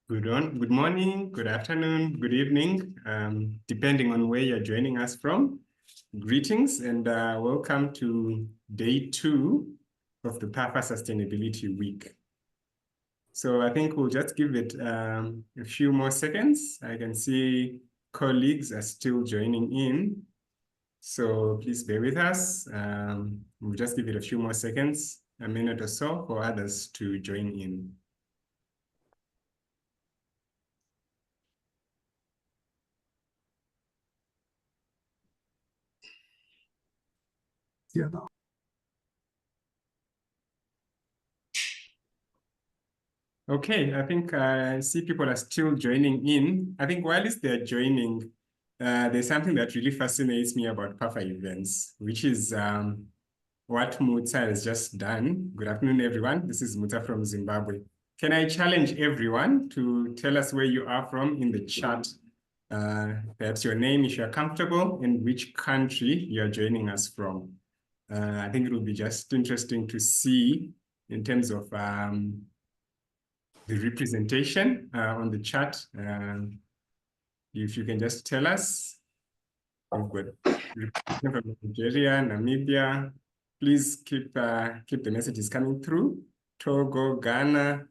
Good morning, good afternoon, good evening, depending on where you're joining us from. Greetings and welcome to day 2 of the PAFA Sustainability Week. So I think we'll just give it a few more seconds. I can see colleagues are still joining in. So please bear with us. We'll just give it a few more seconds, a minute or so, for others to join in. Yeah. Okay, I think I see people are still joining in. I think while they're joining, there's something that really fascinates me about PAFA events, which is what Muta has just done. Good afternoon, everyone. This is Muta from Zimbabwe. Can I challenge everyone to tell us where you are from in the chat? Perhaps your name, if you're comfortable, and which country you're joining us from. I think it will be just interesting to see in terms of the representation on the chat. If you can just tell us. We've got representation from Nigeria, Namibia. Please keep the messages coming through. Togo, Ghana,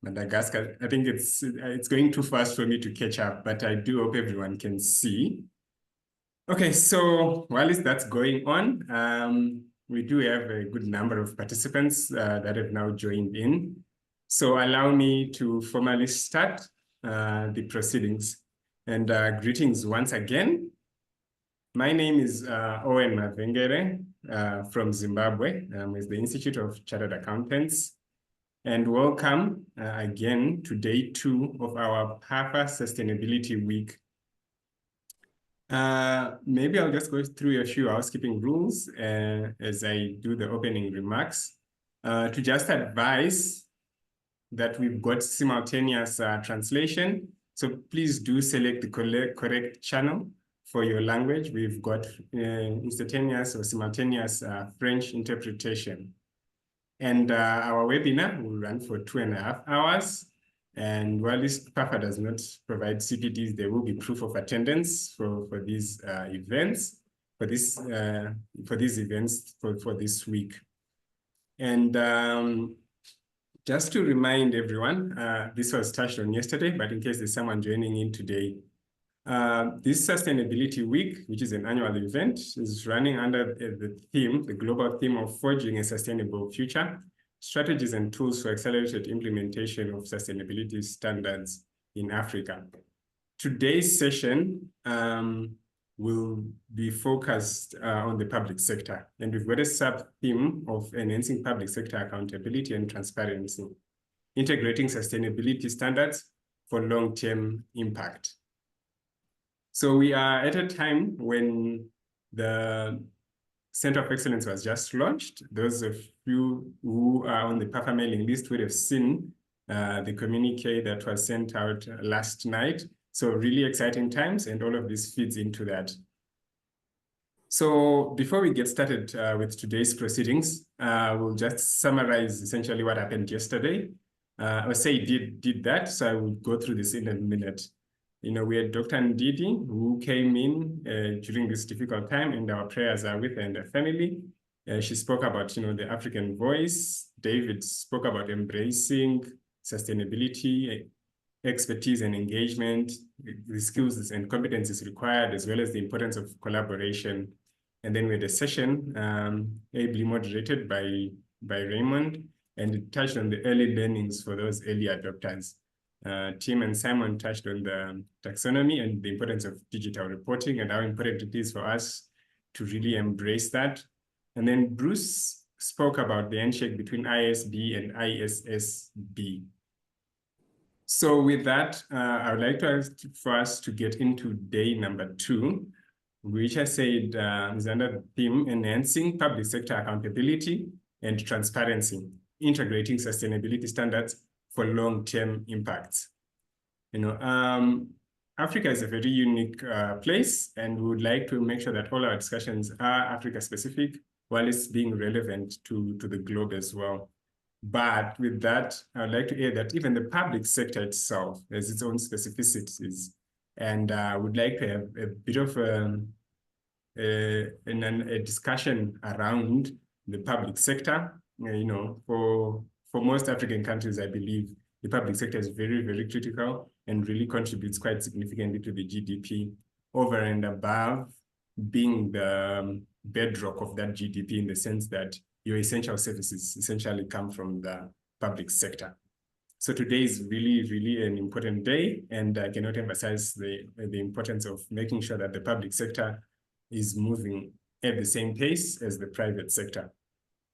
Madagascar. I think it's going too fast for me to catch up, but I do hope everyone can see. Okay, so while that's going on, we do have a good number of participants that have now joined in. So allow me to formally start the proceedings. And greetings once again. My name is Owen Mavengere from Zimbabwe with the Institute of Chartered Accountants. And welcome again to day 2 of our PAFA Sustainability Week. Maybe I'll just go through a few housekeeping rules as I do the opening remarks. To just advise that we've got simultaneous translation. So please do select the correct channel for your language. We've got instantaneous or simultaneous French interpretation. And our webinar will run for 2.5 hours. And while this PAFA does not provide CPDs, there will be proof of attendance for these events, for these events for this week. And just to remind everyone, this was touched on yesterday, but in case there's someone joining in today, this Sustainability Week, which is an annual event, is running under the global theme of Forging a Sustainable Future, Strategies and Tools for Accelerated Implementation of Sustainability Standards in Africa. Today's session will be focused on the public sector, and we've got a sub-theme of enhancing public sector accountability and transparency, integrating sustainability standards for long-term impact. So we are at a time when the Center of Excellence was just launched. Those of you who are on the PAFA mailing list would have seen the communique that was sent out last night. So really exciting times, and all of this feeds into that. So before we get started with today's proceedings, we'll just summarize essentially what happened yesterday. Or say did that, so I will go through this in a minute. You know, we had Dr. Ndidi, who came in during this difficult time, and our prayers are with her and her family. She spoke about, the African voice. David spoke about embracing sustainability, expertise and engagement, the skills and competencies required, as well as the importance of collaboration. And then we had a session ably moderated by Raymond, and it touched on the early learnings for those early adopters. Tim and Simon touched on the taxonomy and the importance of digital reporting and how important it is for us to really embrace that. And then Bruce spoke about the handshake between ISB and ISSB. So with that, I would like to ask for us to get into day number 2, which I said is under the theme enhancing public sector accountability and transparency, integrating sustainability standards for long-term impacts. Africa is a very unique place, and we would like to make sure that all our discussions are Africa-specific, while it's being relevant to the globe as well. But with that, I would like to add that even the public sector itself has its own specificities, and would like to have a bit of a discussion around the public sector. For most African countries, I believe the public sector is very, very critical and really contributes quite significantly to the GDP, over and above being the bedrock of that GDP, in the sense that your essential services essentially come from the public sector. So today is really, really an important day, and I cannot emphasize the importance of making sure that the public sector is moving at the same pace as the private sector,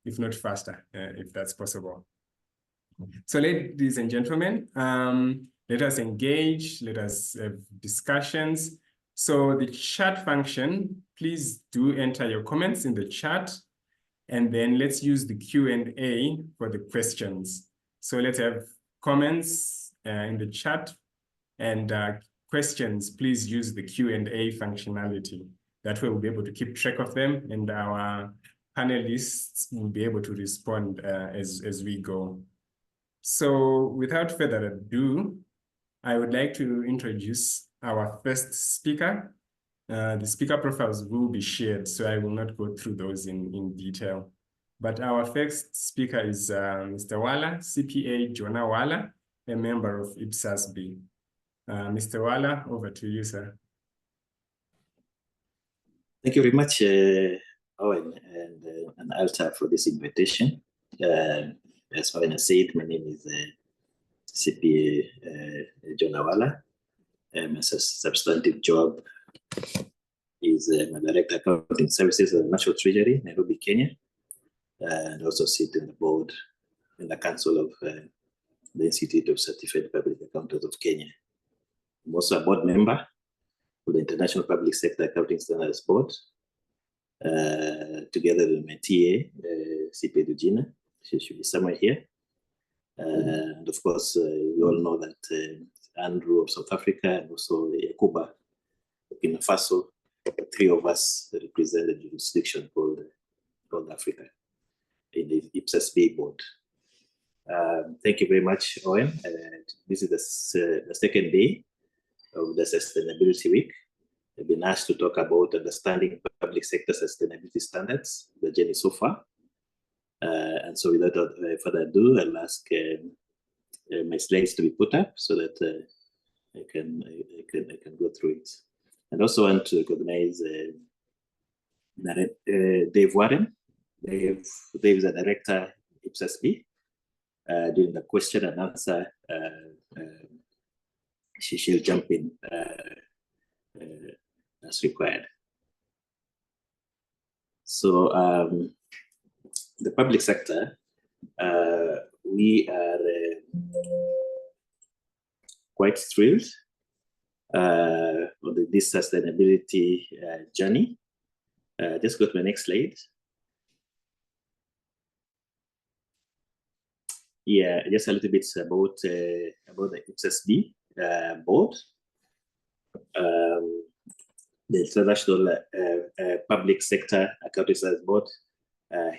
if not faster, if that's possible. So ladies and gentlemen, let us engage, let us have discussions. So the chat function, please do enter your comments in the chat, and then let's use the Q&A for the questions. So let's have comments in the chat, and questions, please use the Q&A functionality. That way we'll be able to keep track of them, and our panelists will be able to respond as we go. So without further ado, I would like to introduce our first speaker. The speaker profiles will be shared, so I will not go through those in detail. But our first speaker is Mr. Wala, CPA Jonah Wala, a member of IPSASB. Mr. Wala, over to you, sir. Thank you very much, Owen and Alta, for this invitation. As Owen has said, my name is CPA Jonah Wala. My substantive job is I'm a Director of Accounting Services at the National Treasury, Nairobi, Kenya, and also sit on the board in the Council of the Institute of Certified Public Accountants of Kenya. I'm also a board member of the International Public Sector Accounting Standards Board, together with my TA, CPA Dujina. She should be somewhere here. And of course, we all know that Andrew of South Africa and also Yakuba of Burkina Faso, the three of us represent the jurisdiction called Africa in the IPSASB board. Thank you very much, Owen. This is the second day of the Sustainability Week. I've been asked to talk about understanding public sector sustainability standards, the journey so far. And so without further ado, I'll ask my slides to be put up so that I can go through it. And also want to recognize Dave Warren. Dave is a director at IPSASB. During the question and answer, she'll jump in as required. So the public sector, we are quite thrilled on this sustainability journey. Just go to the next slide. Yeah, just a little bit about the IPSASB board. The International Public Sector Accounting Standards Board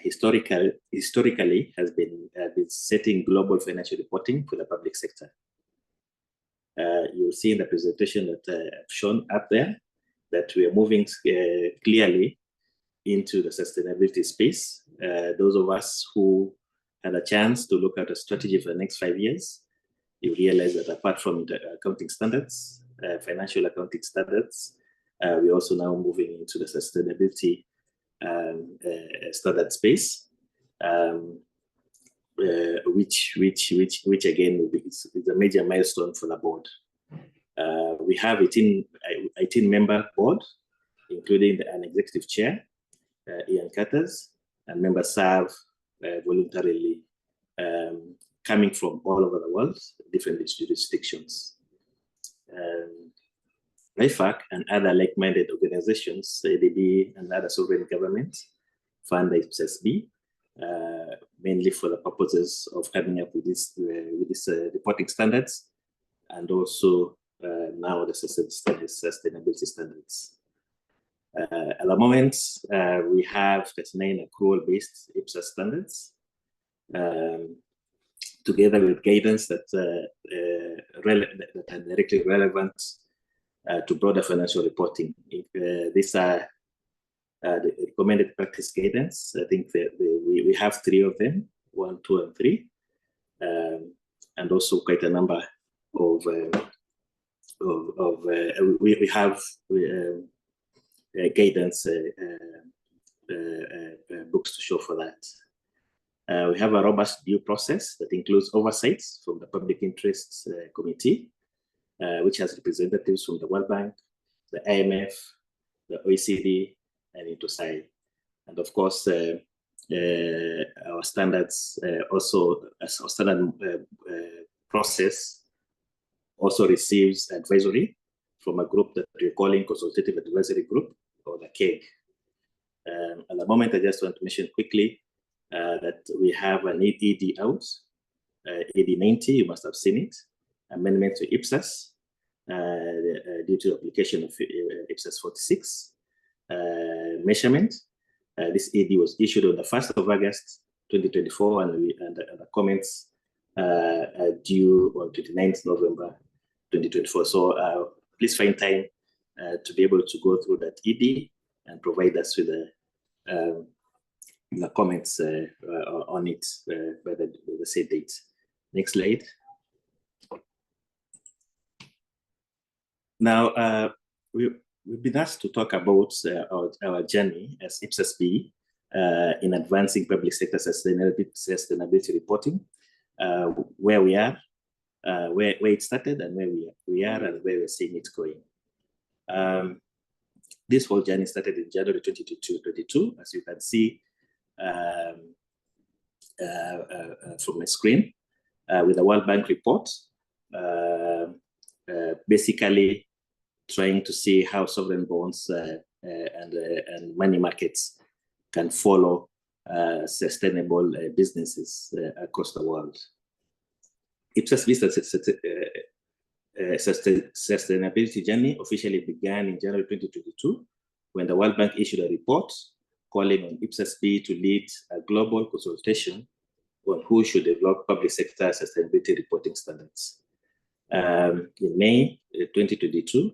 historically has been setting global financial reporting for the public sector. You'll see in the presentation that I've shown up there that we are moving clearly into the sustainability space. Those of us who had a chance to look at a strategy for the next 5 years, you realize that apart from the accounting standards, financial accounting standards, we're also now moving into the sustainability standard space, which again is a major milestone for the board. We have 18-member board, including an executive chair, Ian Cutters, and members serve voluntarily, coming from all over the world, different jurisdictions. IFAC and other like-minded organizations, ADB and other sovereign governments, fund the IPSASB, mainly for the purposes of coming up with this reporting standards, and also now the sustainability standards. At the moment, we have 39 accrual-based IPSAS standards. together with guidance that are directly relevant to broader financial reporting. These are the recommended practice guidance. I think we have 3 of them, 1, 2, and 3, and also quite a number of we have guidance books to show for that. We have a robust due process that includes oversights from the Public Interests Committee, which has representatives from the World Bank, the IMF, the OECD, and INTOSAI. And of course, our standards also, as our standard process also receives advisory from a group that we're calling Consultative Advisory Group, or the KEG. At the moment, I just want to mention quickly that we have an ED out, ED 90, you must have seen it, amendment to IPSAS, due to application of IPSAS 46 measurement. This ED was issued on the 1st of August 2024, and the comments are due on 29th November 2024. So please find time to be able to go through that ED and provide us with the comments on it by the said date. Next slide. Now, we've been asked to talk about our journey as IPSAS-B in advancing public sector sustainability reporting, where we are, where it started, and where we are, and where we're seeing it going. This whole journey started in January 2022, as you can see from my screen, with the World Bank report, basically trying to see how sovereign bonds and money markets can follow sustainable businesses across the world. IPSAS-B sustainability journey officially began in January 2022, when the World Bank issued a report calling on IPSAS-B to lead a global consultation on who should develop public sector sustainability reporting standards. In May 2022,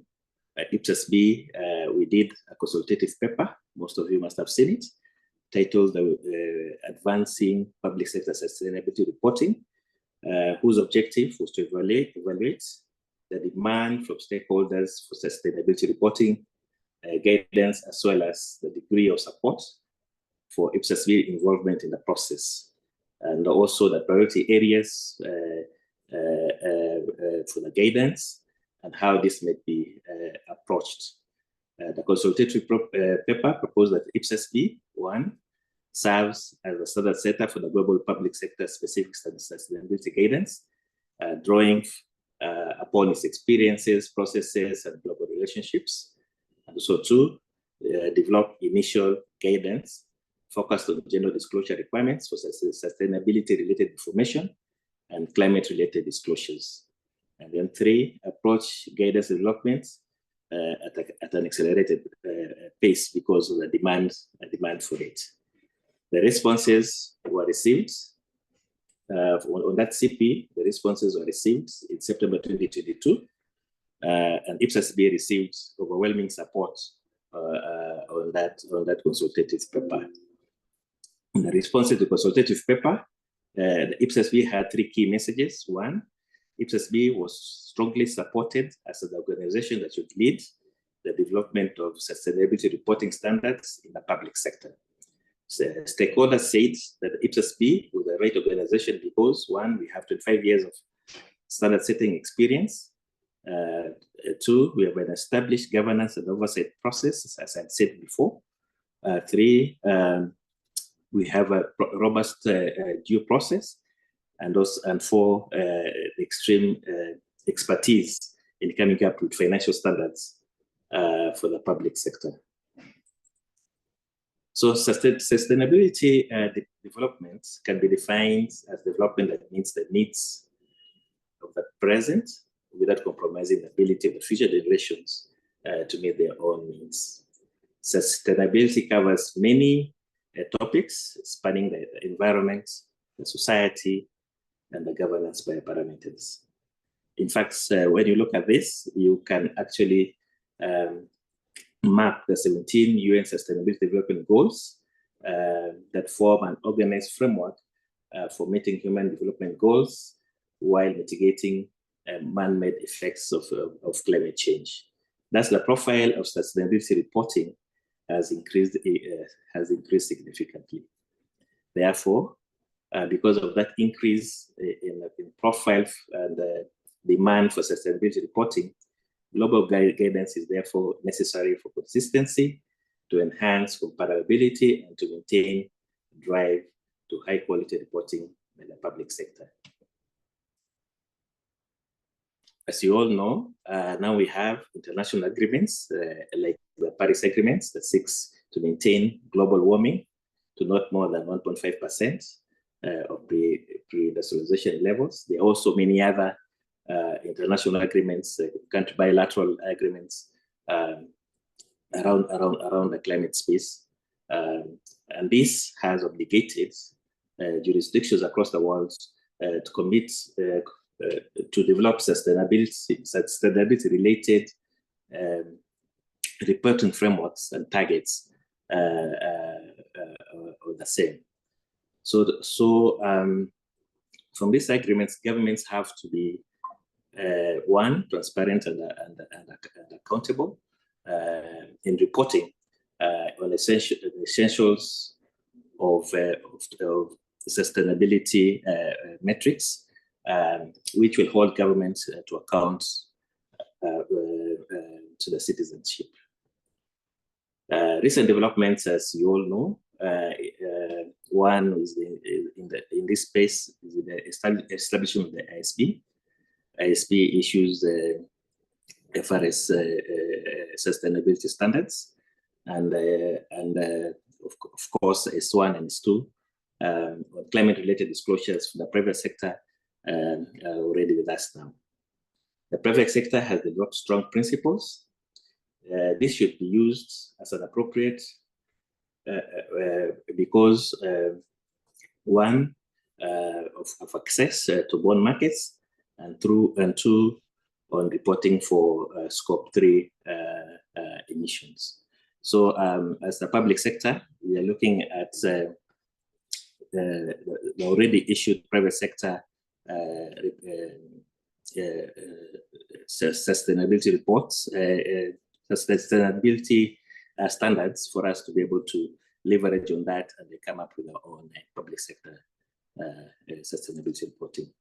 IPSAS-B, we did a consultative paper, most of you must have seen it, titled Advancing Public Sector Sustainability Reporting, whose objective was to evaluate the demand from stakeholders for sustainability reporting, guidance, as well as the degree of support for IPSAS-B involvement in the process, and also the priority areas for the guidance and how this may be approached. The consultative paper proposed that IPSAS-B, 1, serves as a standard setter for the global public sector specific sustainability guidance, drawing upon its experiences, processes, and global relationships. And also 2, develop initial guidance focused on general disclosure requirements for sustainability-related information and climate-related disclosures. And then 3, approach guidance development at an accelerated pace because of the demand for it. The responses were received on that CP. The responses were received in September 2022, and IPSAS-B received overwhelming support on that consultative paper. In the response to the consultative paper, the IPSAS-B had 3 key messages. 1, IPSAS-B was strongly supported as an organization that should lead the development of sustainability reporting standards in the public sector. So stakeholders said that IPSAS-B was the right organization because 1, we have 25 years of standard setting experience. 2, we have an established governance and oversight process, as I said before. 3, we have a robust due process, and 4, extreme expertise in coming up with financial standards for the public sector. So sustainability development can be defined as development that meets the needs of the present without compromising the ability of the future generations to meet their own needs. Sustainability covers many topics spanning the environment, the society, and the governance parameters. In fact, when you look at this, you can actually map the 17 UN Sustainability Development Goals that form an organized framework for meeting human development goals while mitigating man-made effects of climate change. Thus, the profile of sustainability reporting has increased significantly. Therefore, because of that increase in profile and demand for sustainability reporting, global guidance is therefore necessary for consistency, to enhance comparability, and to maintain drive to high-quality reporting in the public sector. As you all know, now we have international agreements like the Paris Agreements that seeks to maintain global warming to not more than 1.5% of pre-industrialization levels. There are also many other international agreements, country bilateral agreements around the climate space. And this has obligated jurisdictions across the world to commit to develop sustainability-related reporting frameworks and targets are the same. So from these agreements, governments have to be one, transparent and accountable in reporting on essentials of sustainability metrics, which will hold governments to account to the citizenship. Recent developments, as you all know, one is in this space is the establishment of the ISB. ISB issues FRS sustainability standards, and of course S1 and S2 climate-related disclosures for the private sector are already with us now. The private sector has developed strong principles. This should be used as an appropriate because one of access to bond markets, and two on reporting for scope 3 emissions. So as the public sector, we are looking at the already issued private sector sustainability reports, sustainability standards for us to be able to leverage on that and come up with our own public sector sustainability reporting.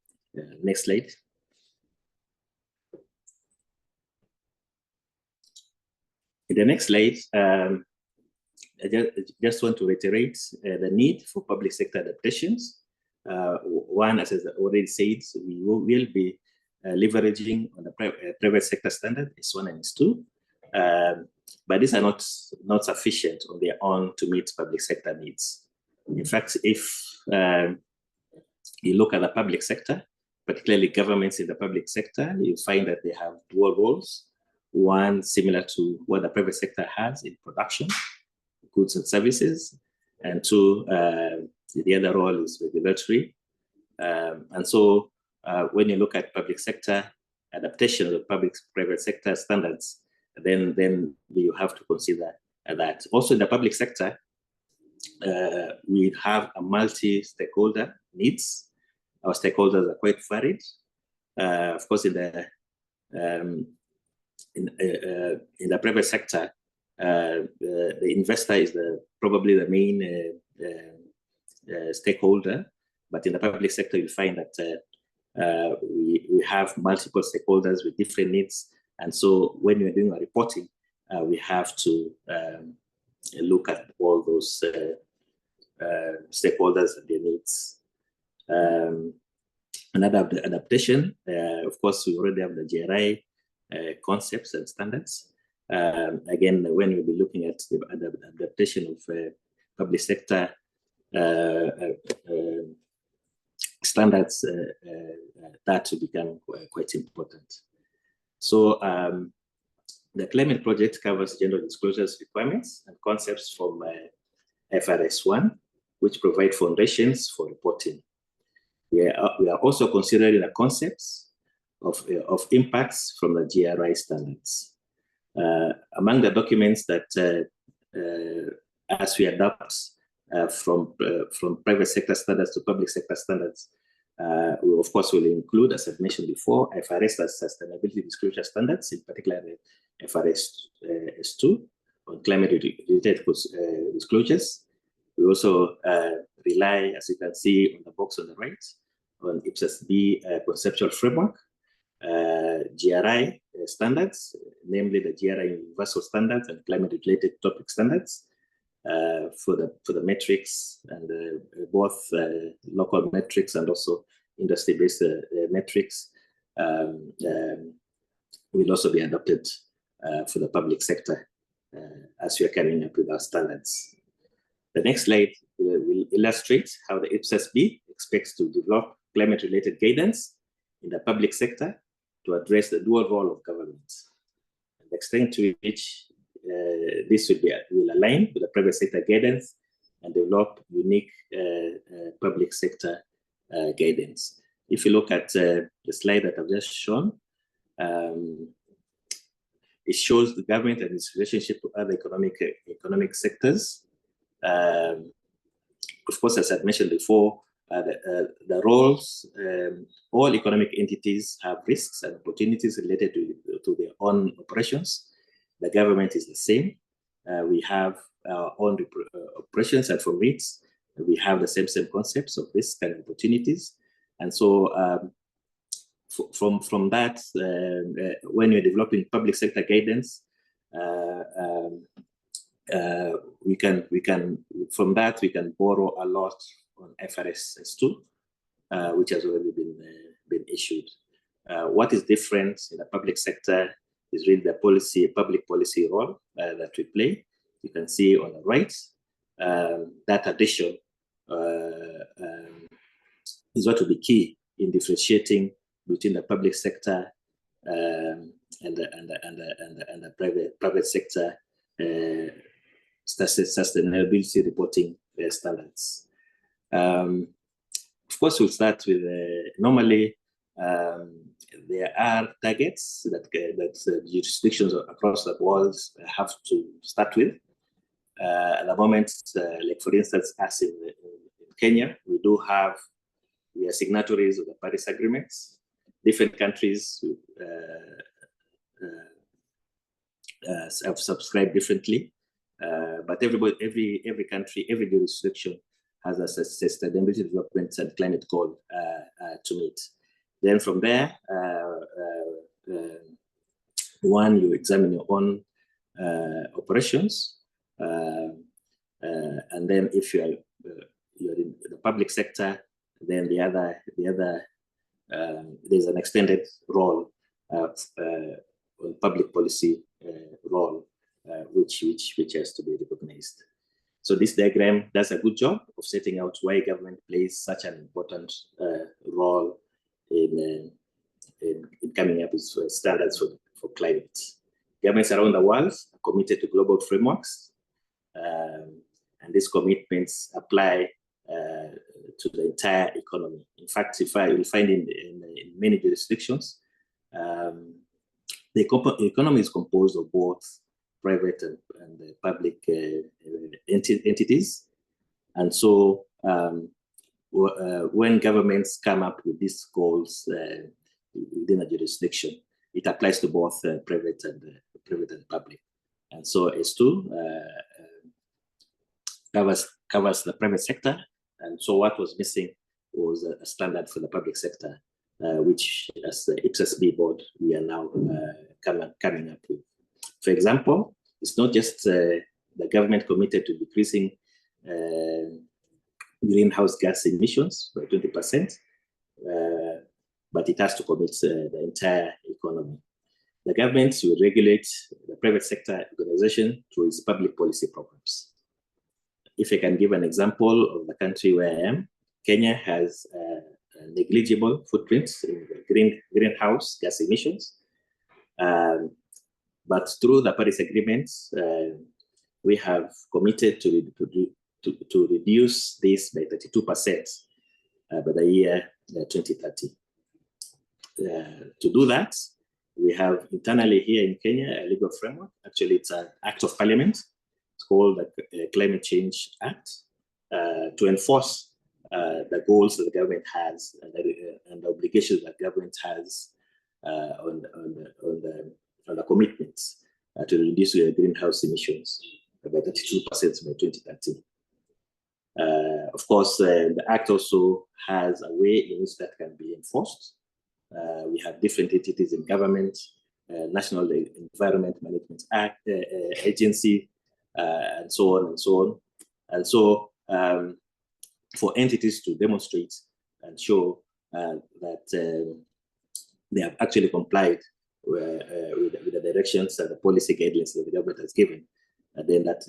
Next slide. In the next slide, I just want to reiterate the need for public sector adaptations. One, as I already said, we will be leveraging on the private sector standard, S1 and S2. But these are not sufficient on their own to meet public sector needs. In fact, if you look at the public sector, particularly governments in the public sector, you find that they have dual roles. One similar to what the private sector has in production, goods and services, and two, the other role is regulatory. And so when you look at public sector adaptation of the public-private sector standards, then you have to consider that. Also in the public sector, we have a multi-stakeholder needs. Our stakeholders are quite varied. Of course, in the private sector, the investor is probably the main stakeholder, but in the public sector, you find that we have multiple stakeholders with different needs, and so when we're doing our reporting, we have to look at all those stakeholders and their needs. Another adaptation, of course, we already have the GRI concepts and standards. Again, when we'll be looking at the adaptation of public sector standards, that will become quite important. So the climate project covers gender disclosures requirements and concepts from FRS 1, which provide foundations for reporting. We are also considering the concepts of impacts from the GRI standards. Among the documents that, as we adapt from private sector standards to public sector standards, we of course will include, as I've mentioned before, FRS sustainability disclosure standards, in particular FRS S2 on climate-related disclosures. We also rely, as you can see on the box on the right, on IPSAS-B conceptual framework, GRI standards, namely the GRI universal standards and climate-related topic standards for the metrics and both local metrics and also industry-based metrics will also be adopted for the public sector as we are carrying up with our standards. The next slide will illustrate how the IPSAS-B expects to develop climate-related guidance in the public sector to address the dual role of government. The extent to which this will align with the private sector guidance and develop unique public sector guidance. If you look at the slide that I've just shown, it shows the government and its relationship to other economic sectors. Of course, as I've mentioned before, the roles, all economic entities have risks and opportunities related to their own operations. The government is the same. We have our own operations, and from it, we have the same concepts of risk and opportunities. And so from that, when you're developing public sector guidance, we can from that we can borrow a lot on FRS S2, which has already been issued. What is different in the public sector is really the public policy role that we play. You can see on the right that addition is what will be key in differentiating between the public sector and the private sector sustainability reporting standards. Of course, we'll start with normally there are targets that jurisdictions across the world have to start with. At the moment, like for instance, as in Kenya, we are signatories of the Paris agreements. Different countries have subscribed differently, but every country, every jurisdiction has a sustainability development and climate goal to meet. Then from there, you examine your own operations, and then if you're in the public sector, then the other there's an extended role on public policy role, which has to be recognized. So this diagram does a good job of setting out why government plays such an important role in coming up with standards for climate. Governments around the world are committed to global frameworks, and these commitments apply to the entire economy. In fact, you'll find in many jurisdictions, the economy is composed of both private and public entities. And so when governments come up with these goals within a jurisdiction, it applies to both private and public. And so S2 covers the private sector. And so what was missing was a standard for the public sector, which as the IPSAS-B board, we are now coming up with. For example, it's not just the government committed to decreasing greenhouse gas emissions by 20%, but it has to commit the entire economy. The government will regulate the private sector organization through its public policy programs. If I can give an example of the country where I am, Kenya has a negligible footprint in the greenhouse gas emissions. But through the Paris Agreement, we have committed to reduce this by 32% by the year 2030. To do that, we have internally here in Kenya a legal framework. Actually, it's an act of parliament. It's called the Climate Change Act to enforce the goals that the government has and the obligations that government has on the commitments to reduce greenhouse emissions by 32% by 2030. Of course, the Act also has a way in which that can be enforced. We have different entities in government, National Environment Management Act, Agency, and so on and so on. And so for entities to demonstrate and show that they have actually complied with the directions and the policy guidelines that the government has given, and then that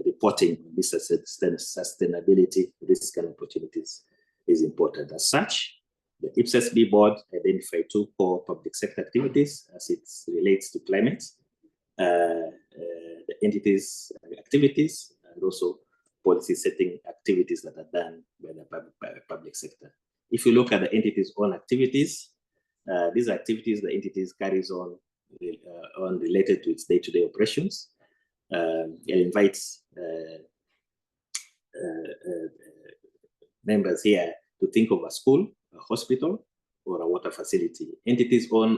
reporting on this sustainability risk and opportunities is important. As such, the IPSAS-B board identified 2 core public sector activities as it relates to climate, the entities' activities, and also policy setting activities that are done by the public sector. If you look at the entities' own activities, these activities the entities carries on related to its day-to-day operations. It invites members here to think of a school, a hospital, or a water facility. Entities' own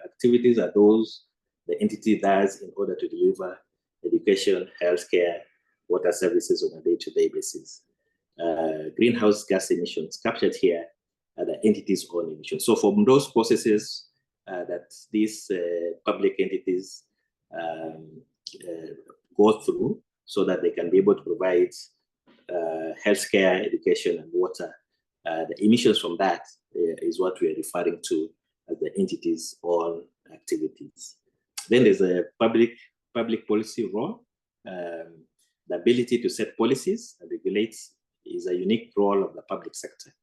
activities are those the entity does in order to deliver education, healthcare, water services on a day-to-day basis. Greenhouse gas emissions captured here are the entity's own emissions. So from those processes that these public entities go through so that they can be able to provide healthcare, education, and water, the emissions from that is what we are referring to as the entity's own activities. Then there's a public policy role. The ability to set policies and regulate is a unique role of the public sector.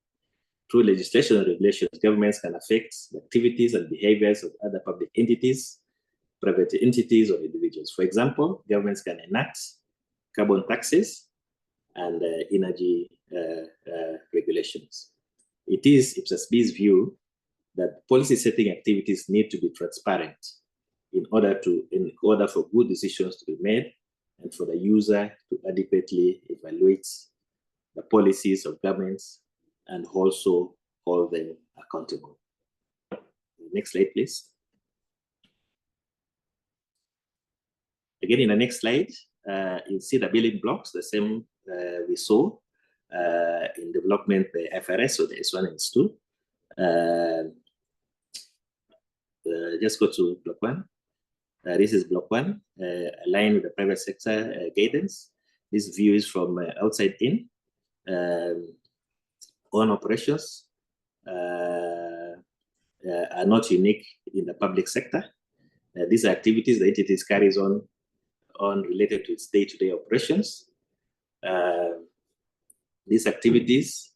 Through legislation and regulations, governments can affect the activities and behaviors of other public entities, private entities, or individuals. For example, governments can enact carbon taxes and energy regulations. It is IPSAS-B's view that policy setting activities need to be transparent in order for good decisions to be made and for the user to adequately evaluate the policies of governments and also hold them accountable. Next slide, please. Again, in the next slide, you'll see the building blocks, the same we saw in development by FRS, so the S1 and S2. Just go to block 1. This is block 1, aligned with the private sector guidance. This view is from outside in. Own operations are not unique in the public sector. These are activities the entities carries on related to its day-to-day operations. These activities,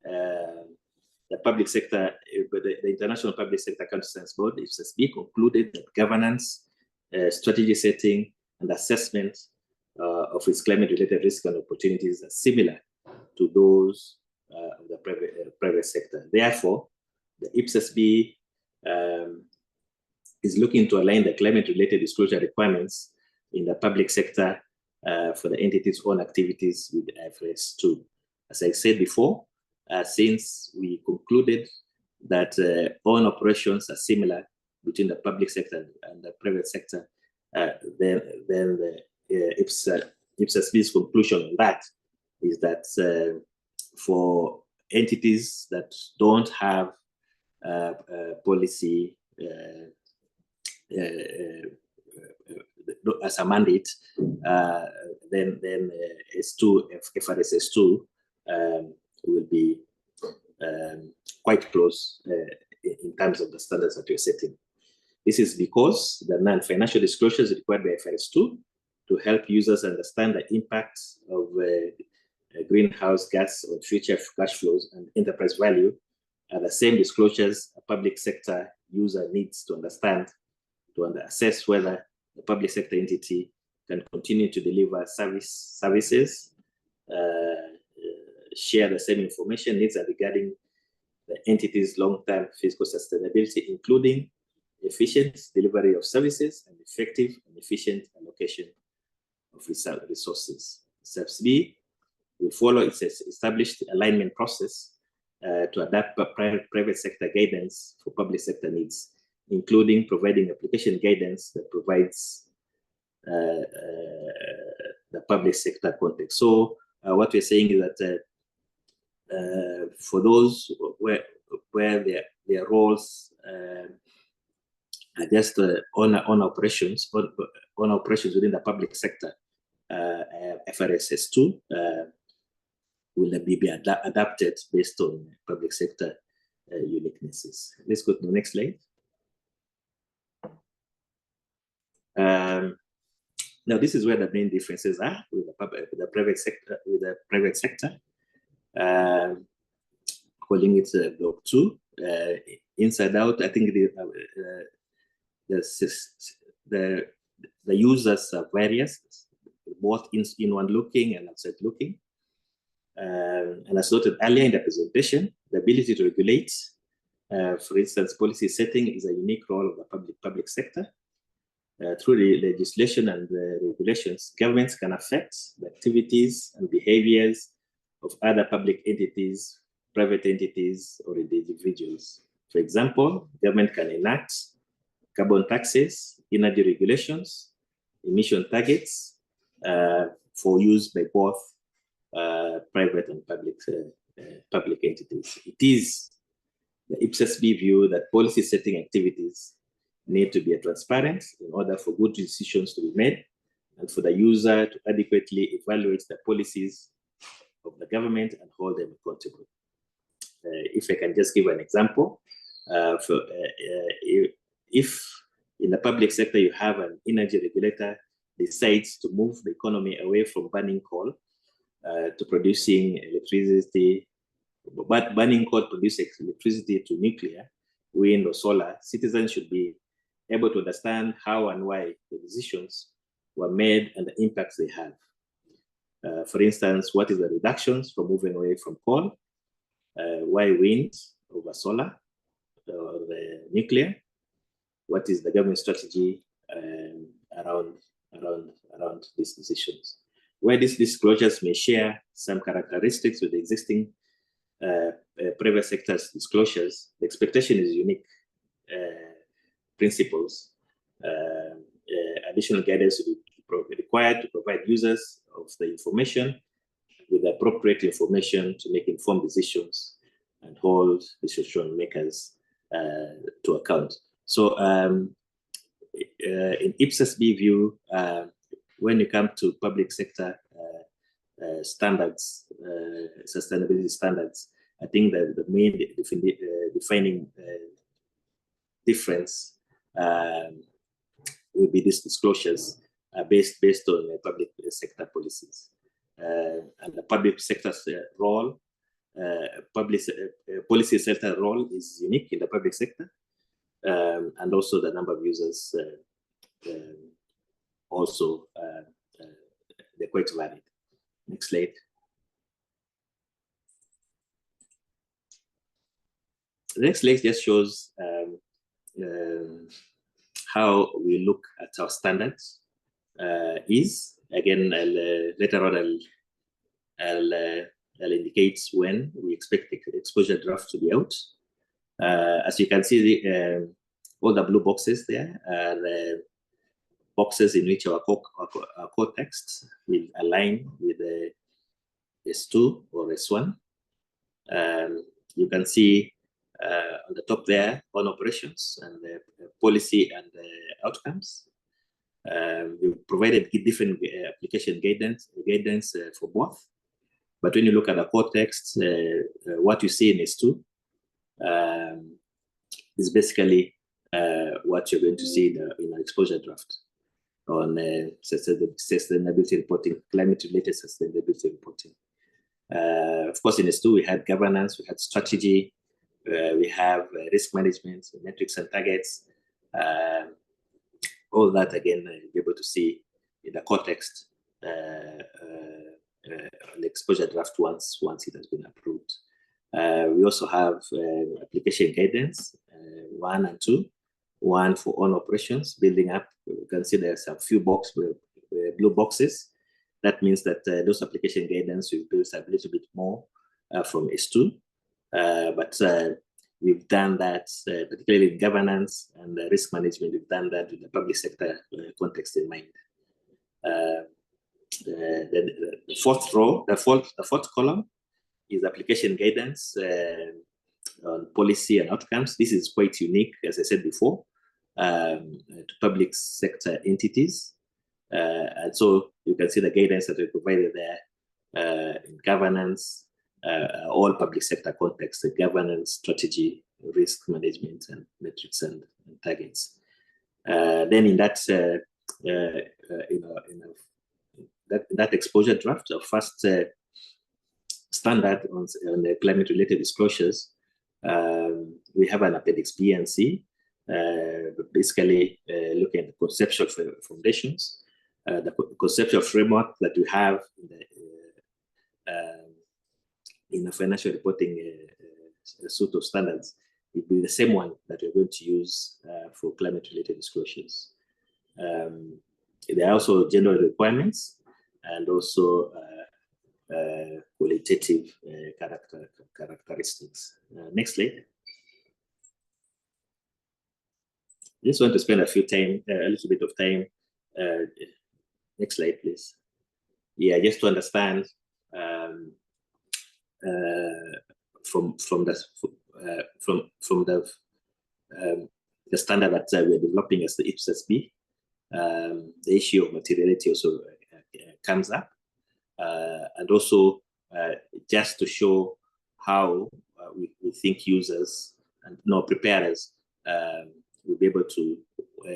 the public sector, the International Public Sector Counter-Science Board, IPSAS-B, concluded that governance, strategy setting, and assessment of its climate-related risks and opportunities are similar to those of the private sector. Therefore, the IPSAS-B is looking to align the climate-related disclosure requirements in the public sector for the entity's own activities with IFRS 2. As I said before, since we concluded that own operations are similar between the public sector and the private sector, then the IPSAS-B's conclusion on that is that for entities that don't have policy as a mandate, then S2, FRS S2 will be quite close in terms of the standards that we're setting. This is because the non-financial disclosures required by FRS 2 to help users understand the impacts of greenhouse gas on future cash flows and enterprise value are the same disclosures a public sector user needs to understand to assess whether the public sector entity can continue to deliver services, share the same information needs regarding the entity's long-term fiscal sustainability, including efficient delivery of services and effective and efficient allocation of resources. Steps B will follow its established alignment process to adapt private sector guidance for public sector needs, including providing application guidance that provides the public sector context. So what we're saying is that for those where their roles are just on operations within the public sector, FRSS 2 will be adapted based on public sector uniquenesses. Let's go to the next slide. Now, this is where the main differences are with the private sector. Calling it block 2, inside out. I think the users are various, both inward looking and outside looking. And as noted earlier in the presentation, the ability to regulate, for instance, policy setting is a unique role of the public sector. Through the legislation and regulations, governments can affect the activities and behaviors of other public entities, private entities, or individuals. For example, government can enact carbon taxes, energy regulations, emission targets for use by both private and public entities. It is the IPSASB view that policy setting activities need to be transparent in order for good decisions to be made and for the user to adequately evaluate the policies of the government and hold them accountable. If I can just give an example, if in the public sector you have an energy regulator decides to move the economy away from burning coal to producing electricity, but burning coal produces electricity to nuclear, wind, or solar, citizens should be able to understand how and why the decisions were made and the impacts they have. For instance, what is the reductions from moving away from coal? Why wind over solar or nuclear? What is the government strategy around these decisions? Where these disclosures may share some characteristics with the existing private sector's disclosures, the expectation is unique principles. Additional guidance will be required to provide users of the information with the appropriate information to make informed decisions and hold decision makers to account. So in IPSASB view, when you come to public sector standards, sustainability standards, I think that the main defining difference will be these disclosures based on public sector policies. And the public sector's role, policy sector role is unique in the public sector, and also the number of users also they're quite varied. Next slide. The next slide just shows how we look at our standards. Again, later on I'll indicate when we expect the exposure draft to be out. As you can see, all the blue boxes there are boxes in which our core text will align with the S2 or S1. You can see on the top there on operations and policy and outcomes. We provided different application guidance for both. But when you look at the core text, what you see in S2 is basically what you're going to see in our exposure draft on sustainability reporting, climate-related sustainability reporting. Of course, in S2, we had governance, we had strategy, we have risk management, metrics and targets. All that, again, you'll be able to see in the context on the exposure draft once it has been approved. We also have application guidance 1 and 2. 1 for on operations, building up. You can see there's a few blue boxes. That means that those application guidance will build a little bit more from S2. But we've done that, particularly in governance and risk management. We've done that with the public sector context in mind. The fourth row, the fourth column is application guidance on policy and outcomes. This is quite unique, as I said before, to public sector entities. And so you can see the guidance that we provided there in governance, all public sector contexts, the governance, strategy, risk management, and metrics and targets. Then in that, that exposure draft, our first standard on the climate-related disclosures, we have an appendix B and C, basically looking at the conceptual foundations, the conceptual framework that we have in the financial reporting suite of standards will be the same one that we're going to use for climate-related disclosures. There are also general requirements and also qualitative characteristics. Next slide. Just want to spend a little bit of time. Next slide, please. Yeah, just to understand from the standard that we're developing as the IPSAS-B, the issue of materiality also comes up, and also just to show how we think users and preparers will be able to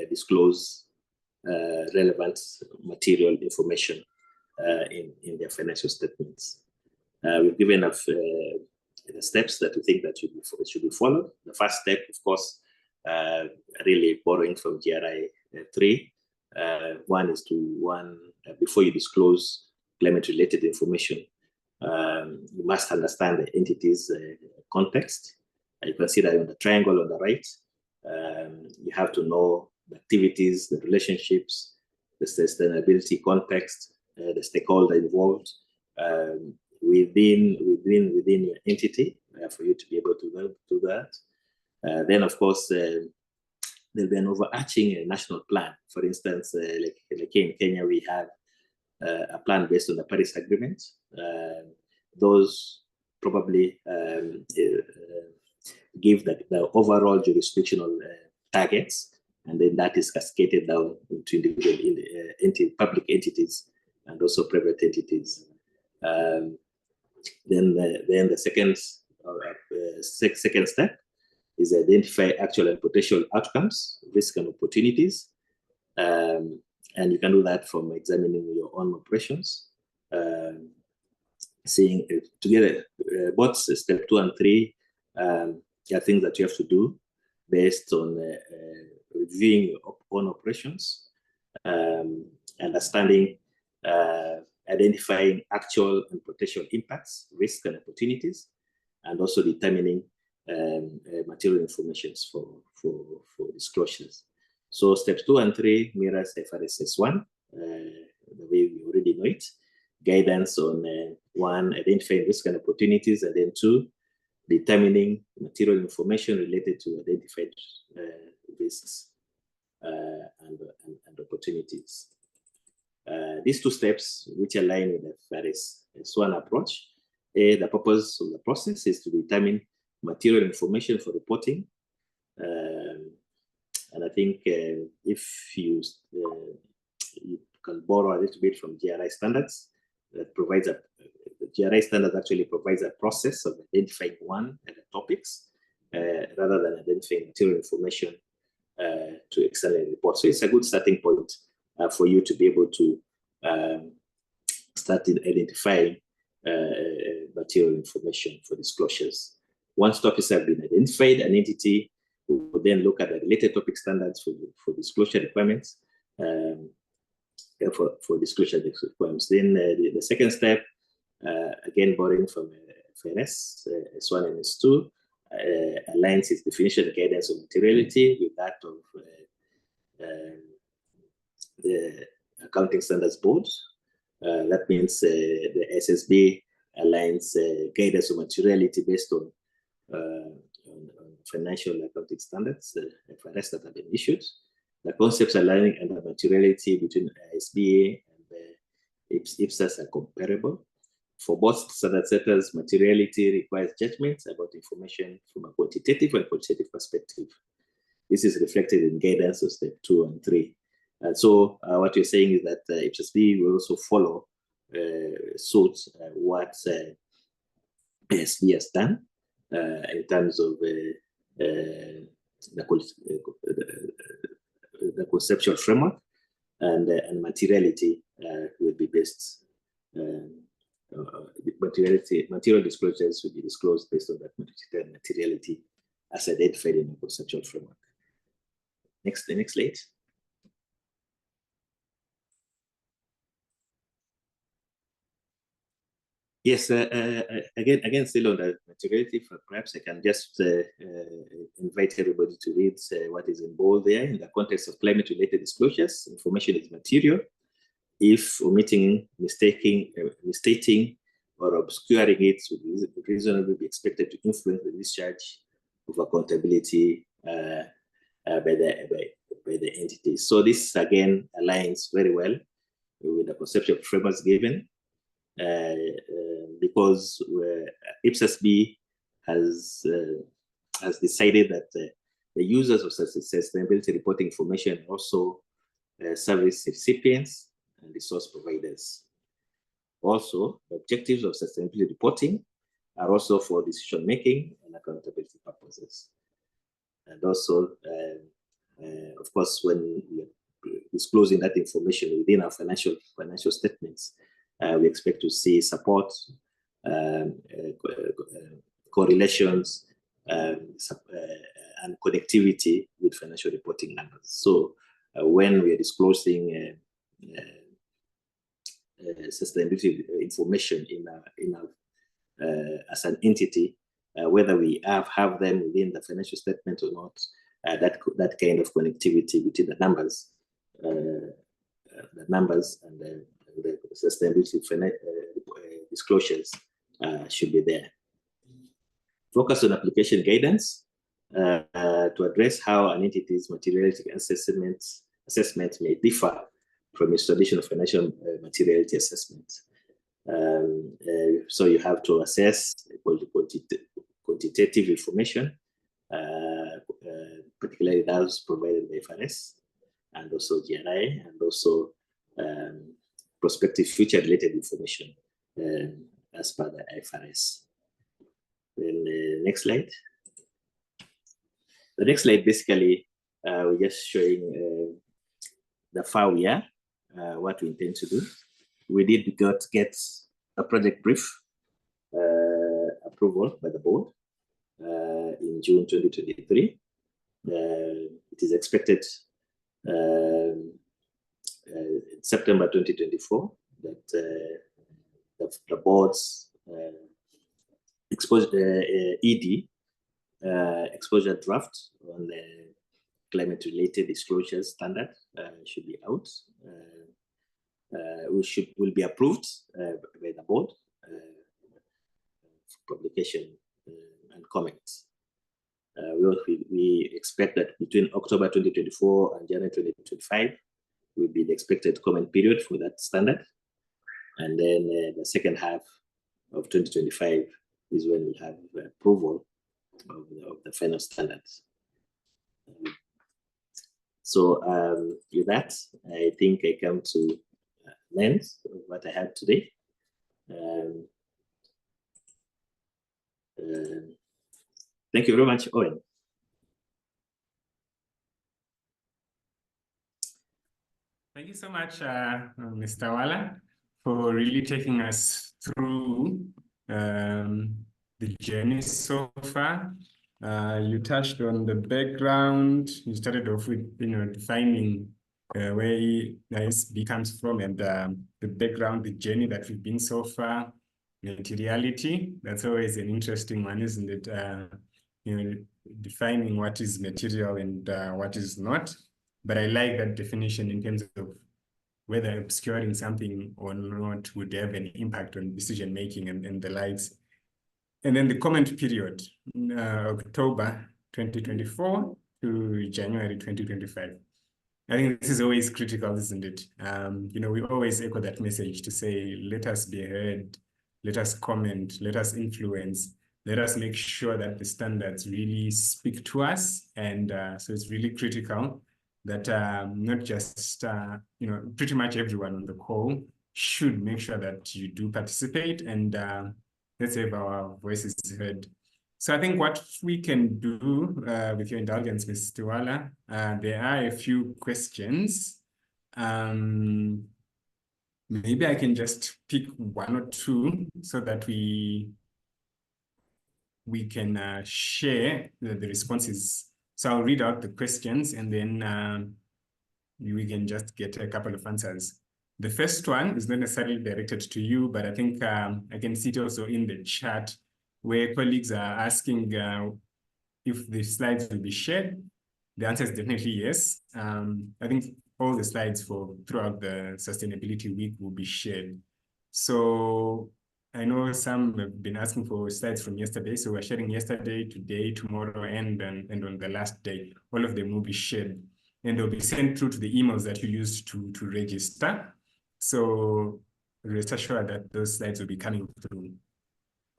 disclose relevant material information in their financial statements. We've given the steps that we think that should be followed. The first step, of course, really borrowing from GRI 3. One is before you disclose climate-related information, you must understand the entity's context. You can see that in the triangle on the right. You have to know the activities, the relationships, the sustainability context, the stakeholder involved within your entity for you to be able to do that. Then, of course, there'll be an overarching national plan. For instance, like in Kenya, we have a plan based on the Paris Agreement. Those probably give the overall jurisdictional targets, and then that is cascaded down into individual public entities and also private entities. Then the second step is identify actual and potential outcomes, risk and opportunities. And you can do that from examining your own operations, seeing together both step 2 and 3 are things that you have to do based on reviewing your own operations, understanding, identifying actual and potential impacts, risks and opportunities, and also determining material information for disclosures. So steps 2 and 3 mirrors FRS 1, the way we already know it. Guidance on 1, identifying risk and opportunities, and then 2, determining material information related to identified risks and opportunities. These 2 steps, which align with the FRS 1 approach, the purpose of the process is to determine material information for reporting. And I think if you can borrow a little bit from GRI standards, that provides the GRI standards actually provides a process of identifying one and the topics rather than identifying material information to external report. So it's a good starting point for you to be able to start identifying material information for disclosures. Once topics have been identified, an entity will then look at the related topic standards for disclosure requirements. For disclosure requirements. Then the second step, again borrowing from FRS S1 and S2 aligns its definition and guidance of materiality with that of the Accounting Standards Board. That means the SSB aligns guidance of materiality based on financial accounting standards, FRS, that have been issued. The concepts aligning under materiality between ISBA and IPSAS are comparable. For both standard setters, materiality requires judgment about information from a quantitative and qualitative perspective. This is reflected in guidance of step 2 and 3. And so what you're saying is that IPSAS will also follow suit what ISB has done in terms of the conceptual framework, and materiality will be based. Material disclosures will be disclosed based on that materiality as identified in the conceptual framework. The next slide. Yes, again, still on the materiality, perhaps I can just invite everybody to read what is in bold there. In the context of climate-related disclosures, information is material if omitting, misstating, or obscuring it would reasonably be expected to influence the discharge of accountability by the entity. So this again aligns very well with the conceptual frameworks given, because IPSAS-B has decided that the users of sustainability reporting information also service recipients and resource providers. Also, the objectives of sustainability reporting are also for decision-making and accountability purposes. And also, of course, when we're disclosing that information within our financial statements, we expect to see support, correlations, and connectivity with financial reporting numbers. So when we are disclosing sustainability information in our as an entity, whether we have them within the financial statement or not, that kind of connectivity between the numbers and the sustainability disclosures should be there. Focus on application guidance to address how an entity's materiality assessment may differ from its traditional financial materiality assessment. So you have to assess quantitative information, particularly those provided by FRS, and also GRI, and also prospective future-related information as per the IFRS. Then next slide. The next slide, basically, we're just showing the far we are, what we intend to do. We did get a project brief approval by the board in June 2023. It is expected in September 2024 that the board's exposure draft on the climate-related disclosure standard should be out. Will be approved by the board for publication and comments. We expect that between October 2024 and January 2025 will be the expected comment period for that standard. And then the second half of 2025 is when we'll have approval of the final standards. So with that, I think I come to an end of what I had today. Thank you very much, Owen. Thank you so much, Mr. Wala, for really taking us through the journey so far. You touched on the background. You started off with, defining where ISB comes from and the background, the journey that we've been so far. materiality. That's always an interesting one, isn't it? Defining what is material and what is not. But I like that definition in terms of whether obscuring something or not would have an impact on decision making and the likes. And then the comment period, October 2024 to January 2025. I think this is always critical, isn't it? We always echo that message to say, let us be heard, let us comment, let us influence, let us make sure that the standards really speak to us. And so it's really critical that not just, pretty much everyone on the call should make sure that you do participate and let's have our voices heard. So I think what we can do, with your indulgence, Ms. Tiwala, there are a few questions. Maybe I can just pick one or two so that we can share the responses. So I'll read out the questions and then we can just get a couple of answers. The first one is not necessarily directed to you, but I think I can see it also in the chat where colleagues are asking if the slides will be shared. The answer is definitely yes. I think all the slides throughout the Sustainability Week will be shared. So I know some have been asking for slides from yesterday, so we're sharing yesterday, today, tomorrow, and on the last day. All of them will be shared, and they'll be sent through to the emails that you used to register. So rest assured that those slides will be coming through.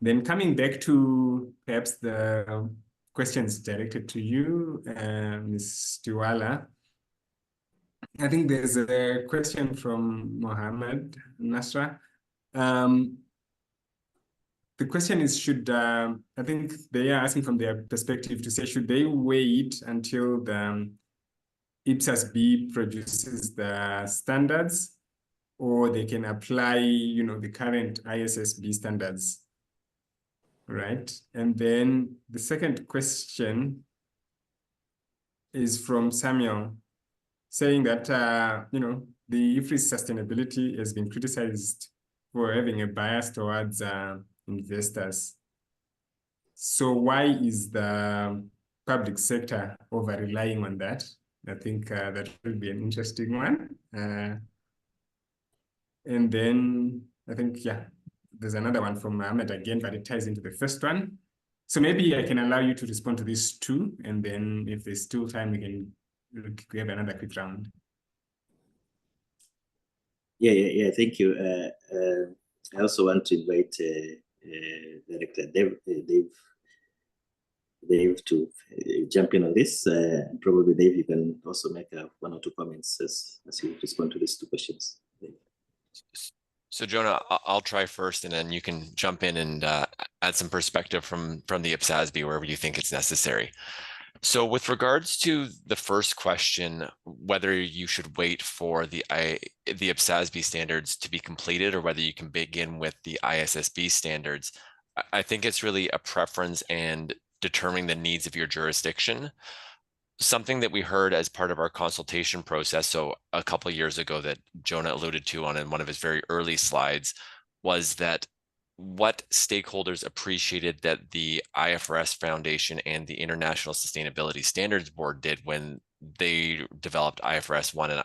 Then coming back to perhaps the questions directed to you, Ms. Tiwala. I think there's a question from Mohammed Nasra. The question is, I think they are asking from their perspective to say, should they wait until the IPSAS-B produces the standards, or they can apply, the current ISSB standards, right? And then the second question is from Samuel, saying that, the IFRI's sustainability has been criticized for having a bias towards investors. So why is the public sector over-relying on that? I think that will be an interesting one. And then I think, there's another one from Ahmed again, but it ties into the first one. So maybe I can allow you to respond to these two, and then if there's still time, we can have another quick round. Yeah. Thank you. I also want to invite Director Dave to jump in on this. Probably, Dave, you can also make one or two comments as you respond to these two questions. So Jonah, I'll try first, and then you can jump in and add some perspective from the IPSAS-B wherever you think it's necessary. So with regards to the first question, whether you should wait for the IPSAS-B standards to be completed or whether you can begin with the ISSB standards, I think it's really a preference and determining the needs of your jurisdiction. Something that we heard as part of our consultation process, so a couple of years ago, that Jonah alluded to in one of his very early slides, was that what stakeholders appreciated that the IFRS Foundation and the International Sustainability Standards Board did when they developed IFRS S1 and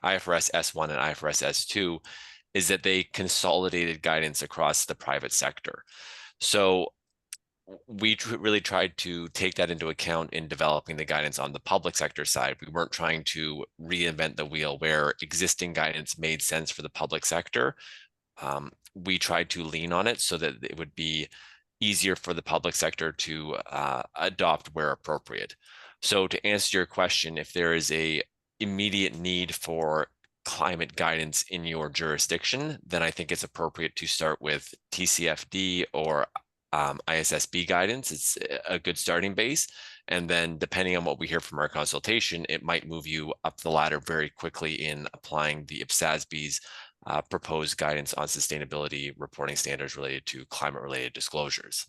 IFRS S2 is that they consolidated guidance across the private sector. So we really tried to take that into account in developing the guidance on the public sector side. We weren't trying to reinvent the wheel where existing guidance made sense for the public sector. We tried to lean on it so that it would be easier for the public sector to adopt where appropriate. So to answer your question, if there is a immediate need for climate guidance in your jurisdiction, then I think it's appropriate to start with TCFD or ISSB guidance. It's a good starting base. And then depending on what we hear from our consultation, it might move you up the ladder very quickly in applying the IPSAS-B's proposed guidance on sustainability reporting standards related to climate-related disclosures.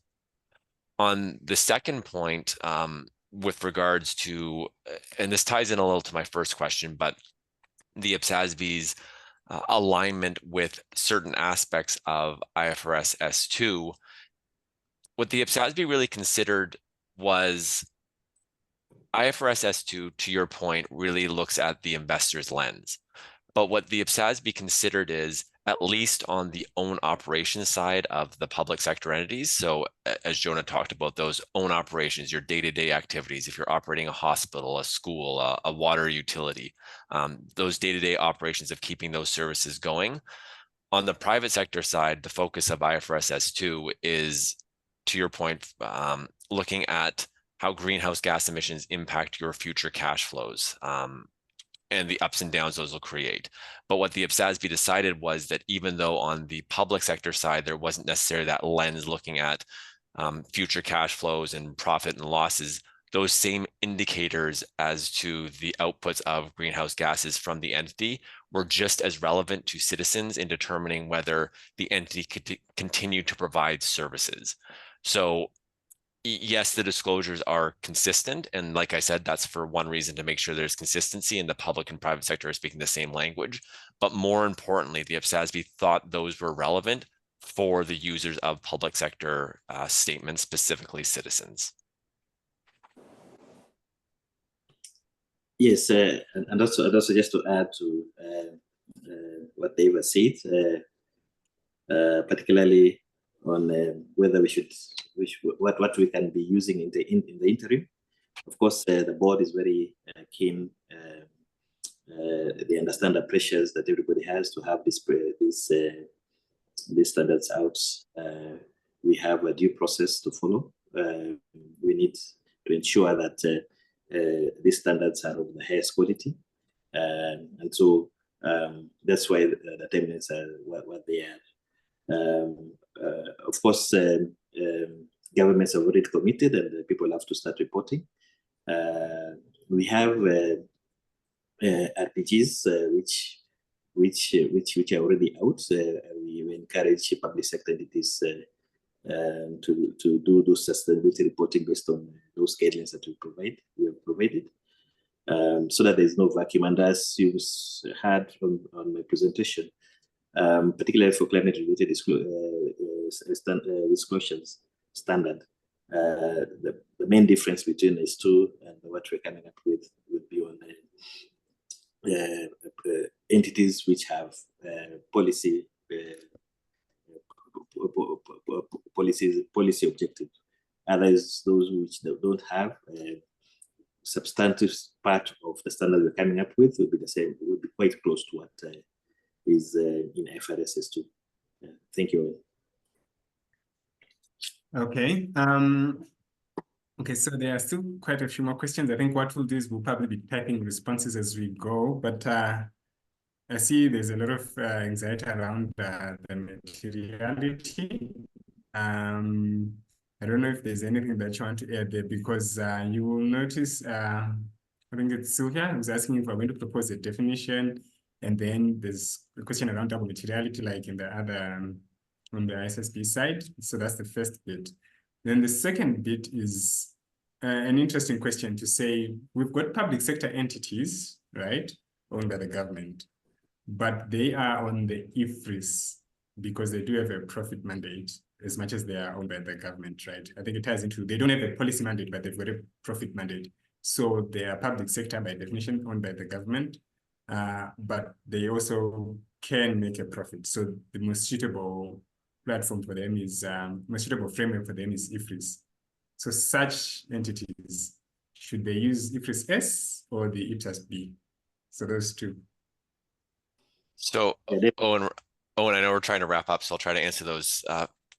On the second point, with regards to, and this ties in a little to my first question, but the IPSAS-B's alignment with certain aspects of IFRS S2, what the IPSASB really considered was IFRS S2, to your point, really looks at the investor's lens. But what the IPSASB considered is, at least on the own operation side of the public sector entities. So as Jonah talked about, those own operations, your day-to-day activities, if you're operating a hospital, a school, a water utility, those day-to-day operations of keeping those services going. On the private sector side, the focus of IFRS S2 is, to your point, looking at how greenhouse gas emissions impact your future cash flows. And the ups and downs those will create. But what the IPSASB decided was that even though on the public sector side, there wasn't necessarily that lens looking at future cash flows and profit and losses, those same indicators as to the outputs of greenhouse gases from the entity were just as relevant to citizens in determining whether the entity could continue to provide services. So yes, the disclosures are consistent. And like I said, that's for one reason, to make sure there's consistency and the public and private sector are speaking the same language. But more importantly, the IPSASB thought those were relevant for the users of public sector statements, specifically citizens. Yes, and also just to add to what David said, particularly on whether what we can be using in the interim. Of course, the board is very keen. They understand the pressures that everybody has to have these standards out. We have a due process to follow. We need to ensure that these standards are of the highest quality, and so that's why the timelines are what they are. Of course, governments have already committed, and people have to start reporting. We have RPGs which are already out. We encourage public sector entities to do those sustainability reporting based on those guidelines that we have provided, so that there is no vacuum. And as you heard on my presentation, particularly for climate-related disclosures standard, the main difference between S2 and what we're coming up with would be on entities which have policy objective. Others, those which don't have substantive part of the standard we're coming up with, will be the same, will be quite close to what is in IFRS S2. Thank you. Okay. Okay, so there are still quite a few more questions. I think what we'll do is we'll probably be typing responses as we go, but I see there's a lot of anxiety around the materiality. I don't know if there's anything that you want to add there, because you will notice, I think it's Sylvia who's asking if we're going to propose a definition, and then there's a question around double materiality, like in the other, on the ISSB side. So that's the first bit. Then the second bit is an interesting question to say, we've got public sector entities, right, owned by the government, but they are on the IFRS because they do have a profit mandate as much as they are owned by the government, right? I think it ties into, they don't have a policy mandate, but they've got a profit mandate. So they are public sector by definition owned by the government, but they also can make a profit. So the most suitable platform for them is, most suitable framework for them is IFRS. So such entities, should they use IFRS S or the IPSAS-B? So those two. So Owen, I know we're trying to wrap up, so I'll try to answer those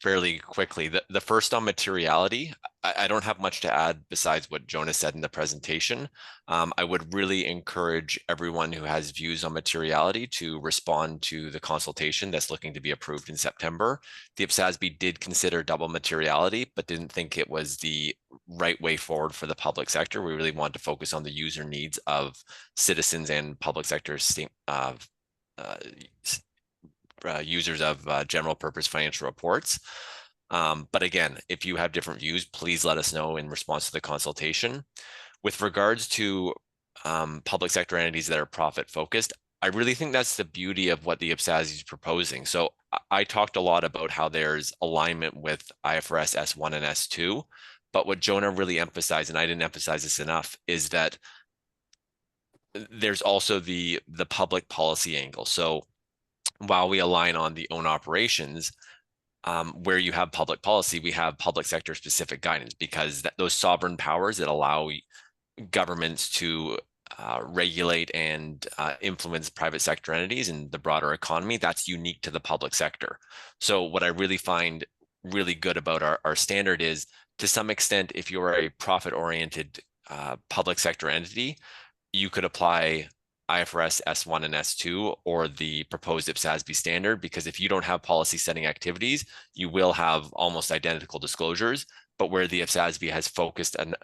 fairly quickly. The first on materiality, I don't have much to add besides what Jonah said in the presentation. I would really encourage everyone who has views on materiality to respond to the consultation that's looking to be approved in September. The IPSASB did consider double materiality, but didn't think it was the right way forward for the public sector. We really want to focus on the user needs of citizens and public sector users of general purpose financial reports. But again, if you have different views, please let us know in response to the consultation. With regards to public sector entities that are profit focused, I really think that's the beauty of what the IPSASI is proposing. So I talked a lot about how there's alignment with IFRS S1 and S2, but what Jonah really emphasized, and I didn't emphasize this enough, is that there's also the public policy angle. So while we align on the own operations, where you have public policy, we have public sector specific guidance, because those sovereign powers that allow governments to regulate and influence private sector entities and the broader economy, that's unique to the public sector. So what I really find really good about our standard is, to some extent, if you're a profit-oriented public sector entity, you could apply IFRS S1 and S2 or the proposed IPSASB standard, because if you don't have policy setting activities, you will have almost identical disclosures. But where the IPSASB has focused on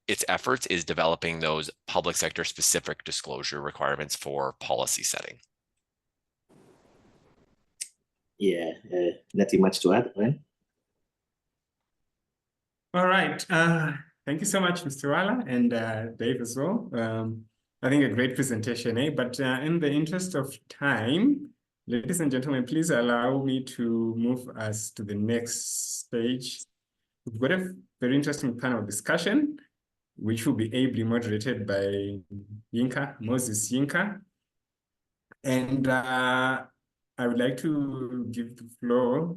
its efforts is developing those public sector specific disclosure requirements for policy setting. Yeah, nothing much to add, right? All right. Thank you so much, Mr. Wala, and Dave as well. I think a great presentation, eh? But in the interest of time, ladies and gentlemen, please allow me to move us to the next stage. We've got a very interesting panel discussion, which will be ably moderated by Moses Yinka. And I would like to give the floor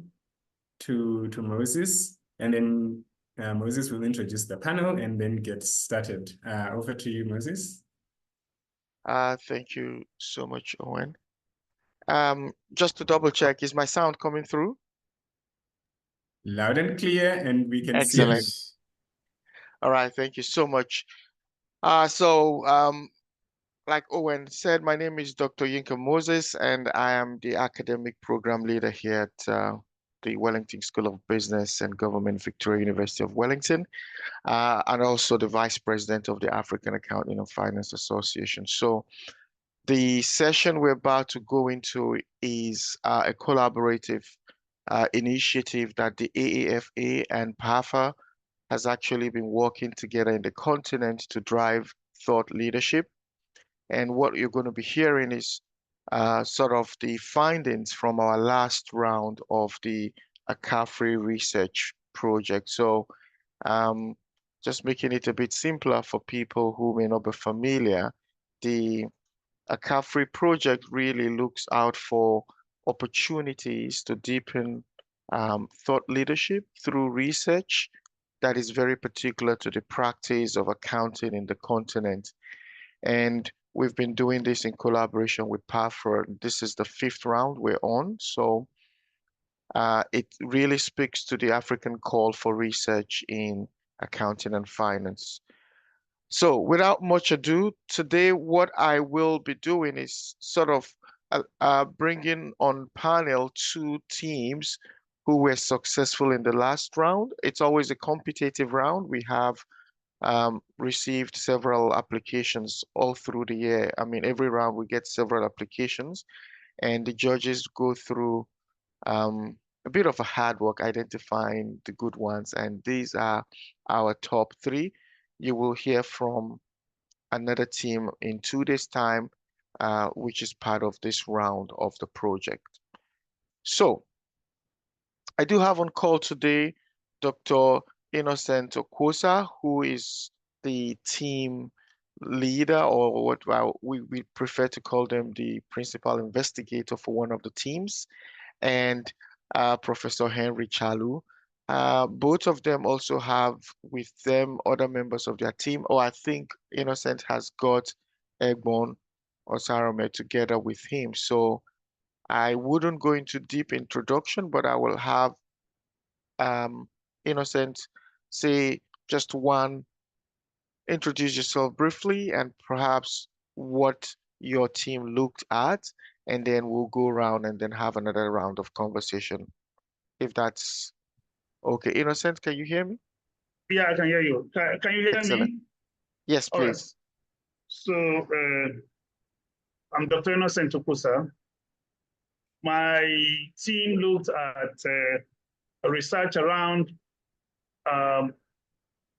to Moses, and then Moses will introduce the panel and then get started. Over to you, Moses. Thank you so much, Owen. Just to double check, is my sound coming through? Loud and clear, and we can Excellent. see it. All right, thank you so much. Like Owen said, my name is Dr. Yinka Moses, and I am the academic program leader here at the Wellington School of Business and Government, Victoria University of Wellington, and also the vice president of the African Accounting and Finance Association. So the session we're about to go into is a collaborative initiative that the AAFA and PAFA has actually been working together in the continent to drive thought leadership. And what you're going to be hearing is sort of the findings from our last round of the CAFRI research project. So just making it a bit simpler for people who may not be familiar, the CAFRI project really looks out for opportunities to deepen thought leadership through research that is very particular to the practice of accounting in the continent. And we've been doing this in collaboration with PAFA. This is the 5th round we're on. So it really speaks to the African call for research in accounting and finance. So without much ado, today what I will be doing is sort of bringing on panel 2 teams who were successful in the last round. It's always a competitive round. We have received several applications all through the year. I mean, every round we get several applications, and the judges go through a bit of a hard work identifying the good ones, and these are our top 3. You will hear from another team in 2 days' time, which is part of this round of the project. So I do have on call today Dr. Innocent Okwosa, who is the team leader, or what we prefer to call them, the principal investigator for one of the teams, and Professor Henry Chalu. Both of them also have with them other members of their team. Oh, I think Innocent has got Egbon Osarome together with him. So I wouldn't go into deep introduction, but I will have Innocent say just introduce yourself briefly and perhaps what your team looked at, and then we'll go around and then have another round of conversation, if that's okay. Innocent, can you hear me? Yeah, I can hear you. Can you hear Excellent. me? Yes, All right. please. So I'm Dr. Innocent Okwosa. My team looked at research around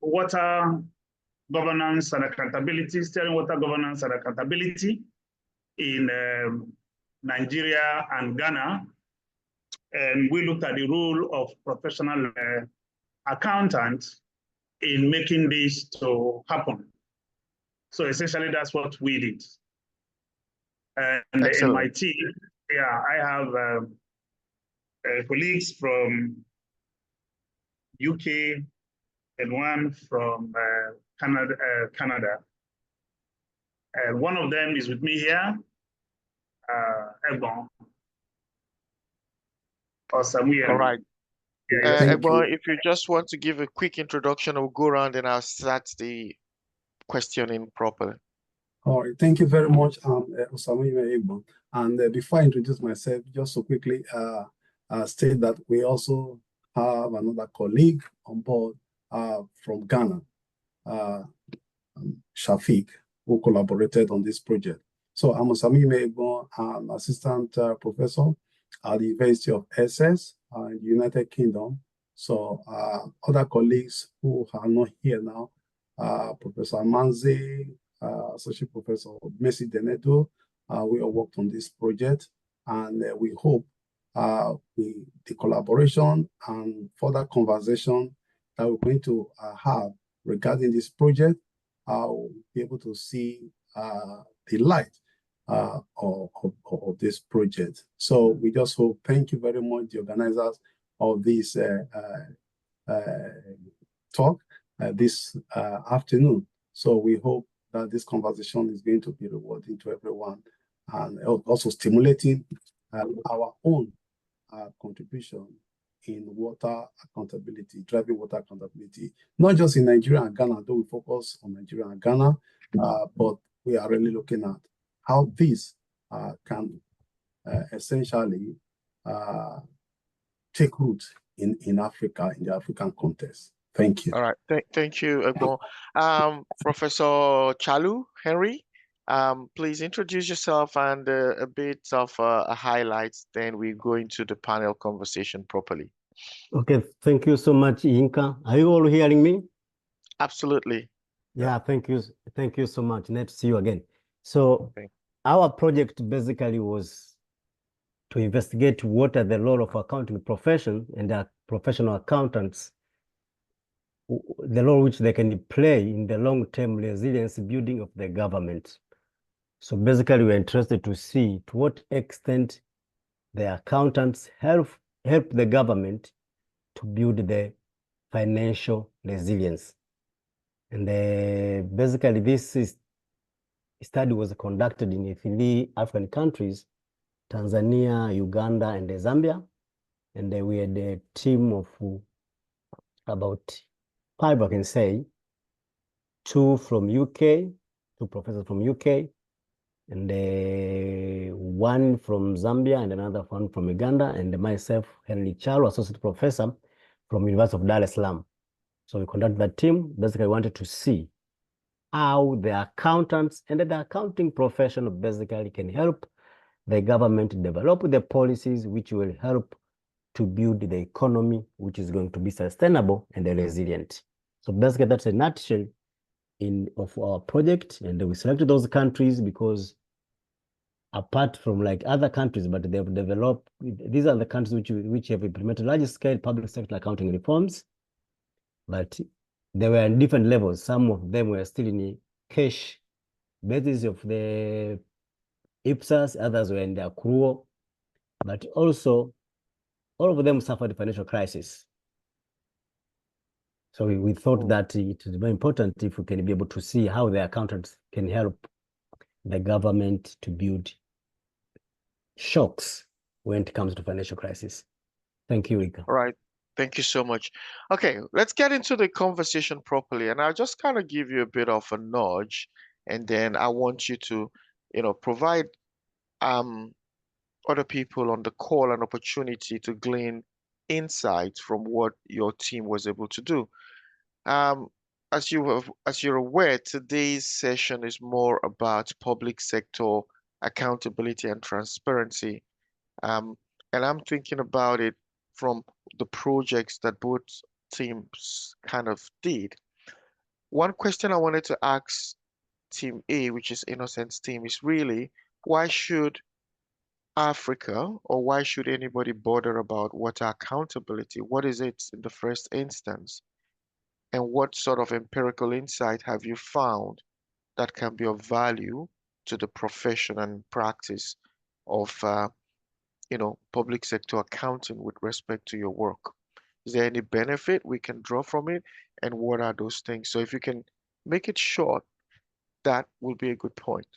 water governance and accountability, steering water governance and accountability in Nigeria and Ghana. And we looked at the role of professional accountants in making this to happen. So essentially, that's what we did. And in my team, yeah, I have colleagues from UK and one from Canada. And one of them is with me here, Egbon. Or Samuel. All right. Yeah, Egbon, if you just want to give a quick introduction, I'll go around and I'll start the questioning properly. All right, thank you very much, Samuel Egbon. And before I introduce myself, just to quickly state that we also have another colleague on board from Ghana, Shafiq, who collaborated on this project. So I'm Samuel Egbon, I'm assistant professor at the University of Essex in the United Kingdom. So other colleagues who are not here now, Professor Manzi, Associate Professor Messi Denedo, we all worked on this project, and we hope the collaboration and further conversation that we're going to have regarding this project, we'll be able to see the light of this project. So we just hope, thank you very much, the organizers of this talk this afternoon. So we hope that this conversation is going to be rewarding to everyone and also stimulating our own contribution in water accountability, driving water accountability, not just in Nigeria and Ghana, though we focus on Nigeria and Ghana, but we are really looking at how this can essentially take root in Africa, in the African context. Thank you. All right, thank you, Egbon. Professor Chalu Henry, please introduce yourself and a bit of a highlights, then we go into the panel conversation properly. Okay, thank you so much, Inka. Are you all hearing me? Absolutely. Yeah, thank you so much. Nice to see you again. So our project basically was to investigate what are the role of accounting profession and the professional accountants, the role which they can play in the long-term resilience building of the government. So basically, we're interested to see to what extent the accountants help the government to build the financial resilience. And basically, this study was conducted in 3 African countries, Tanzania, Uganda, and Zambia. And we had a team of about 5, I can say, 2 from UK, 2 professors from UK, and 1 from Zambia, and another one from Uganda, and myself, Henry Chalo, associate professor from University of Dar es Salaam. So we conducted that team. Basically, wanted to see how the accountants and the accounting profession basically can help the government develop the policies which will help to build the economy, which is going to be sustainable and resilient. So basically, that's a nutshell of our project. And we selected those countries because apart from like other countries, but they've developed, these are the countries which have implemented large-scale public sector accounting reforms, but they were in different levels. Some of them were still in the cash basis of the IPSAS, others were in the accrual, but also all of them suffered financial crisis. So we thought that it is very important if we can be able to see how the accountants can help the government to build shocks when it comes to financial crisis. Thank you, Ika. All right. Thank you so much. Okay, let's get into the conversation properly. And I'll just kind of give you a bit of a nudge, and then I want you to, provide other people on the call an opportunity to glean insights from what your team was able to do. As you're aware, today's session is more about public sector accountability and transparency. And I'm thinking about it from the projects that both teams kind of did. One question I wanted to ask Team A, which is Innocent's team, is really why should Africa, or why should anybody bother about water accountability? What is it in the first instance? And what sort of empirical insight have you found that can be of value to the profession and practice of public sector accounting with respect to your work? Is there any benefit we can draw from it? And what are those things? So if you can make it short, that will be a good point.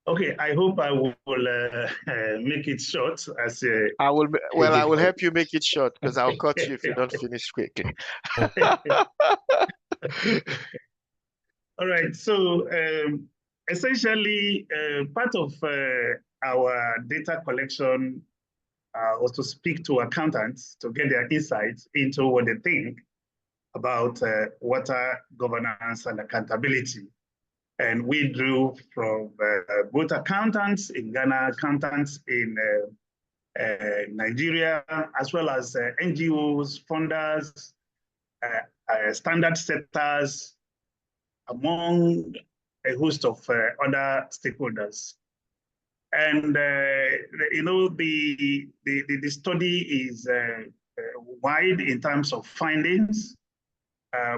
Okay, I hope I will make it short as I will help you make it short because I'll cut you if you don't finish quickly. All right, so essentially part of our data collection was to speak to accountants to get their insights into what they think about water governance and accountability. And we drew from both accountants in Ghana, accountants in Nigeria, as well as NGOs, funders, standard setters, among a host of other stakeholders. And the study is wide in terms of findings,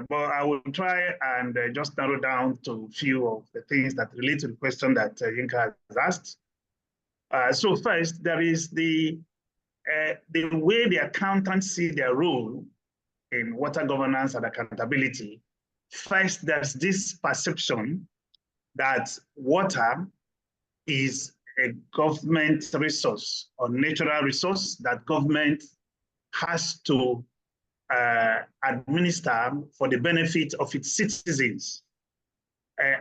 but I will try and just narrow down to a few of the things that relate to the question that Yinka has asked. So first, there is the way the accountants see their role in water governance and accountability. First, there's this perception that water is a government resource or natural resource that government has to administer for the benefit of its citizens.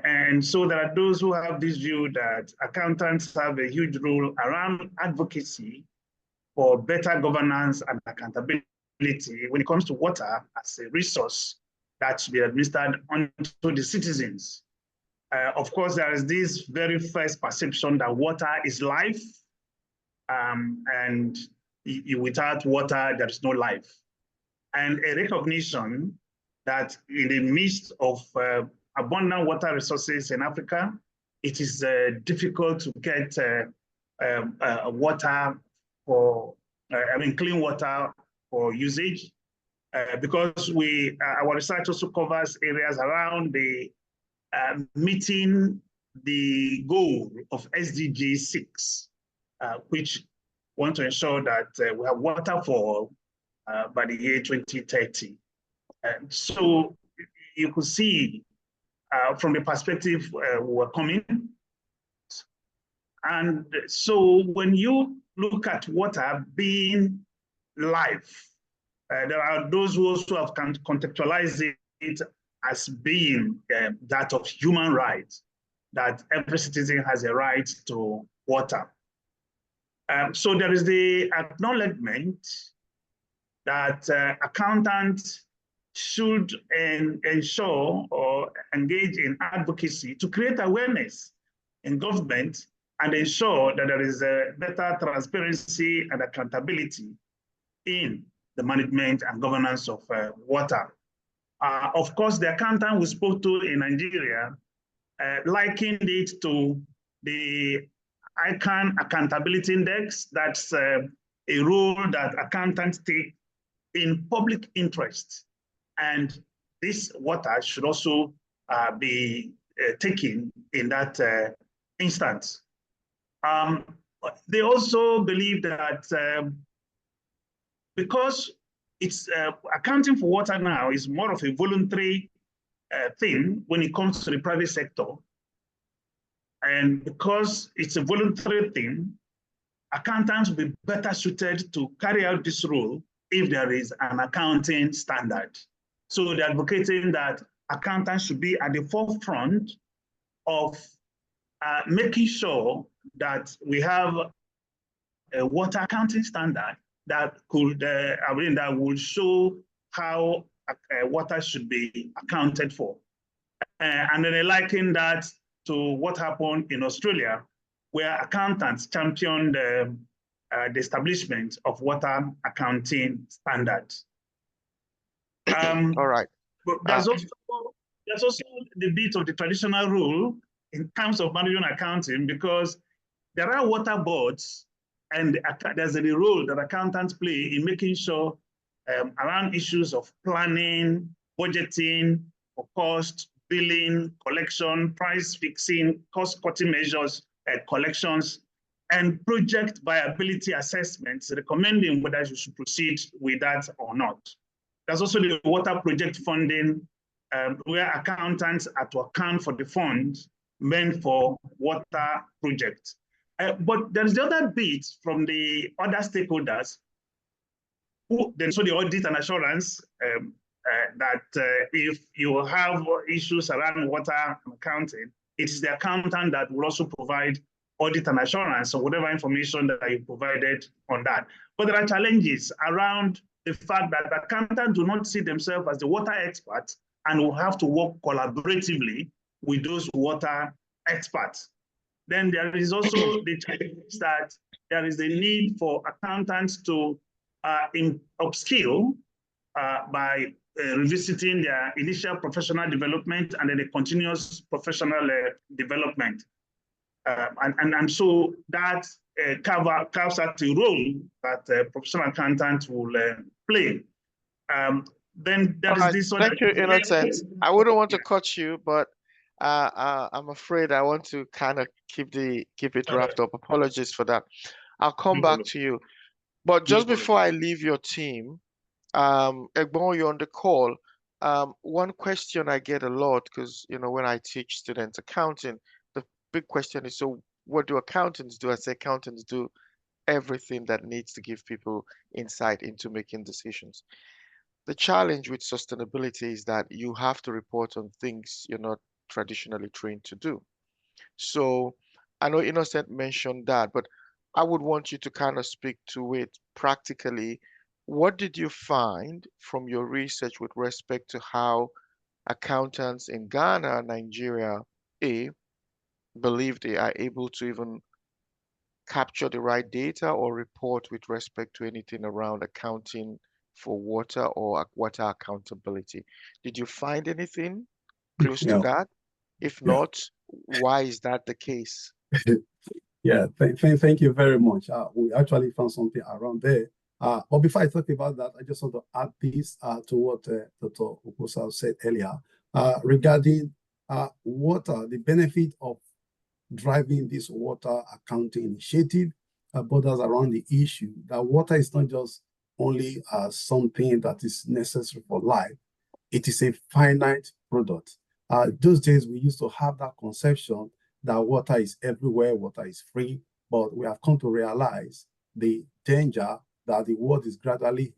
And so there are those who have this view that accountants have a huge role around advocacy for better governance and accountability when it comes to water as a resource that should be administered onto the citizens. Of course, there is this very first perception that water is life, and without water, there is no life. And a recognition that in the midst of abundant water resources in Africa, it is difficult to get water for, clean water for usage, because our research also covers areas around the meeting the goal of SDG 6, which want to ensure that we have water for by the year 2030. So you could see from the perspective we're coming. And so when you look at water being life, there are those who also have contextualized it as being that of human rights, that every citizen has a right to water. So there is the acknowledgement that accountants should ensure or engage in advocacy to create awareness in government and ensure that there is a better transparency and accountability in the management and governance of water. Of course, the accountant we spoke to in Nigeria likened it to the ICANN Accountability Index. That's a role that accountants take in public interest. And this water should also be taken in that instance. They also believe that because it's accounting for water now is more of a voluntary thing when it comes to the private sector. And because it's a voluntary thing, accountants will be better suited to carry out this role if there is an accounting standard. So they're advocating that accountants should be at the forefront of making sure that we have a water accounting standard that could, that will show how water should be accounted for. And then they liken that to what happened in Australia, where accountants championed the establishment of water accounting standards. All right. But there's also the bit of the traditional rule in terms of management accounting, because there are water boards, and there's the role that accountants play in making sure around issues of planning, budgeting, for cost, billing, collection, price fixing, cost-cutting measures, collections, and project viability assessments, recommending whether you should proceed with that or not. There's also the water project funding, where accountants are to account for the funds meant for water projects. But there's the other bit from the other stakeholders, who then so the audit and assurance, that if you have issues around water accounting, it is the accountant that will also provide audit and assurance or whatever information that you provided on that. But there are challenges around the fact that accountants do not see themselves as the water experts and will have to work collaboratively with those water experts. Then there is also the challenge that there is a need for accountants to upskill by revisiting their initial professional development and then the continuous professional development. And so that carves out the role that professional accountants will play. Then there is this one. Thank you, Innocent. I wouldn't want to cut you, but I'm afraid I want to kind of keep it wrapped up. Apologies for that. I'll come back to you. But just before I leave your team, Egbon, you're on the call. One question I get a lot, because when I teach students accounting, the big question is, so what do accountants do? I say accountants do everything that needs to give people insight into making decisions. The challenge with sustainability is that you have to report on things you're not traditionally trained to do. So I know Innocent mentioned that, but I would want you to kind of speak to it practically. What did you find from your research with respect to how accountants in Ghana, Nigeria, believe they are able to even capture the right data or report with respect to anything around accounting for water or water accountability? Did you find anything close to that? If not, why is that the case? Yeah, thank you very much. We actually found something around there. But before I talk about that, I just want to add this to what Dr. Okusa said earlier regarding water, the benefit of driving this water accounting initiative borders around the issue that water is not just only something that is necessary for life. It is a finite product. Those days we used to have that conception that water is everywhere, water is free, but we have come to realize the danger that the world is gradually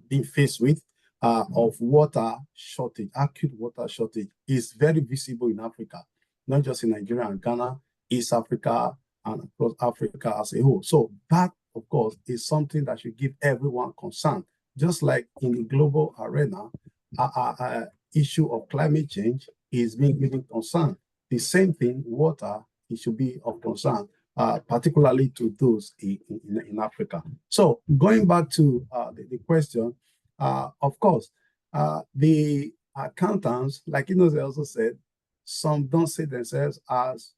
being faced with of water shortage. Acute water shortage is very visible in Africa, not just in Nigeria and Ghana, East Africa, and across Africa as a whole. So that, of course, is something that should give everyone concern. Just like in the global arena, issue of climate change is being given concern. The same thing, water, it should be of concern, particularly to those in Africa. So going back to the question, of course, the accountants, like Inoze also said, some don't see themselves as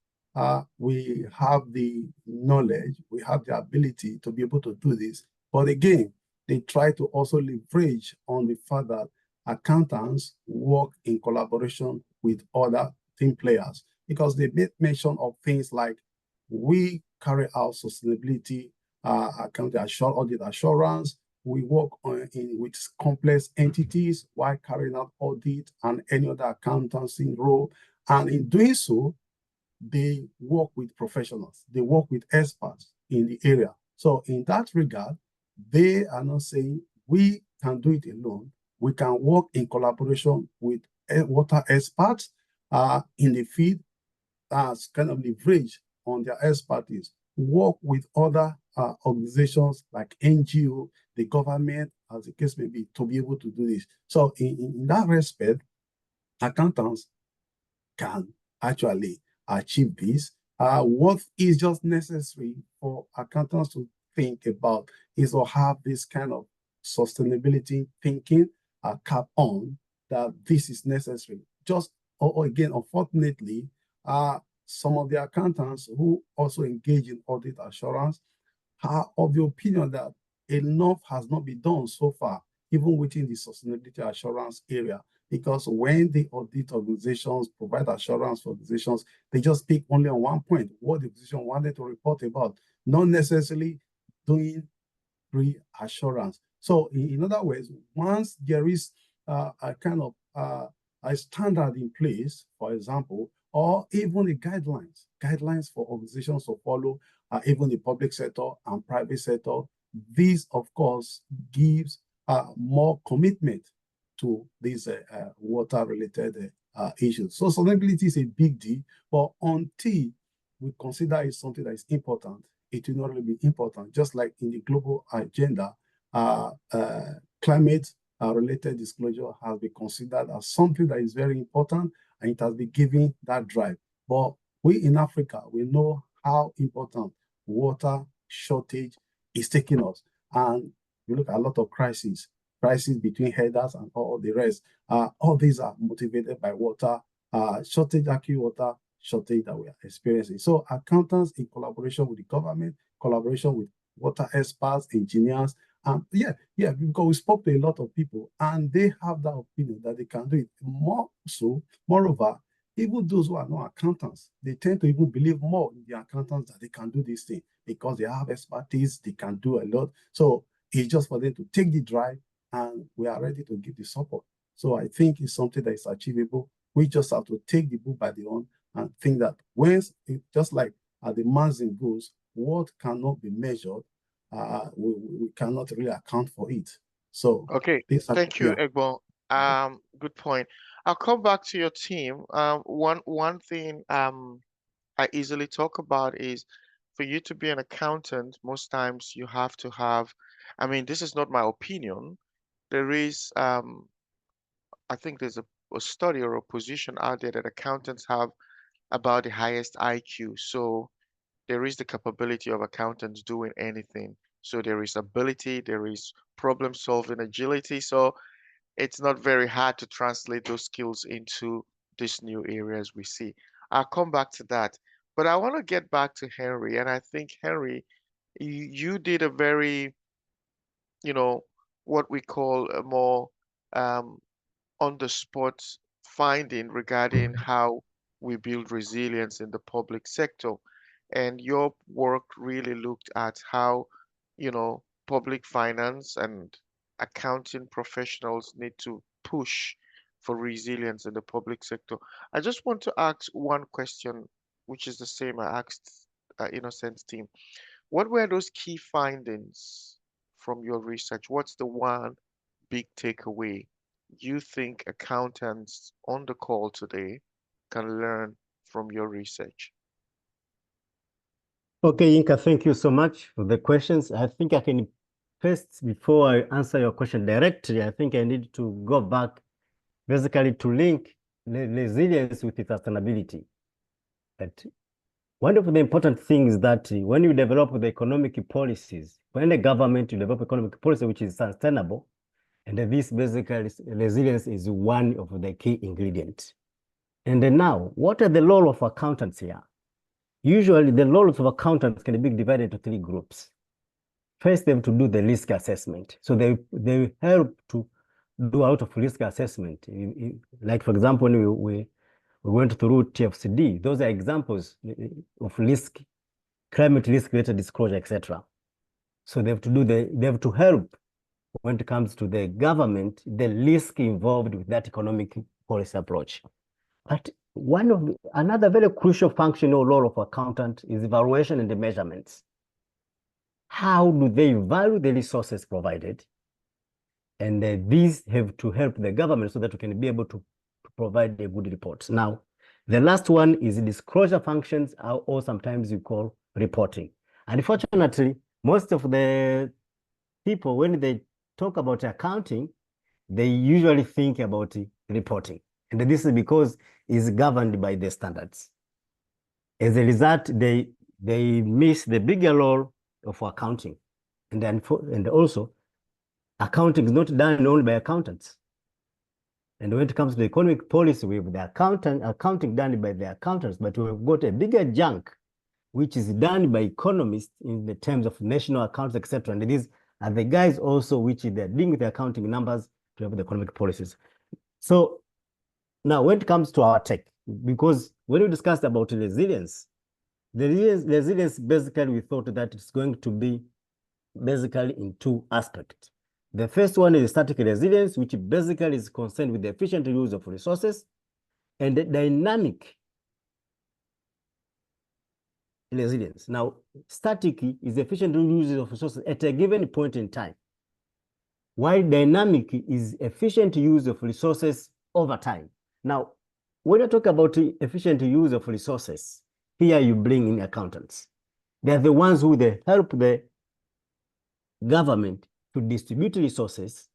we have the knowledge, we have the ability to be able to do this. But again, they try to also leverage on the fact that accountants work in collaboration with other team players, because they made mention of things like we carry out sustainability accounting audit assurance. We work with complex entities while carrying out audit and any other accountancy role. And in doing so, they work with professionals. They work with experts in the area. So in that regard, they are not saying we can do it alone. We can work in collaboration with water experts in the field as kind of leverage on their expertise, work with other organizations like NGO, the government, as the case may be, to be able to do this. So in that respect, accountants can actually achieve this. What is just necessary for accountants to think about is to have this kind of sustainability thinking cap on that this is necessary. Just, or again, unfortunately, some of the accountants who also engage in audit assurance are of the opinion that enough has not been done so far, even within the sustainability assurance area. Because when the audit organizations provide assurance for organizations, they just pick only on one point, what the organization wanted to report about, not necessarily doing reassurance. So in other words, once there is a kind of a standard in place, for example, or even the guidelines for organizations to follow, even the public sector and private sector, this, of course, gives more commitment to these water-related issues. So sustainability is a big deal, but until we consider it something that is important, it will not really be important. Just like in the global agenda, climate-related disclosure has been considered as something that is very important, and it has been given that drive. But we in Africa, we know how important water shortage is taking us. And you look at a lot of crises between headers and all the rest. All these are motivated by water shortage, acute water shortage that we are experiencing. So accountants, in collaboration with the government, collaboration with water experts, engineers, because we spoke to a lot of people and they have that opinion that they can do it. Moreover, even those who are not accountants, they tend to even believe more in the accountants that they can do this thing because they have expertise, they can do a lot. So it's just for them to take the drive, and we are ready to give the support. So I think it's something that is achievable. We just have to take the bull by the horn and think that just like the manzin goes, what cannot be measured, we cannot really account for it. So okay, thank you, Egbon. Good point. I'll come back to your team. One thing I easily talk about is for you to be an accountant, most times you have to have, I mean, this is not my opinion. There is, I think there's a study or a position out there that accountants have about the highest IQ. So there is the capability of accountants doing anything. So there is ability, there is problem solving agility. So it's not very hard to translate those skills into these new areas we see. I'll come back to that. But I want to get back to Henry. And I think, Henry, you did a very, what we call a more on the spot finding regarding how we build resilience in the public sector. And your work really looked at how, public finance and accounting professionals need to push for resilience in the public sector. I just want to ask one question, which is the same I asked Innocent's team. What were those key findings from your research? What's the one big takeaway you think accountants on the call today can learn from your research? Okay, Yinka, thank you so much for the questions. I think I can first, before I answer your question directly, I think I need to go back basically to link resilience with sustainability. But one of the important things that when you develop the economic policies, when the government develop economic policy which is sustainable, and this basically resilience is one of the key ingredients. And then now, what are the role of accountants here? Usually the roles of accountants can be divided into three groups. First, they have to do the risk assessment. So they help to do out of risk assessment. Like for example, when we went through TFCD, those are examples of risk, climate risk related disclosure, etc. So they have to help when it comes to the government, the risk involved with that economic policy approach. But another very crucial function or role of accountant is evaluation and the measurements. How do they value the resources provided? And these have to help the government so that we can be able to provide a good report. Now, the last one is disclosure functions, or sometimes you call reporting. Unfortunately, most of the people, when they talk about accounting, they usually think about reporting. And this is because it's governed by the standards. As a result, they miss the bigger role of accounting. And also, accounting is not done only by accountants. And when it comes to the economic policy, we have the accounting done by the accountants, but we've got a bigger junk, which is done by economists in the terms of national accounts, etc. And these are the guys also which they're dealing with the accounting numbers to have the economic policies. So now when it comes to our tech, because when we discussed about resilience, the resilience basically we thought that it's going to be basically in two aspects. The first one is static resilience, which basically is concerned with the efficient use of resources, and the dynamic resilience. Now, static is efficient use of resources at a given point in time, while dynamic is efficient use of resources over time. Now, when you talk about efficient use of resources, here you bring in accountants. They are the ones who they help the government to distribute resources,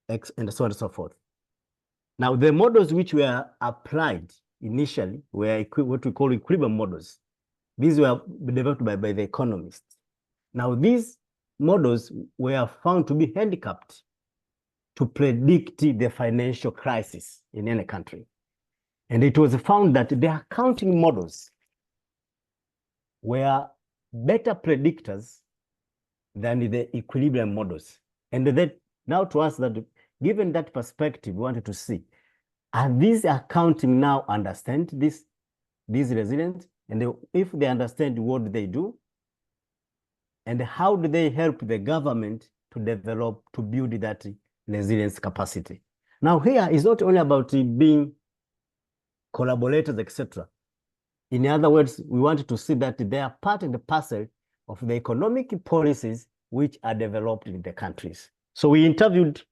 and so on and so forth. Now, the models which were applied initially were what we call equilibrium models. These were developed by the economists. Now, these models were found to be handicapped to predict the financial crisis in any country. And it was found that the accounting models were better predictors than the equilibrium models. And that now to us that given that perspective, we wanted to see, are these accounting now understand this resilience? And if they understand, what do they do? And how do they help the government to develop, to build that resilience capacity? Now here is not only about being collaborators, etc. In other words, we wanted to see that they are part and parcel of the economic policies which are developed in the countries. So we interviewed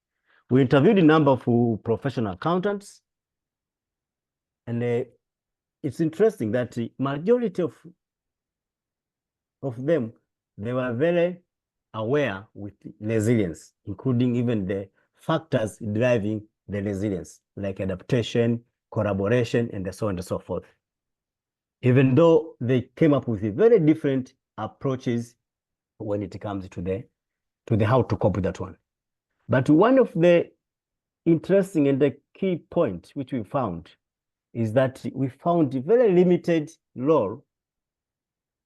a number of professional accountants, and it's interesting that the majority of them, they were very aware with resilience, including even the factors driving the resilience, like adaptation, collaboration, and so on and so forth. Even though they came up with very different approaches when it comes to the how to cope with that one. But one of the interesting and the key point which we found is that we found a very limited role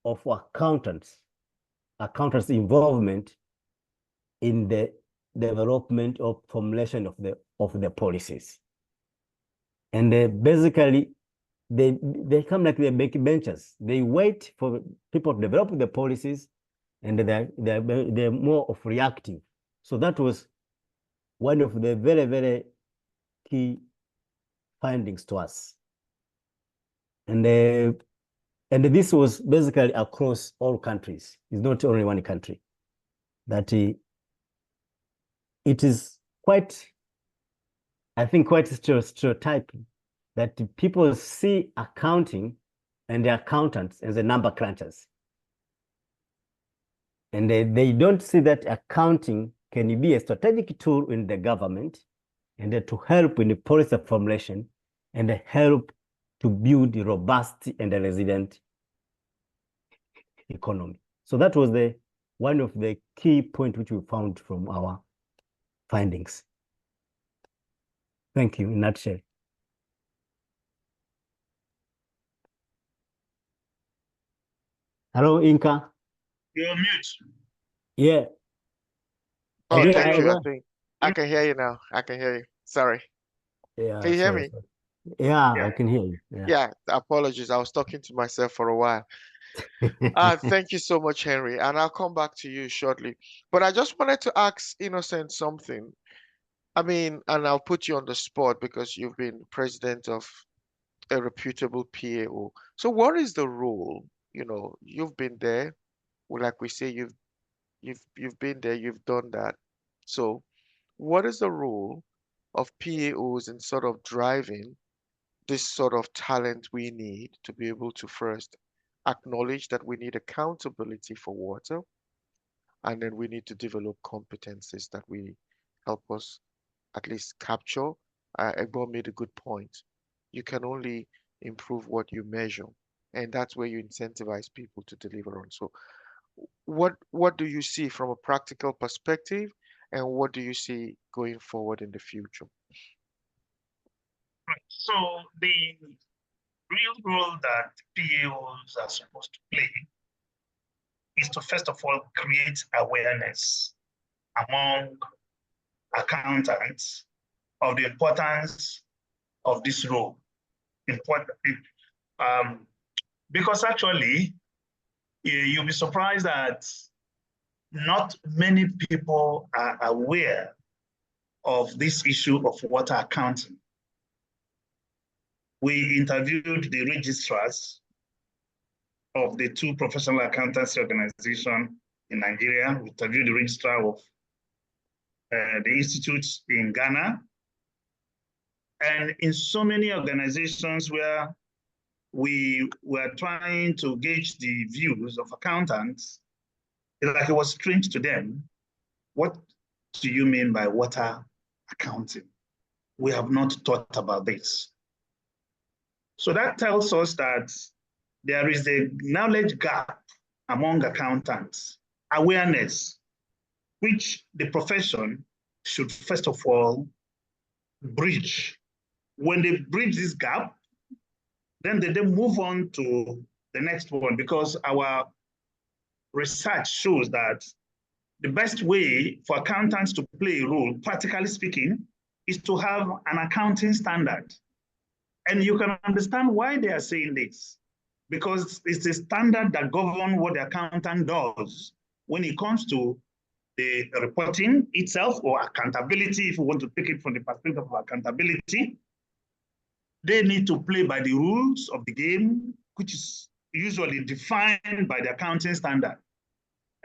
of accountants involvement in the development or formulation of the policies. And basically, they come like they're benchers. They wait for people to develop the policies, and they're more of reactive. So that was one of the very, very key findings to us. And this was basically across all countries. It's not only one country. That it is quite, I think, quite stereotyping that people see accounting and the accountants as the number crunchers. And they don't see that accounting can be a strategic tool in the government, and to help in the policy formulation, and help to build a robust and a resilient economy. So that was one of the key points which we found from our findings. Thank you, in a nutshell. Hello, Inka. You're mute. Yeah. Oh, thank you. I think I can hear you now. I can hear you. Sorry. Yeah. Can you hear me? Yeah, I can hear you. Yeah. Apologies. I was talking to myself for a while. Thank you so much, Henry. And I'll come back to you shortly. But I just wanted to ask Innocent something. I mean, and I'll put you on the spot because you've been president of a reputable PAO. So what is the role? You've been there. Well, like we say, you've been there, you've done that. So what is the role of PAOs in sort of driving this sort of talent we need to be able to first acknowledge that we need accountability for water, and then we need to develop competencies that we help us at least capture. Egbo made a good point. You can only improve what you measure, and that's where you incentivize people to deliver on. So what do you see from a practical perspective, and what do you see going forward in the future? Right. So the real role that PAOs are supposed to play is to, first of all, create awareness among accountants of the importance of this role. Because actually, you'll be surprised that not many people are aware of this issue of water accounting. We interviewed the registrars of the two professional accountancy organizations in Nigeria. We interviewed the registrar of the institutes in Ghana. And in so many organizations where we were trying to gauge the views of accountants, like it was strange to them. What do you mean by water accounting? We have not thought about this. So that tells us that there is a knowledge gap among accountants, awareness, which the profession should first of all bridge. When they bridge this gap, then they move on to the next one, because our research shows that the best way for accountants to play a role, practically speaking, is to have an accounting standard. And you can understand why they are saying this, because it's a standard that governs what the accountant does when it comes to the reporting itself, or accountability, if you want to take it from the perspective of accountability. They need to play by the rules of the game, which is usually defined by the accounting standard.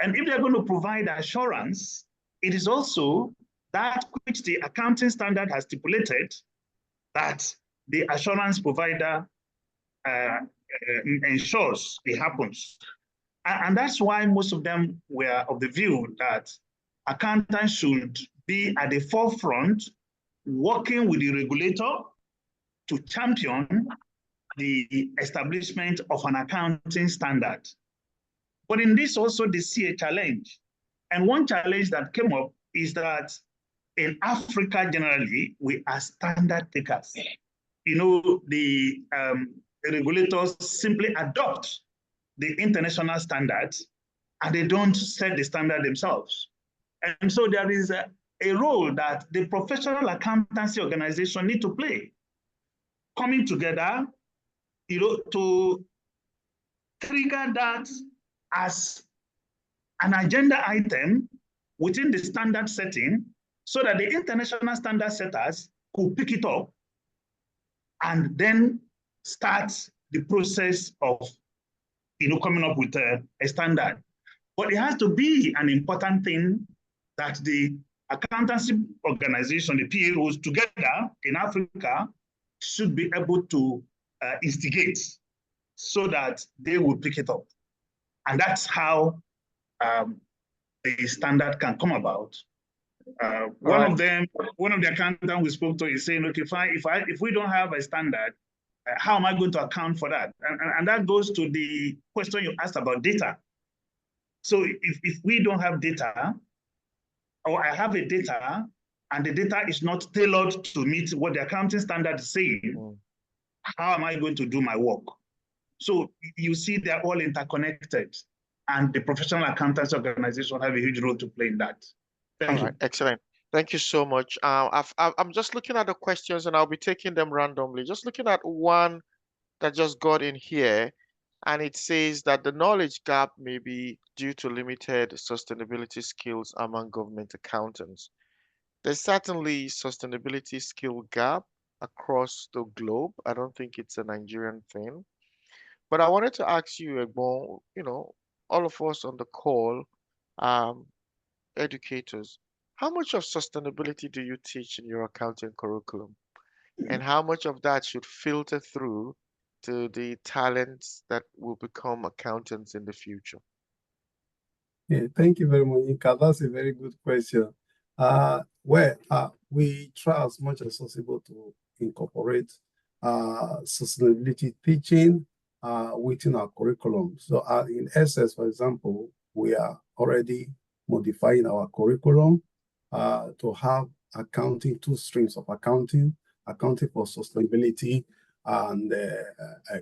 And if they're going to provide assurance, it is also that which the accounting standard has stipulated that the assurance provider ensures it happens. And that's why most of them were of the view that accountants should be at the forefront, working with the regulator to champion the establishment of an accounting standard. But in this also they see a challenge. And one challenge that came up is that in Africa generally, we are standard takers. You know, the regulators simply adopt the international standards and they don't set the standard themselves. And so there is a role that the professional accountancy organization need to play, coming together, you know, to trigger that as an agenda item within the standard setting, so that the international standard setters could pick it up and then start the process of, you know, coming up with a standard. But it has to be an important thing that the accountancy organization, the PAOs together in Africa, should be able to instigate so that they will pick it up. And that's how the standard can come about. One of the accountants we spoke to is saying, "Look, if we don't have a standard, how am I going to account for that?" And that goes to the question you asked about data. So if we don't have data, or I have a data and the data is not tailored to meet what the accounting standard is saying, how am I going to do my work? So you see, they're all interconnected, and the professional accountants organization have a huge role to play in that. Thank you. Excellent. Thank you so much. I'm just looking at the questions and I'll be taking them randomly. Just looking at one that just got in here, and it says that the knowledge gap may be due to limited sustainability skills among government accountants. There's certainly sustainability skill gap across the globe. I don't think it's a Nigerian thing. But I wanted to ask you, Egbon, you know, all of us on the call, educators, how much of sustainability do you teach in your accounting curriculum? And how much of that should filter through to the talents that will become accountants in the future? Yeah, thank you very much, Inka. That's a very good question. We try as much as possible to incorporate sustainability teaching within our curriculum. So in SS, for example, we are already modifying our curriculum to have accounting, two streams of accounting accounting for sustainability, and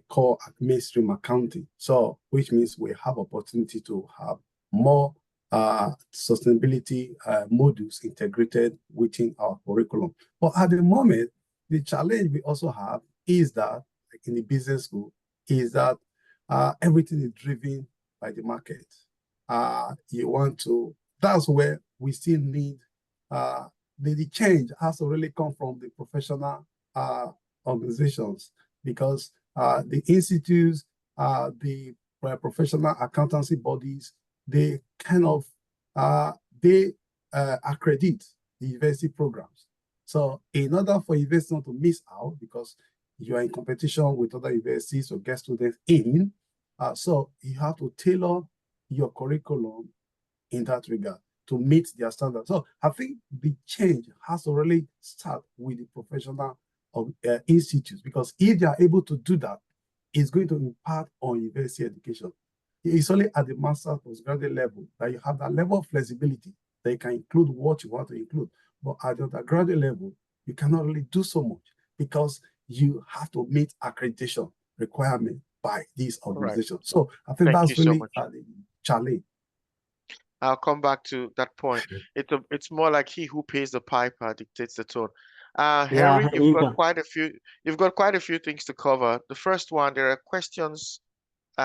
core mainstream accounting. So, which means we have opportunity to have more sustainability modules integrated within our curriculum. But at the moment, the challenge we also have is that, like in the business school, is that everything is driven by the market. That's where we still need the change has to really come from the professional organizations, because the institutes, the professional accountancy bodies, they kind of accredit the university programs. So in order for universities not to miss out, because you are in competition with other universities or get students in, so you have to tailor your curriculum in that regard to meet their standards. So I think the change has to really start with the professional institutes, because if they are able to do that, it's going to impact on university education. It's only at the master's postgraduate level that you have that level of flexibility that you can include what you want to include. But at the undergraduate level, you cannot really do so much because you have to meet accreditation requirement by these organizations. Right. So I think that's really the challenge. I'll come back to that point. It's more like he who pays the piper dictates the tone. Henry, you've got quite a few things to cover. The first one, there are questions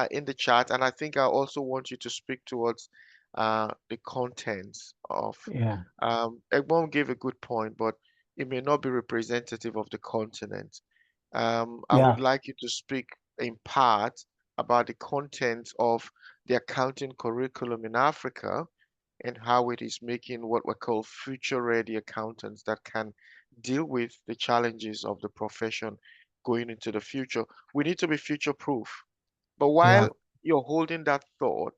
in the chat, and I think I also want you to speak towards the contents of. Egbon gave a good point, but it may not be representative of the continent. I would like you to speak in part about the content of the accounting curriculum in Africa and how it is making what we call future-ready accountants that can deal with the challenges of the profession going into the future. We need to be future-proof. But while you're holding that thought,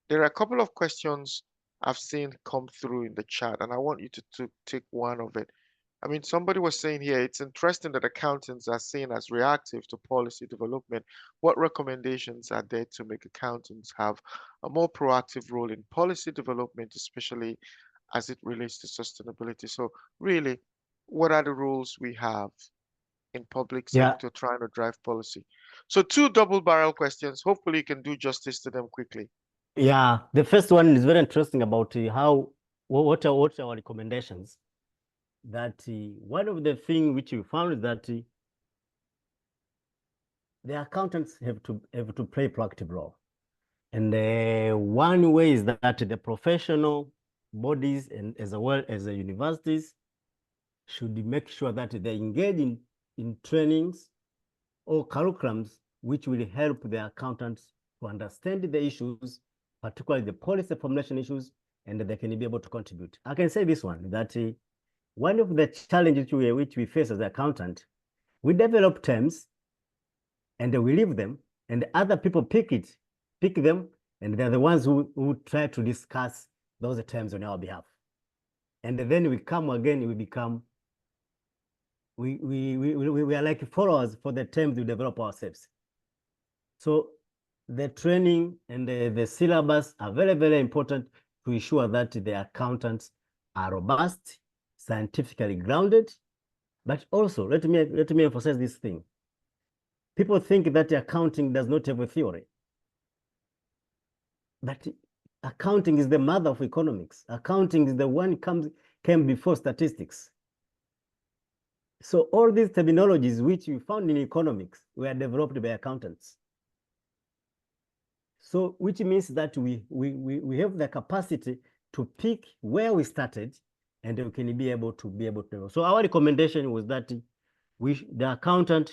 there are a couple of questions I've seen come through in the chat, and I want you to take one of it. I mean, somebody was saying here, it's interesting that accountants are seen as reactive to policy development. What recommendations are there to make accountants have a more proactive role in policy development, especially as it relates to sustainability? So really, what are the rules we have in public sector trying to drive policy? So 2 double-barrel questions. Hopefully you can do justice to them quickly. Yeah, the first one is very interesting about what are our recommendations. That one of the things which we found is that the accountants have to play a proactive role, and one way is that the professional bodies and as well as the universities should make sure that they engage in trainings or curriculums which will help the accountants to understand the issues, particularly the policy formulation issues, and they can be able to contribute. I can say this one, that one of the challenges which we face as an accountant, we develop terms and we leave them, and other people pick them, and they're the ones who try to discuss those terms on our behalf. And then we come again, we are like followers for the terms we develop ourselves. So the training and the syllabus are very, very important to ensure that the accountants are robust, scientifically grounded. But also, let me emphasize this thing. People think that accounting does not have a theory. But accounting is the mother of economics. Accounting is the one came before statistics. So all these terminologies which we found in economics were developed by accountants. So which means that we have the capacity to pick where we started, and we can be able to. So our recommendation was that the accountant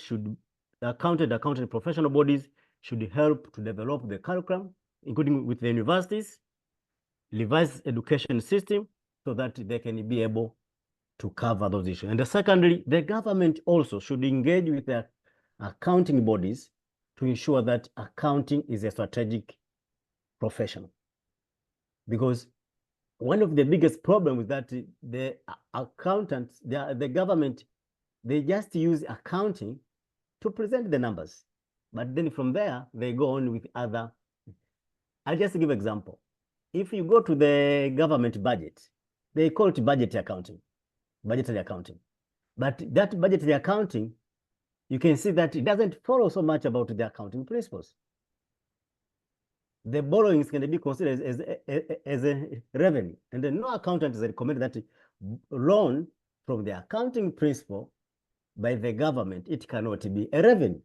professional bodies should help to develop the curriculum, including with the universities, revise education system, so that they can be able to cover those issues. And secondly, the government also should engage with the accounting bodies to ensure that accounting is a strategic profession. Because one of the biggest problems is that the accountants, the government, they just use accounting to present the numbers. But then from there, they go on with other. I'll just give an example. If you go to the government budget, they call it budgetary accounting. But But that budgetary accounting, you can see that it doesn't follow so much about the accounting principles. The borrowing is going to be considered as a revenue. And then no accountant is recommended that loan from the accounting principle by the government, it cannot be a revenue.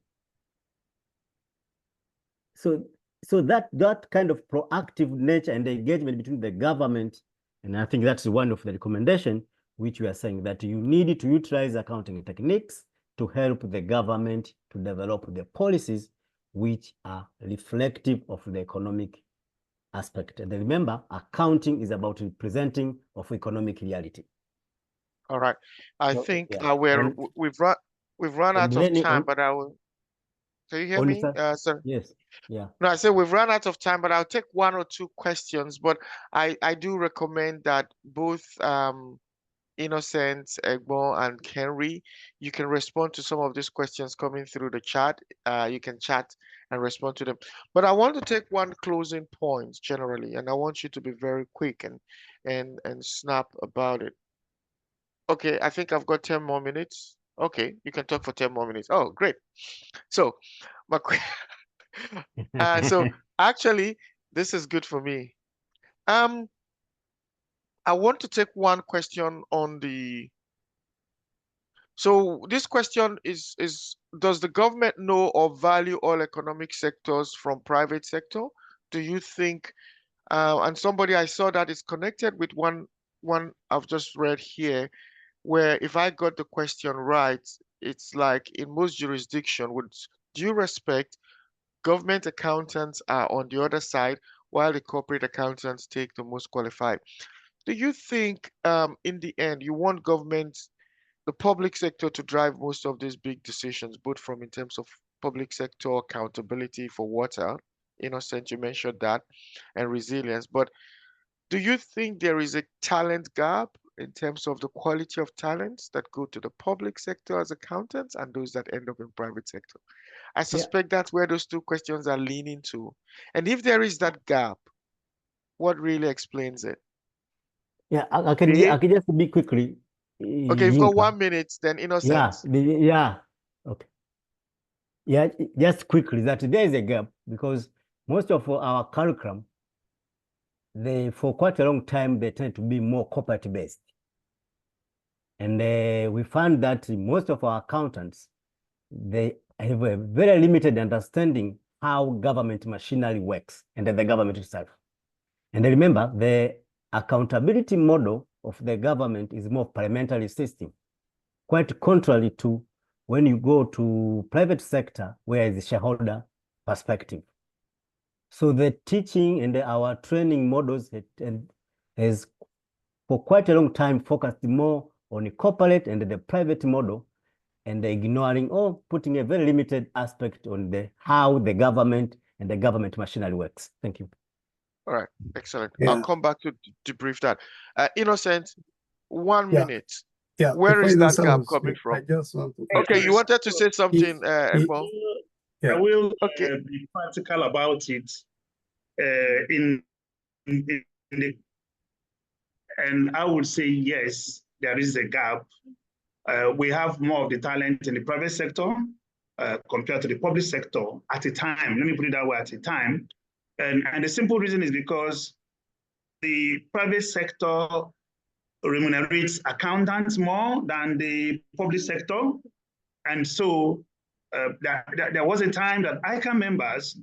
So that kind of proactive nature and the engagement between the government, and I think that's one of the recommendation which we are saying that you need to utilize accounting techniques to help the government to develop the policies which are reflective of the economic aspect. And remember, accounting is about representing of economic reality. All right. I So, think yeah. we've run out of time, but I will. Can you hear me, sir? Yes. Yeah. No, I said we've run out of time, but I'll take one or two questions. But I do recommend that both Innocent, Egbo, and Henry, you can respond to some of these questions coming through the chat. You can chat and respond to them. But I want to take one closing point generally, and I want you to be very quick and snap about it. Okay, I think I've got 10 more minutes. Okay, you can talk for 10 more minutes. Oh, great. So, my so actually, this is good for me. I want to take one question on the. So this question is does the government know or value all economic sectors from private sector? Do you think? And somebody I saw that is connected with one I've just read here, where if I got the question right, it's like in most jurisdictions, with due respect, government accountants are on the other side, while the corporate accountants take the most qualified. Do you think in the end you want the public sector to drive most of these big decisions, both from in terms of public sector accountability for water, Innocent, you mentioned that, and resilience, but do you think there is a talent gap in terms of the quality of talents that go to the public sector as accountants and those that end up in private sector? I suspect that's where those two questions are leaning to. And if there is that gap, what really explains it? Yeah, I can just be quickly. Okay, you've got 1 minute, then Innocent. Yeah. Okay. Yeah, just quickly that there is a gap because most of our curriculum, for quite a long time, they tend to be more corporate based. And we found that most of our accountants, they have a very limited understanding how government machinery works and the government itself. And remember, the accountability model of the government is more parliamentary system, quite contrary to when you go to private sector, where is the shareholder perspective. So the teaching and our training models has for quite a long time focused more on the corporate and the private model, and ignoring or putting a very limited aspect on how the government and the government machinery works. Thank you. All right, excellent. Yeah. I'll come back to debrief that. Innocent, 1 minute. Yeah. Where is that gap coming from? I just want to. Okay, you wanted to say something, Egbo? I will be practical about it. And I would say yes, there is a gap. We have more of the talent in the private sector compared to the public sector at a time. Let me put it that way, at a time. And the simple reason is because the private sector remunerates accountants more than the public sector. And so there was a time that ICA members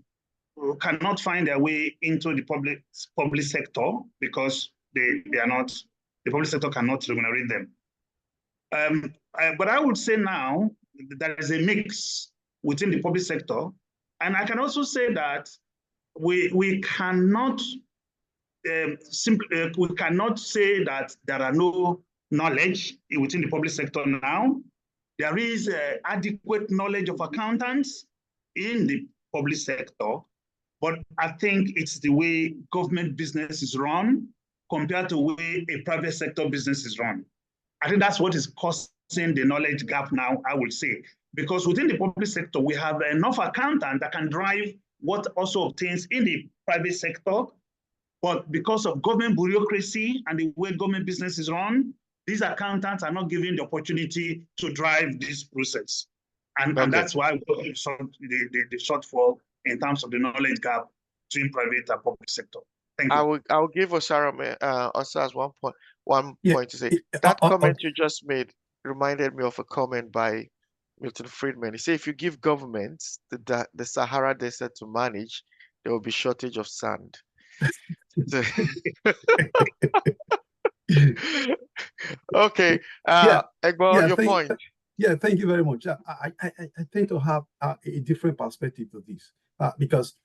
cannot find their way into the public sector because the public sector cannot remunerate them. But I would say now there is a mix within the public sector. And I can also say that we cannot we cannot say that there are no knowledge within the public sector now. There is adequate knowledge of accountants in the public sector, but I think it's the way government business is run compared to the way a private sector business is run. I think that's what is causing the knowledge gap now, I would say. Because within the public sector, we have enough accountants that can drive what also obtains in the private sector. But because of government bureaucracy and the way government business is run, these accountants are not given the opportunity to drive this process. And Okay. that's why we saw the shortfall in terms of the knowledge gap between private and public sector. Thank you. I will give Osas one Yeah, point to say. That comment you just made reminded me of a comment by Milton Friedman. He said, if you give governments the Sahara Desert to manage, there will be shortage of sand. Okay, Egbo, your point. Yeah, thank you very much. I tend to have a different perspective to this because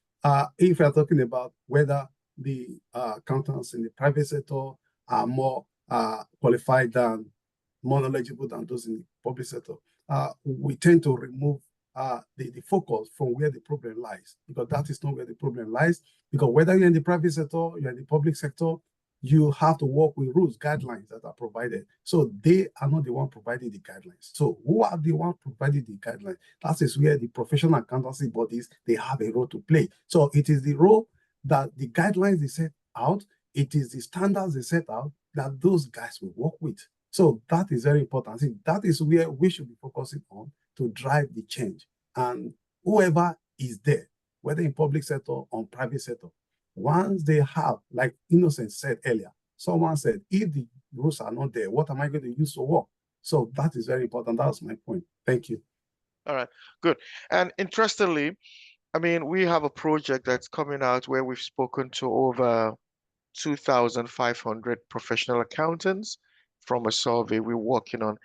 if we are talking about whether the accountants in the private sector are more qualified than, more knowledgeable than those in the public sector, we tend to remove the focus from where the problem lies, because that is not where the problem lies. Because whether you're in the private sector, you're in the public sector, you have to work with rules, guidelines that are provided. So they are not the one providing the guidelines. So who are the one providing the guidelines? That is where the professional accountancy bodies, they have a role to play. So it is the role that the guidelines they set out, it is the standards they set out that those guys will work with. So that is very important. I think that is where we should be focusing on to drive the change. And whoever is there, whether in public sector or private sector, once they have, like Innocent said earlier, someone said, if the rules are not there, what am I going to use to work? So that is very important. That's my point. Thank you. All right, good. And interestingly, I mean, we have a project that's coming out where we've spoken to over 2,500 professional accountants from a survey we're working on,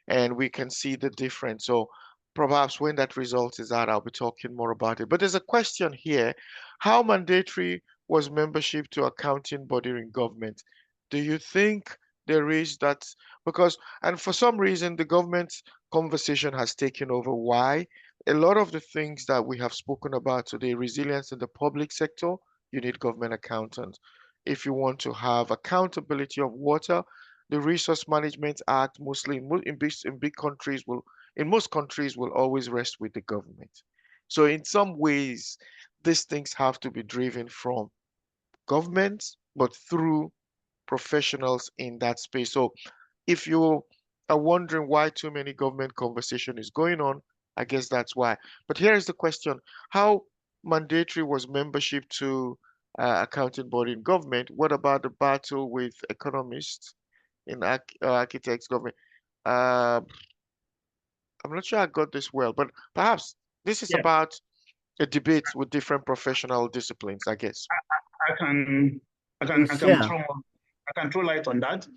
and we can see the difference. So perhaps when that result is out, I'll be talking more about it. But there's a question here: how mandatory was membership to accounting body in government? Do you think there is that? Because, and for some reason, the government conversation has taken over. Why? A lot of the things that we have spoken about today, resilience in the public sector, you need government accountants. If you want to have accountability of water, the Resource Management Act, mostly in big countries in most countries will always rest with the government. So in some ways, these things have to be driven from governments, but through professionals in that space. So if you are wondering why too many government conversation is going on, I guess that's why. But here is the question: how mandatory was membership to accounting body in government? What about the battle with economists in architects government? I'm not sure I got this well, but perhaps this is about a debate with different professional disciplines, I guess. I can throw light on that.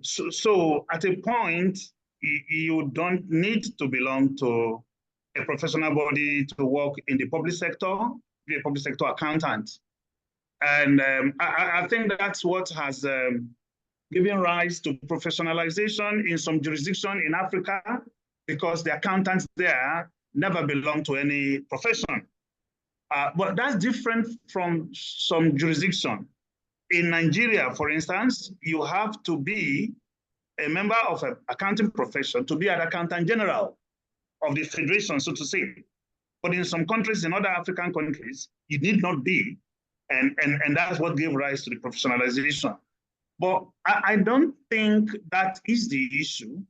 So at a point, you don't need to belong to a professional body to work in the public sector, be a public sector accountant. And I think that's what has given rise to professionalization in some jurisdiction in Africa, because the accountants there never belong to any profession. But that's different from some jurisdiction. In Nigeria, for instance, you have to be a member of an accounting profession to be an accountant general of the federation, so to say. But in some countries, in other African countries, you need not be. And that's what gave rise to the professionalization. But I don't think that is the issue,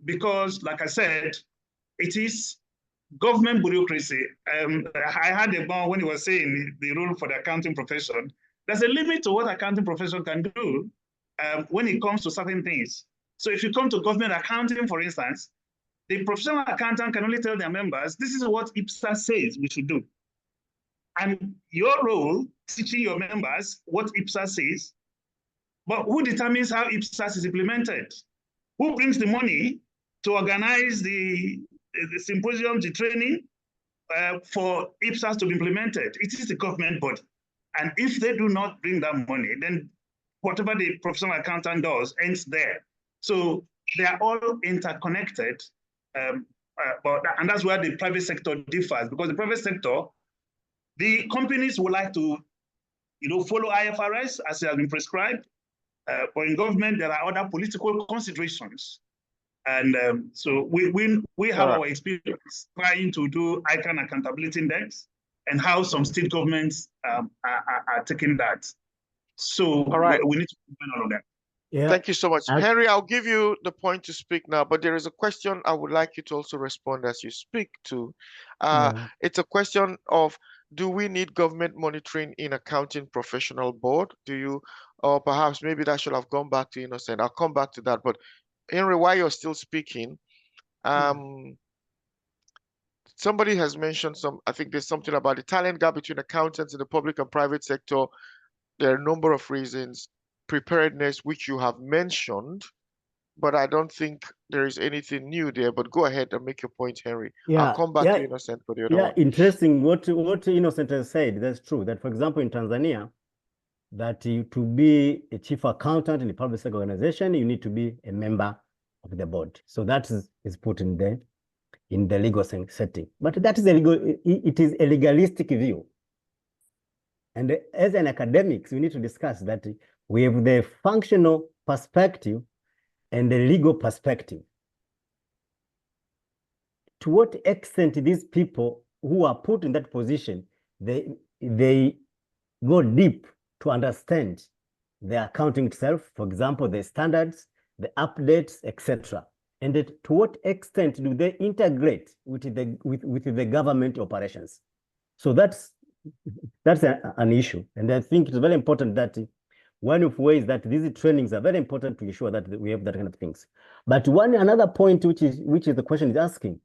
because, like I said, it is government bureaucracy. I had a bond when he was saying the rule for the accounting profession. There's a limit to what accounting profession can do when it comes to certain things. So if you come to government accounting, for instance, the professional accountant can only tell their members, this is what IPSA says we should do. And your role, teaching your members what IPSA says, but who determines how IPSAS is implemented? Who brings the money to organize the symposium, the training for IPSAS to be implemented? It is the government body. And if they do not bring that money, then whatever the professional accountant does ends there. So they are all interconnected. And that's where the private sector differs, because the private sector, the companies would like to follow IFRS as it has been prescribed. But in government, there are other political considerations. And so we have our experience trying to do ICANN accountability index and how some state governments are taking that. So we need to implement all of that. Yeah, Thank you so much. I- Henry, I'll give you the point to speak now, but there is a question I would like you to also respond as you speak to. yeah. It's a question of, do we need government monitoring in accounting professional board? Do you, or perhaps maybe that should have gone back to Innocent. I'll come back to that. But Henry, while you're still speaking, somebody has mentioned I think there's something about the talent gap between accountants in the public and private sector. There are a number of reasons. Preparedness, which you have mentioned, but I don't think there is anything new there. But go ahead and make your point, Henry. I'll come back to Innocent for the other one. Interesting. What Innocent has said, that's true. That, for example, in Tanzania, that to be a chief accountant in a public sector organization, you need to be a member of the board. So that is put in the legal setting. But that is it is a legalistic view. And as an academics, we need to discuss that we have the functional perspective and the legal perspective. To what extent these people who are put in that position, they go deep to understand the accounting itself, for example, the standards, the updates, etc. And to what extent do they integrate with the government operations? So that's an issue. And I think it's very important that one of ways that these trainings are very important to ensure that we have that kind of things. But another point, which is the question is asking,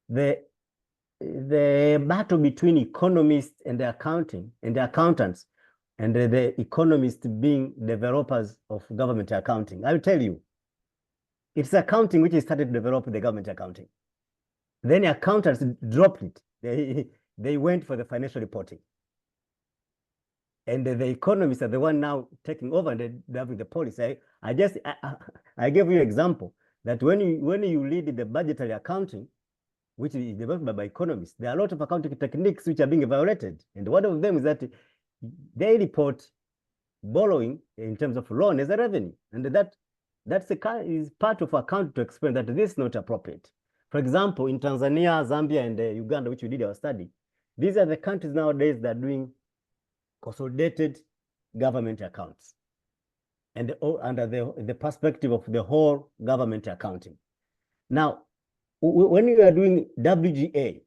the battle between economists and the accountants, and the economists being developers of government accounting. I'll tell you, it's accounting which started to develop the government accounting. Then accountants dropped it. They went for the financial reporting. And the economists are the one now taking over and having the policy. I gave you an example that when you lead the budgetary accounting, which is developed by economists, there are a lot of accounting techniques which are being violated. And one of them is that they report borrowing in terms of loan as a revenue. And that's is part of account to explain that this is not appropriate. For example, in Tanzania, Zambia, and Uganda, which we did our study, these are the countries nowadays that are doing consolidated government accounts, and under the perspective of the whole government accounting. Now, when you are doing WGA,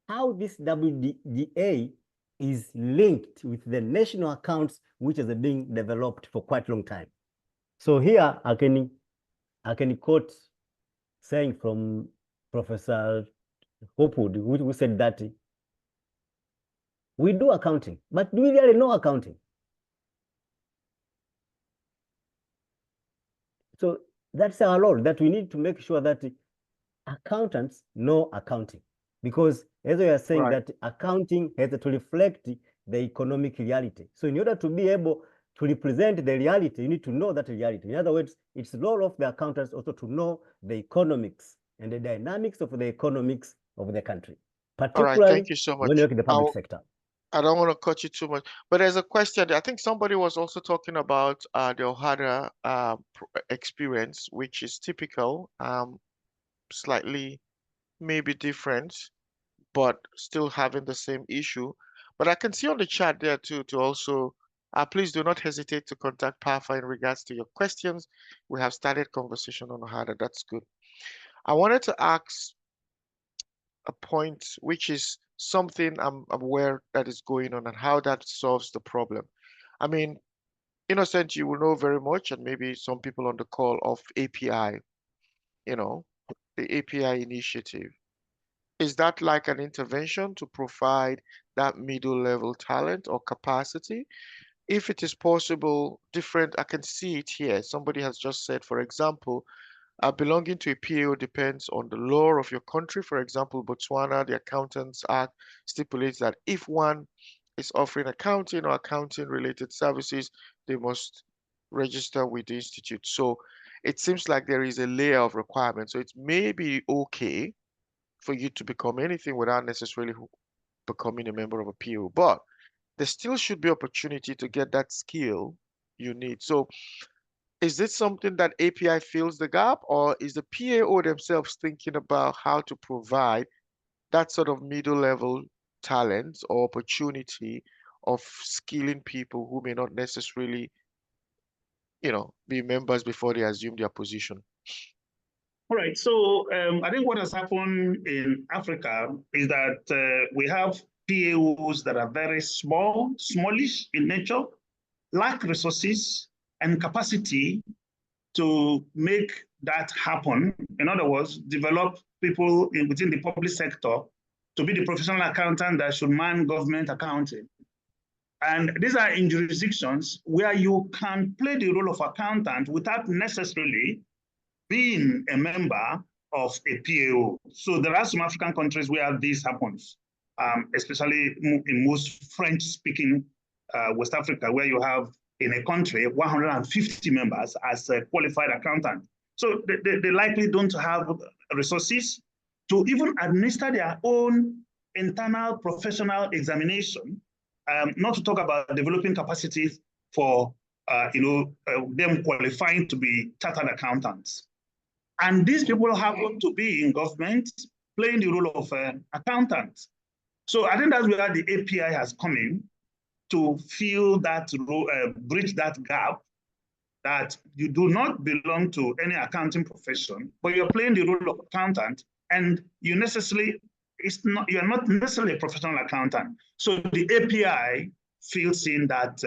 how this WGA is linked with the national accounts, which is being developed for quite a long time. So here I can quote saying from Professor Hopwood, who said that we do accounting, but do we really know accounting? So that's our role, that we need to make sure that accountants know accounting, because as we are saying, that accounting has to reflect the economic reality. So in order to be able to represent the reality, you need to know that reality. In other words, it's the role of the accountants also to know the economics and the dynamics of the economics of the country, particularly thank you so much. When you work in the public sector. I don't want to cut you too much, but there's a question. I think somebody was also talking about the Ohada experience, which is typical, slightly maybe different, but still having the same issue. But I can see on the chat there too, to also, please do not hesitate to contact PAFA in regards to your questions. We have started conversation on Ohada. That's good. I wanted to ask a point, which is something I'm aware that is going on and how that solves the problem. I mean, Innocent, you will know very much, and maybe some people on the call, of API, the API initiative. Is that like an intervention to provide that middle level talent or capacity? If it is possible, I can see it here. Somebody has just said, for example, belonging to a PAO depends on the law of your country. For example, Botswana, the Accountants Act stipulates that if one is offering accounting or accounting related services, they must register with the institute. So it seems like there is a layer of requirements. So it may be okay for you to become anything without necessarily becoming a member of a PAO, but there still should be opportunity to get that skill you need. So is this something that API fills the gap, or is the PAO themselves thinking about how to provide that sort of middle level talent or opportunity of skilling people who may not necessarily be members before they assume their position. All right, so I think what has happened in Africa is that we have PAOs that are very small, smallish in nature, lack resources and capacity to make that happen. In other words, develop people within the public sector to be the professional accountant that should man government accounting. And these are in jurisdictions where you can play the role of accountant without necessarily being a member of a PAO. So there are some African countries where this happens, especially in most French-speaking West Africa, where you have in a country 150 members as a qualified accountant. So they likely don't have resources to even administer their own internal professional examination, not to talk about developing capacities for them qualifying to be chartered accountants. And these people happen to be in government playing the role of accountants. So I think that's where the API has come in to fill that role, bridge that gap, that you do not belong to any accounting profession, but you're playing the role of accountant, and you're not necessarily a professional accountant. So the API fills in that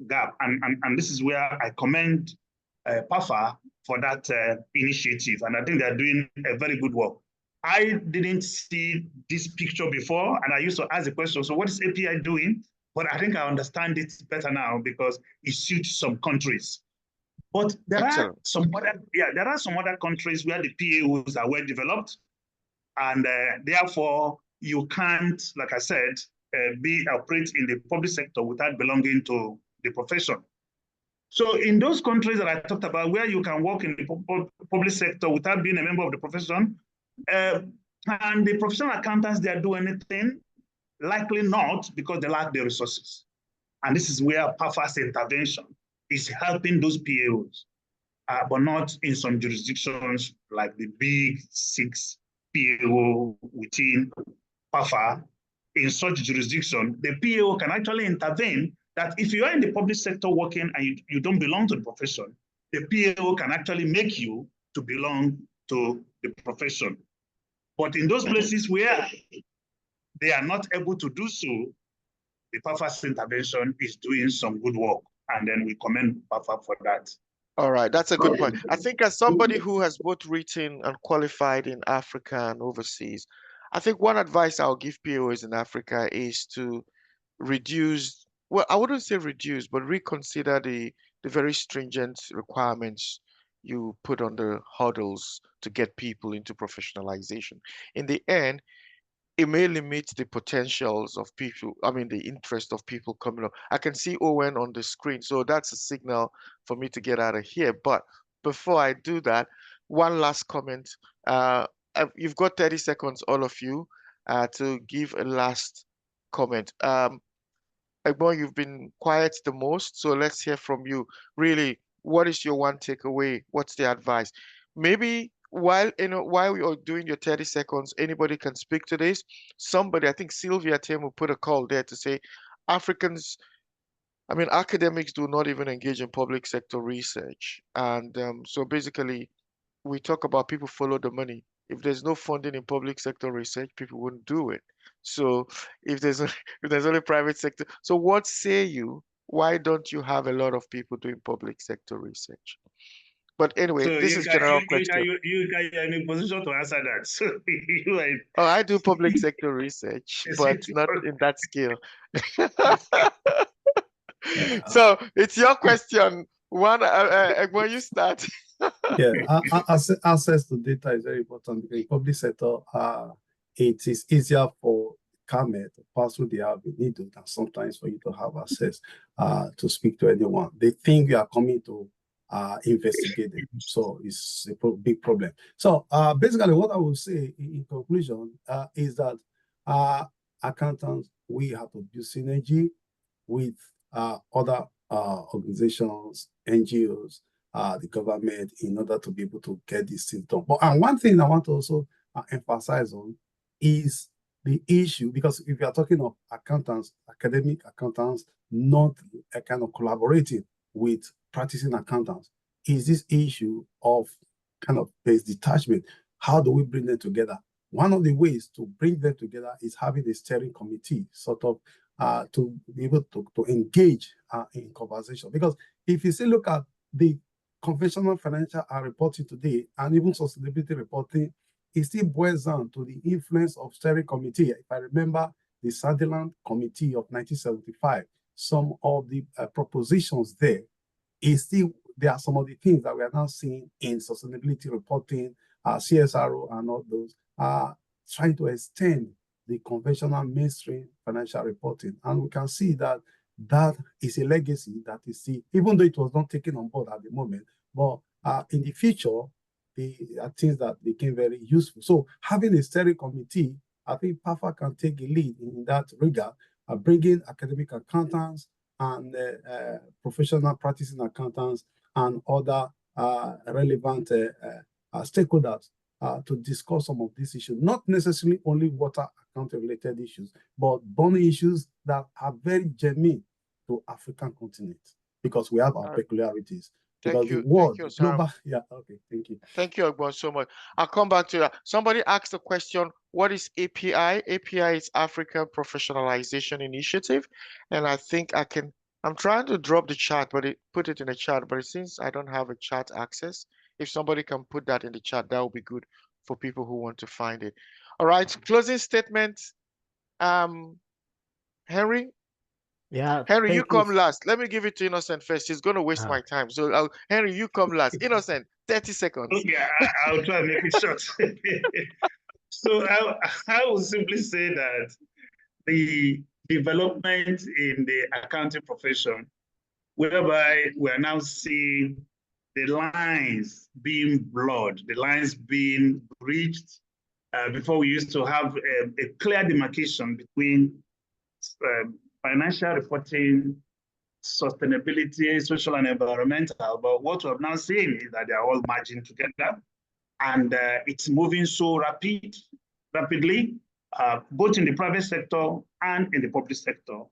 gap, and this is where I commend PAFA for that initiative, and I think they're doing a very good work. I didn't see this picture before, and I used to ask the question, so what is API doing? But I think I understand it better now because it suits some countries. But there are some other countries where the PAOs are well developed, and therefore you can't, like I said, operate in the public sector without belonging to the profession. So in those countries that I talked about, where you can work in the public sector without being a member of the profession, and the professional accountants, they do anything? Likely not, because they lack the resources. And this is where PAFA's intervention is helping those PAOs, but not in some jurisdictions like the big 6 PAO within PAFA. In such jurisdiction, the PAO can actually intervene that if you are in the public sector working and you don't belong to the profession, the PAO can actually make you to belong to the profession. But in those places where they are not able to do so, the PAFA's intervention is doing some good work, and then we commend PAFA for that. All right, that's a good point. I think as somebody who has both written and qualified in Africa and overseas, I think one advice I'll give POs in Africa is to reduce, well, I wouldn't say reduce, but reconsider the very stringent requirements you put on the hurdles to get people into professionalization. In the end, it may limit the potentials of people, the interest of people coming up. I can see Owen on the screen, so that's a signal for me to get out of here. But before I do that, one last comment. You've got 30 seconds, all of you, to give a last comment. Egbon, you've been quiet the most, so let's hear from you. Really, what is your one takeaway? What's the advice? Maybe while we are doing your 30 seconds, anybody can speak to this. Somebody, I think Sylvia Temu put a call there to say academics do not even engage in public sector research. And so basically, we talk about people follow the money. If there's no funding in public sector research, people wouldn't do it. So if there's only private sector, so what say you? Why don't you have a lot of people doing public sector research? But anyway, so this is general question. You guys are in a position to answer that. So I do public sector research, but not in that scale. So it's your question. When you start. Yeah, access to data is very important. In public sector, it is easier for CAMET to pass through the needle than sometimes for you to have access to speak to anyone. They think you are coming to investigate them. So it's a big problem. So basically what I will say in conclusion is that accountants, we have to build synergy with other organizations, NGOs, the government, in order to be able to get this thing done. But one thing I want to also emphasize on is the issue, because if you are talking of accountants, academic accountants, not a kind of collaborating with practicing accountants is this issue of kind of base detachment. How do we bring them together? One of the ways to bring them together is having a steering committee, sort of to be able to engage in conversation. Because if you look at the conventional financial reporting today, and even sustainability reporting, it still boils down to the influence of steering committee. If I remember the Sutherland Committee of 1975, some of the propositions there are some of the things that we are now seeing in sustainability reporting, CSRO, and all those trying to extend the conventional mainstream financial reporting. And we can see that that is a legacy that is still, even though it was not taken on board at the moment, but in the future, the things that became very useful. So having a steering committee, I think PAFA can take a lead in that regard, bringing academic accountants and professional practicing accountants and other relevant stakeholders to discuss some of these issues, not necessarily only water accounting related issues, but burning issues that are very germane to African continent, because we have our peculiarities. Because the world, global, yeah, okay, thank you. Thank you, Ogbon, so much. I'll come back to that. Somebody asked the question, what is API? API is African Professionalization Initiative. And I think I'm trying to drop the chat, put it in the chat, but since I don't have a chat access, if somebody can put that in the chat, that would be good for people who want to find it. All right, closing statement. Henry? Yeah. Henry, you come last. Let me give it to Innocent first. He's going to waste my time. So, Henry, you come last. Innocent, 30 seconds. Yeah, I'll try and make it short. So I will simply say that the development in the accounting profession, whereby we are now seeing the lines being blurred, the lines being breached. Before we used to have a clear demarcation between financial reporting, sustainability, social and environmental, but what we have now seen is that they are all merging together, and it's moving so rapidly, both in the private sector and in the public sector.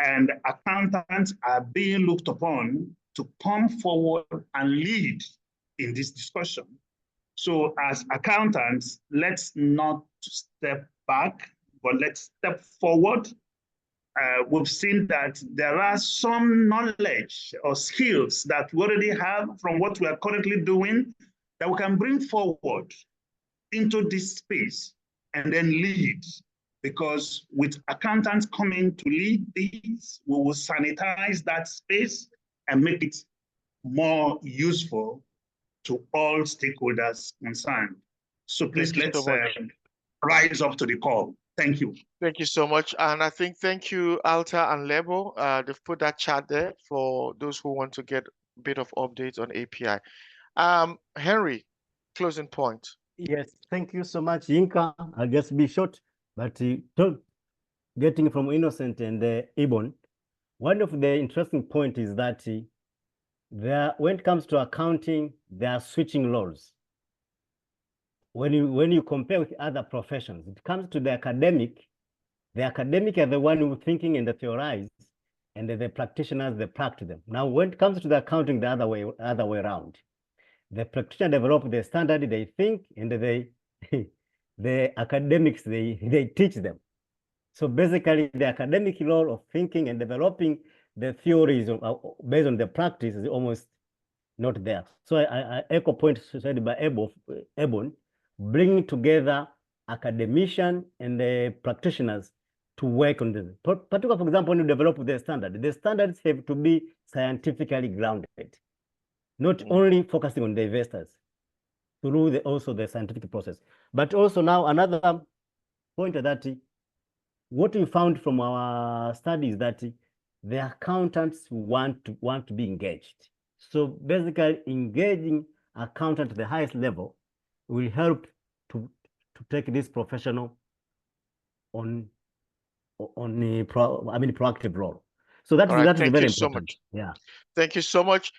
And accountants are being looked upon to come forward and lead in this discussion. So as accountants, let's not step back, but let's step forward. We've seen that there are some knowledge or skills that we already have from what we are currently doing that we can bring forward into this space and then lead. Because with accountants coming to lead these, we will sanitize that space and make it more useful to all stakeholders concerned. So please let's rise up to the call. Thank you. Thank you so much. And I think thank you, Alta and Lebo. They've put that chat there for those who want to get a bit of updates on API. Henry, closing point. Yes, thank you so much, Yinka. I'll just be short, but getting from Innocent and Ibon, one of the interesting points is that when it comes to accounting, there are switching roles. When you compare with other professions, it comes to the academic are the one who thinking and theorize, and the practitioners, they practice them. Now, when it comes to the accounting, the other way around. The practitioner develop the standard, they think, and the academics, they teach them. So basically, the academic role of thinking and developing the theories based on the practice is almost not there. So I echo points said by Ebon, bringing together academicians and the practitioners to work on this. Particularly, for example, when you develop the standards have to be scientifically grounded, not only focusing on the investors, through also the scientific process. But also now another point that what we found from our studies that the accountants want to be engaged. So basically, engaging accountant at the highest level will help to take this professional on a proactive role. So that's very important. So much. Yeah. Thank you so much.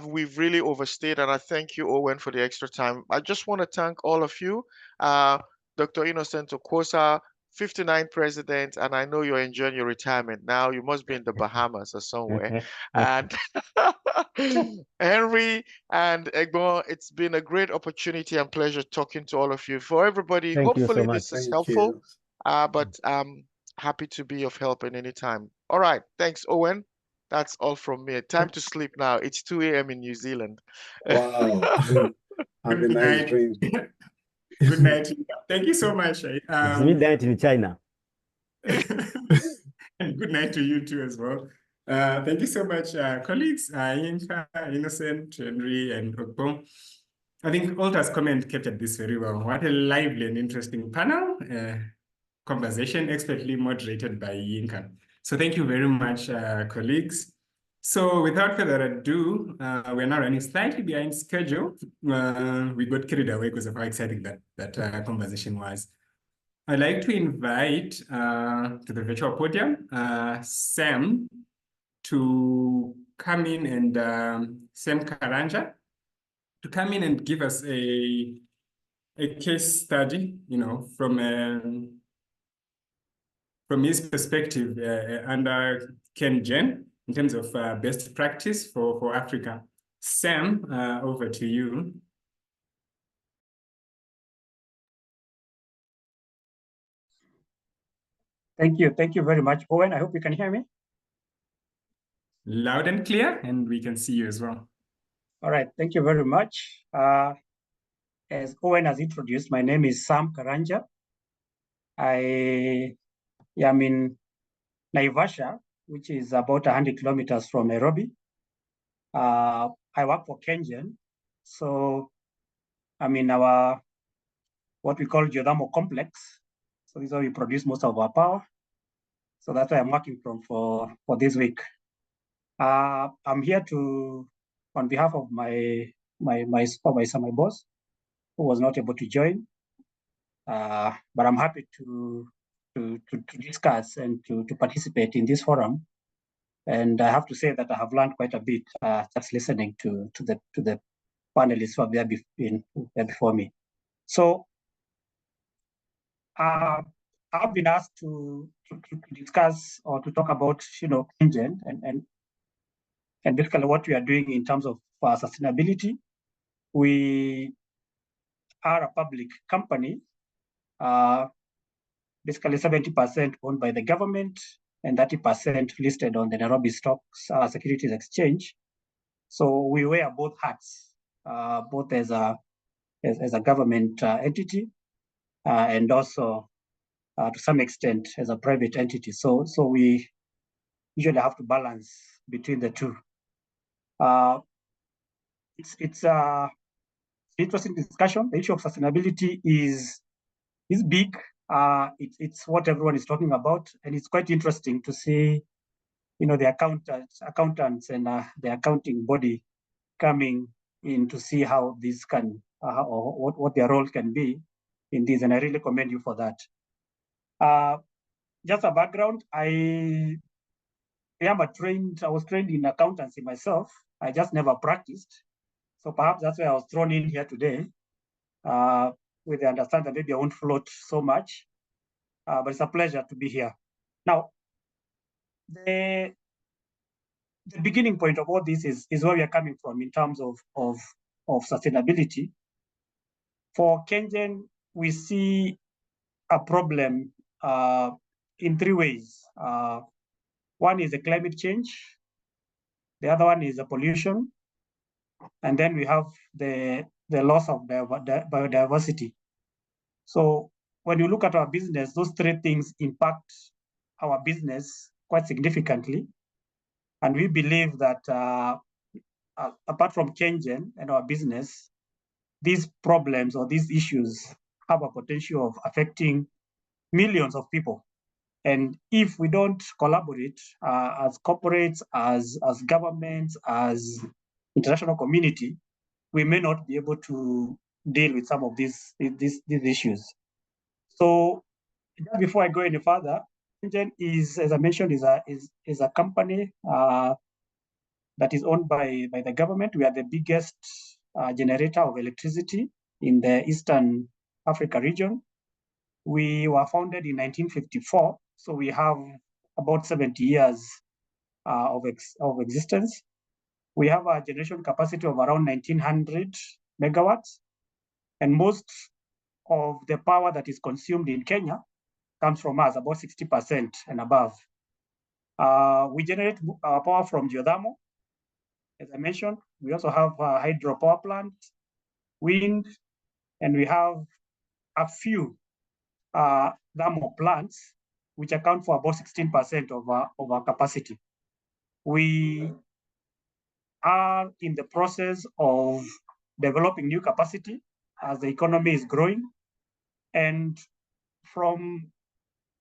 We've really overstayed, and I thank you, Owen, for the extra time. I just want to thank all of you, Dr. Innocent Okosa, 59th president, and I know you're enjoying your retirement now. You must be in the Bahamas or somewhere. And Henry and Egbon, it's been a great opportunity and pleasure talking to all of you. For everybody, Thank you so hopefully much. this is Thank helpful, you. but I'm happy to be of help in any time. All right, thanks, Owen. That's all from me. Time to sleep now. It's 2 a.m. in New Zealand. Wow. Have a Good nice night. dream. Good night. Thank you so much. It's midnight in China. And good night to you too as well. Thank you so much, colleagues, Yinka, Innocent, Henry, and Okpong. I think Olta's comment captured this very well. What a lively and interesting panel conversation, expertly moderated by Yinka. So thank you very much, colleagues. So without further ado, we're now running slightly behind schedule. We got carried away because of how exciting that conversation was. I'd like to invite to the virtual podium Sam to come in and Sam Karanja to come in and give us a case study, from his perspective under Ken Jen in terms of best practice for Africa. Sam, over to you. Thank you. Thank you very much, Owen. I hope you can hear me. Loud and clear, and we can see you as well. All right. Thank you very much. As Owen has introduced, my name is Sam Karanja. I am in Naivasha, which is about 100 kilometers from Nairobi. I work for Kengen. So I'm in our, what we call geothermal complex. So this is where we produce most of our power. So that's where I'm working from for this week. I'm here on behalf of my supervisor, my boss, who was not able to join. But I'm happy to discuss and to participate in this forum. And I have to say that I have learned quite a bit just listening to the panelists who have been there before me. So I've been asked to discuss or to talk about Kengen and basically what we are doing in terms of sustainability. We are a public company, basically 70% owned by the government and 30% listed on the Nairobi Stocks Securities Exchange. So we wear both hats, both as a government entity and also to some extent as a private entity. So we usually have to balance between the two. It's interesting discussion. The issue of sustainability is big. It's what everyone is talking about, and it's quite interesting to see, the accountants and the accounting body coming in to see how this can, or what their role can be in this, and I really commend you for that. Just a background, I was trained in accountancy myself. I just never practiced. So perhaps that's why I was thrown in here today with the understanding that maybe I won't float so much, but it's a pleasure to be here. Now, the beginning point of all this is where we are coming from in terms of sustainability. For Kengen, we see a problem in three ways. One is the climate change. The other one is the pollution. And then we have the loss of biodiversity. So when you look at our business, those three things impact our business quite significantly. And we believe that apart from Kengen and our business, these problems or these issues have a potential of affecting millions of people. And if we don't collaborate as corporates, as governments, as international community, we may not be able to deal with some of these issues. So just before I go any further, Kengen is, as I mentioned, is a company that is owned by the government. We are the biggest generator of electricity in the Eastern Africa region. We were founded in 1954, so we have about 70 years of existence. We have a generation capacity of around 1900 megawatts, and most of the power that is consumed in Kenya comes from us, about 60% and above. We generate our power from geothermal, as I mentioned. We also have a hydropower plant, wind, and we have a few thermal plants, which account for about 16% of our capacity. We are in the process of developing new capacity as the economy is growing. And from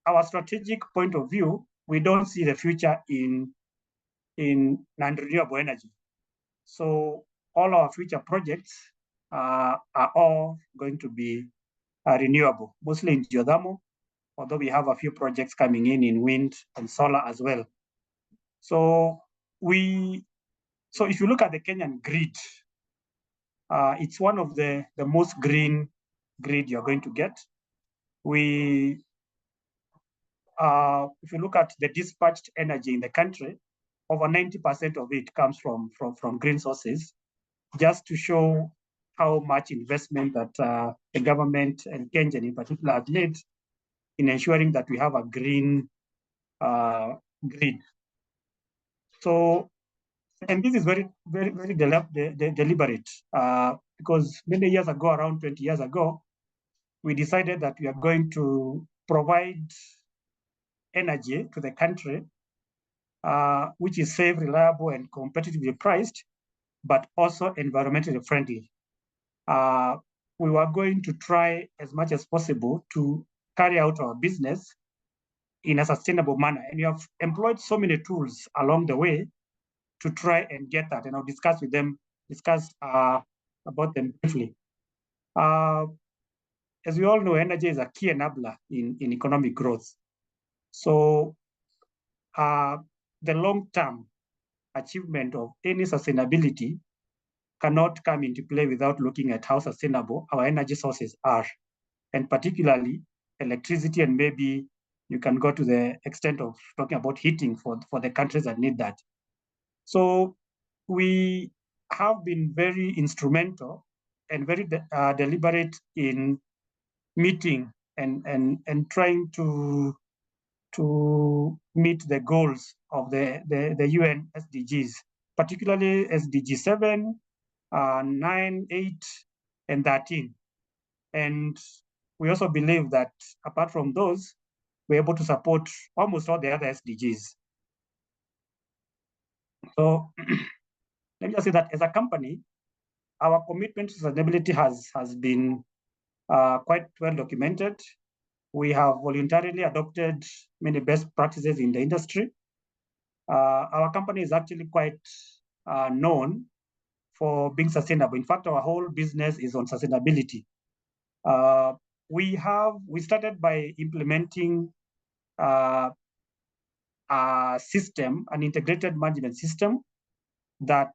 our strategic point of view, we don't see the future in non-renewable energy. So all our future projects are all going to be renewable, mostly in geothermal, although we have a few projects coming in wind and solar as well. So if you look at the Kenyan grid, it's one of the most green grid you're going to get. If you look at the dispatched energy in the country, over 90% of it comes from green sources, just to show how much investment that the government and Kenyan in particular have made in ensuring that we have a green grid. So, and this is very, very, very deliberate because many years ago, around 20 years ago, we decided that we are going to provide energy to the country, which is safe, reliable, and competitively priced, but also environmentally friendly. We were going to try as much as possible to carry out our business in a sustainable manner. And we have employed so many tools along the way to try and get that. And I'll discuss about them briefly. As we all know, energy is a key enabler in economic growth. So the long-term achievement of any sustainability cannot come into play without looking at how sustainable our energy sources are, and particularly electricity, and maybe you can go to the extent of talking about heating for the countries that need that. So we have been very instrumental and very deliberate in meeting and trying to meet the goals of the UN SDGs, particularly SDG 7, 9, 8, and 13. And we also believe that apart from those, we're able to support almost all the other SDGs. So let me just say that as a company, our commitment to sustainability has been quite well documented. We have voluntarily adopted many best practices in the industry. Our company is actually quite known for being sustainable. In fact, our whole business is on sustainability. We started by implementing a system, an integrated management system that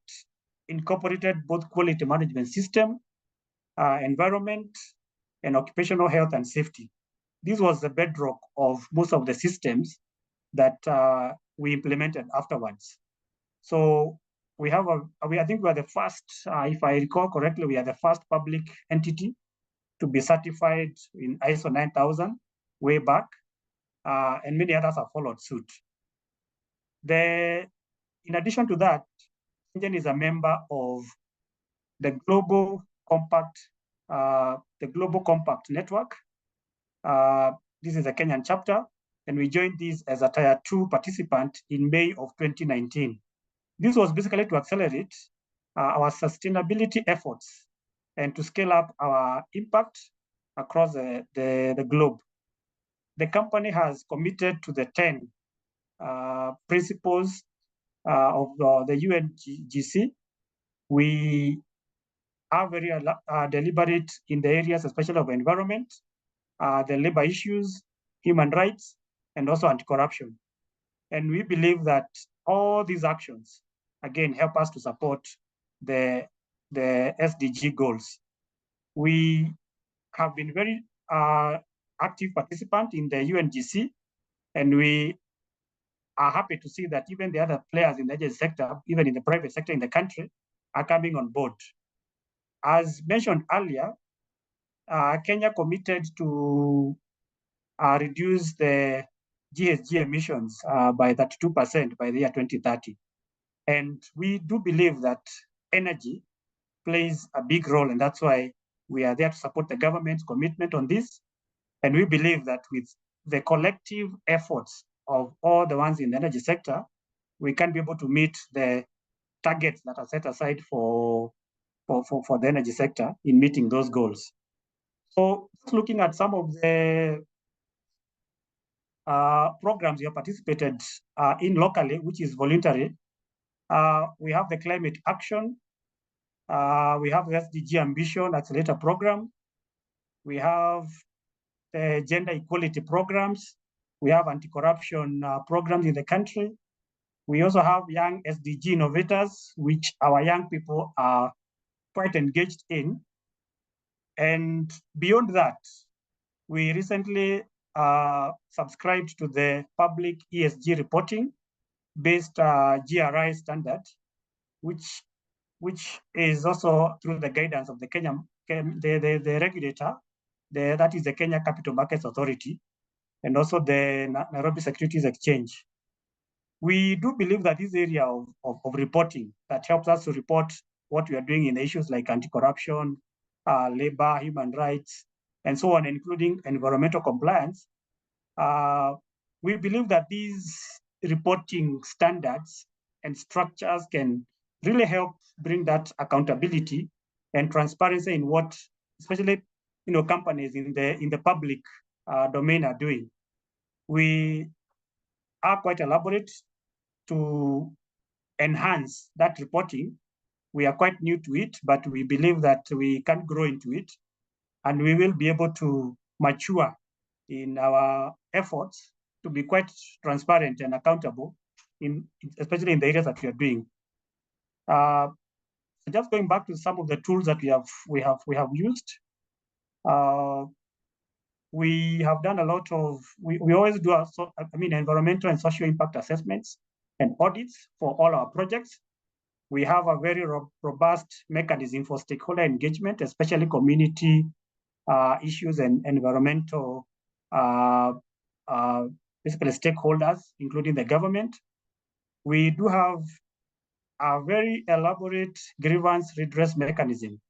incorporated both quality management system, environment, and occupational health and safety. This was the bedrock of most of the systems that we implemented afterwards. So I think we are the first, if I recall correctly, we are the first public entity to be certified in ISO 9000 way back, and many others have followed suit. In addition to that, Kenyan is a member of the Global Compact Network. This is a Kenyan chapter, and we joined this as a Tier 2 participant in May of 2019. This was basically to accelerate our sustainability efforts and to scale up our impact across the globe. The company has committed to the 10 principles of the UNGC. We are very deliberate in the areas, especially of environment, the labor issues, human rights, and also anti-corruption. And we believe that all these actions, again, help us to support the SDG goals. We have been very active participant in the UNGC, and we are happy to see that even the other players in the energy sector, even in the private sector in the country, are coming on board. As mentioned earlier, Kenya committed to reduce the GHG emissions by 32% by the year 2030. And we do believe that energy plays a big role, and that's why we are there to support the government's commitment on this. And we believe that with the collective efforts of all the ones in the energy sector, we can be able to meet the targets that are set aside for the energy sector in meeting those goals. So just looking at some of the programs you have participated in locally, which is voluntary, we have the climate action, we have the SDG ambition accelerator program, we have the gender equality programs, we have anti-corruption programs in the country. We also have young SDG innovators, which our young people are quite engaged in. And beyond that, we recently subscribed to the public ESG reporting based GRI standard, which is also through the guidance of the Kenyan, the regulator, that is the Kenya Capital Markets Authority, and also the Nairobi Securities Exchange. We do believe that this area of reporting that helps us to report what we are doing in issues like anti-corruption, labor, human rights, and so on, including environmental compliance. We believe that these reporting standards and structures can really help bring that accountability and transparency in what, especially companies in the public domain are doing. We are quite elaborate to enhance that reporting. We are quite new to it, but we believe that we can grow into it, and we will be able to mature in our efforts to be quite transparent and accountable, especially in the areas that we are doing. Just going back to some of the tools that we have used. We have done a lot of, we always do environmental and social impact assessments and audits for all our projects. We have a very robust mechanism for stakeholder engagement, especially community issues and environmental basically stakeholders, including the government. We do have a very elaborate grievance redress mechanism,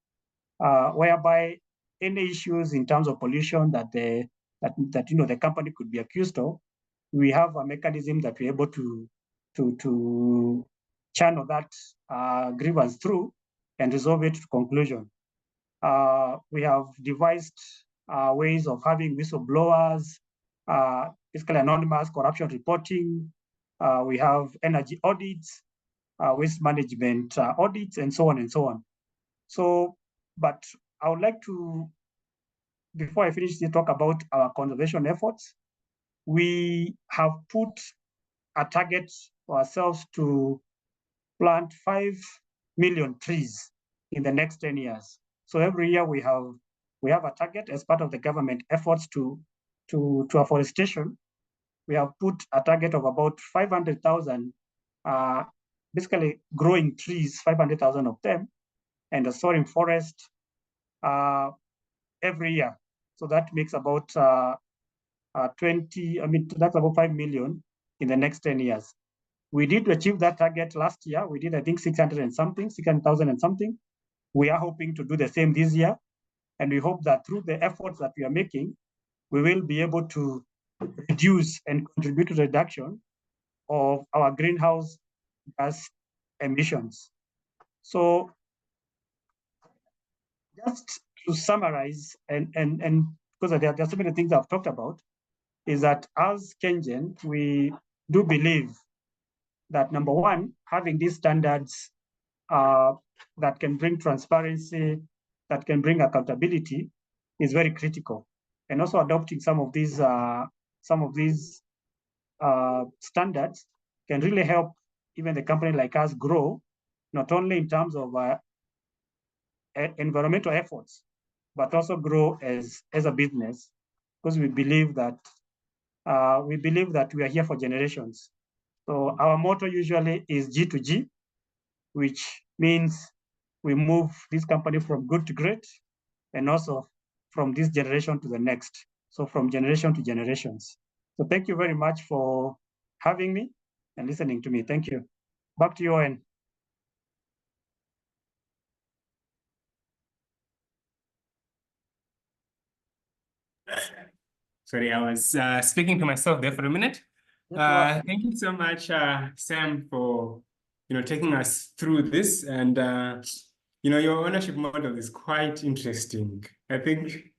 whereby any issues in terms of pollution that the company could be accused of, we have a mechanism that we're able to channel that grievance through and resolve it to conclusion. We have devised ways of having whistleblowers, basically anonymous corruption reporting. We have energy audits, waste management audits, and so on and so on. So, but I would like to, before I finish, talk about our conservation efforts. We have put a target for ourselves to plant 5 million trees in the next 10 years. So every year we have a target as part of the government efforts to afforestation. We have put a target of about 500,000 basically growing trees, 500,000 of them, and a soaring forest every year. So that makes about 20, that's about 5 million in the next 10 years. We did achieve that target last year. We did, I think, 600,000 and something. We are hoping to do the same this year. And we hope that through the efforts that we are making, we will be able to reduce and contribute to the reduction of our greenhouse gas emissions. So just to summarize, and because there are so many things I've talked about, is that as Kengen, we do believe that number one, having these standards that can bring transparency, that can bring accountability, is very critical. And also adopting some of these standards can really help even the company like us grow, not only in terms of environmental efforts, but also grow as a business, because we believe that we are here for generations. So our motto usually is G to G, which means we move this company from good to great, and also from this generation to the next. So from generation to generations. So thank you very much for having me and listening to me. Thank you. Back to you, Owen. Sorry, I was speaking to myself there for a minute. Thank you so much, Sam, for taking us through this. And your ownership model is quite interesting. I think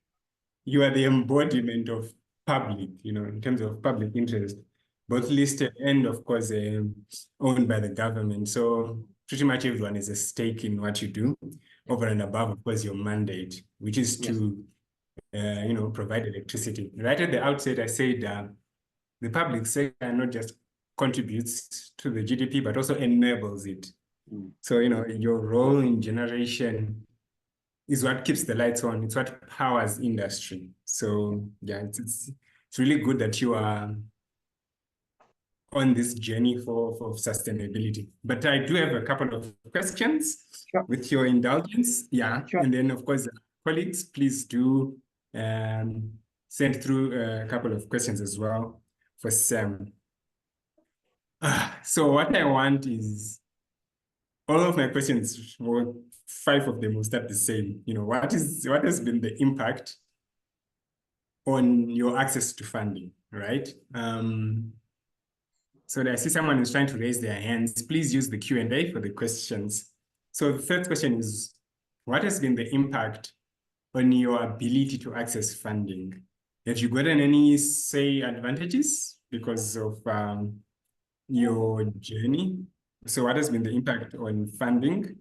you are the embodiment of public, in terms of public interest, both listed and, of course, owned by the government. So pretty much everyone has a stake in what you do, over and above, of course, your mandate, which is to provide electricity. Right at the outset, I said the public sector not just contributes to the GDP, but also enables it. So, your role in generation is what keeps the lights on. It's what powers industry. So, yeah, it's really good that you are on this journey for sustainability. But I do have a couple of questions with your indulgence. Yeah, and then, of course, colleagues, please do send through a couple of questions as well for Sam. So what I want is, all of my questions, well, 5 of them will start the same. What has been the impact on your access to funding, right? So I see someone who's trying to raise their hands. Please use the Q&A for the questions. So the first question is, what has been the impact on your ability to access funding? Have you gotten any, say, advantages because of your journey? So what has been the impact on funding?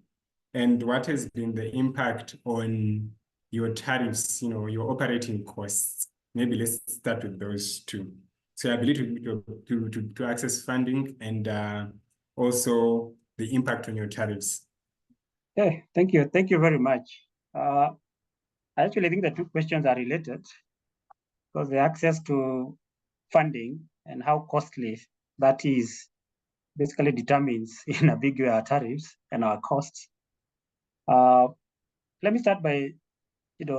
And what has been the impact on your tariffs, your operating costs? Maybe let's start with those two. So ability to access funding, and also the impact on your tariffs. Okay, thank you. Thank you very much. I actually think the two questions are related, because the access to funding and how costly that is basically determines in a big way our tariffs and our costs. Let me start by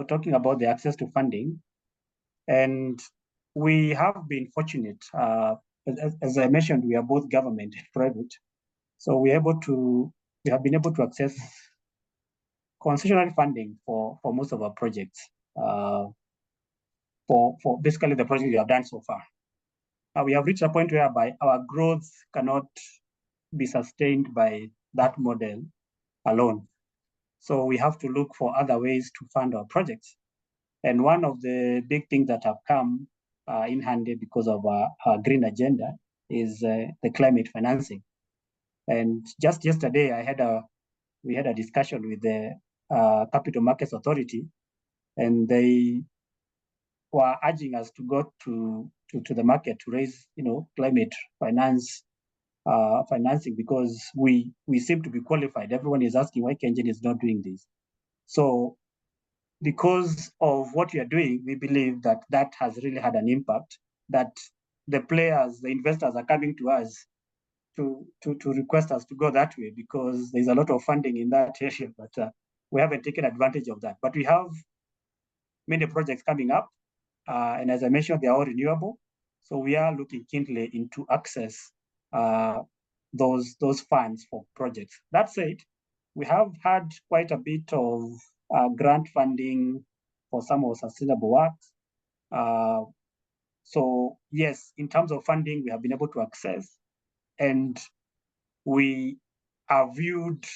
talking about the access to funding. And we have been fortunate, as I mentioned, we are both government and private. So we have been able to access concessional funding for most of our projects, for basically the projects we have done so far. We have reached a point whereby our growth cannot be sustained by that model alone. So we have to look for other ways to fund our projects. And one of the big things that have come in handy because of our green agenda is the climate financing. And just yesterday, we had a discussion with the Capital Markets Authority, and they were urging us to go to the market to raise, climate financing, because we seem to be qualified. Everyone is asking why KenGen is not doing this. So because of what we are doing, we believe that has really had an impact, that the players, the investors are coming to us to request us to go that way, because there's a lot of funding in that area, but we haven't taken advantage of that. But we have many projects coming up, and as I mentioned, they are all renewable. So we are looking keenly into access those funds for projects. That said, we have had quite a bit of grant funding for some of sustainable works. So yes, in terms of funding, we have been able to access, and we are viewed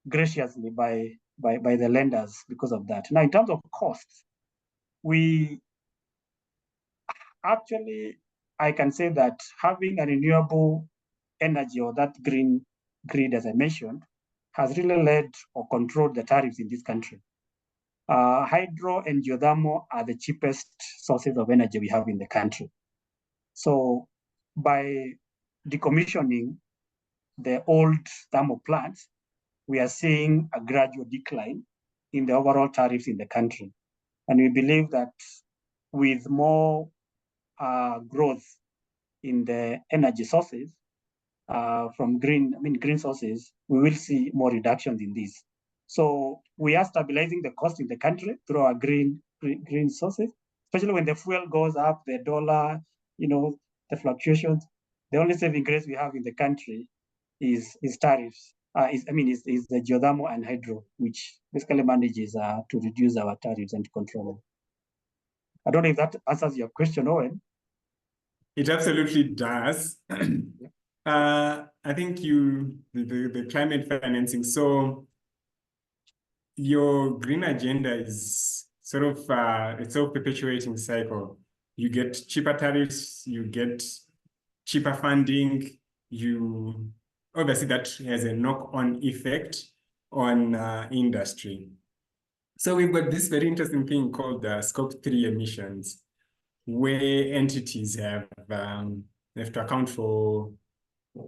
graciously by the lenders because of that. Now, in terms of costs, I can say that having a renewable energy, or that green grid, as I mentioned, has really led or controlled the tariffs in this country. Hydro and geothermal are the cheapest sources of energy we have in the country. So by decommissioning the old thermal plants, we are seeing a gradual decline in the overall tariffs in the country. And we believe that with more growth in the energy sources, from green sources, we will see more reductions in this. So we are stabilizing the cost in the country through our green sources, especially when the fuel goes up, the dollar, the fluctuations. The only saving grace we have in the country is tariffs. Is the geothermal and hydro, which basically manages to reduce our tariffs and control them. I don't know if that answers your question, Owen. It absolutely does. I think the climate financing. So your green agenda is sort of a self-perpetuating cycle. You get cheaper tariffs, you get cheaper funding, obviously that has a knock-on effect on industry. So we've got this very interesting thing called Scope 3 emissions, where entities have to account for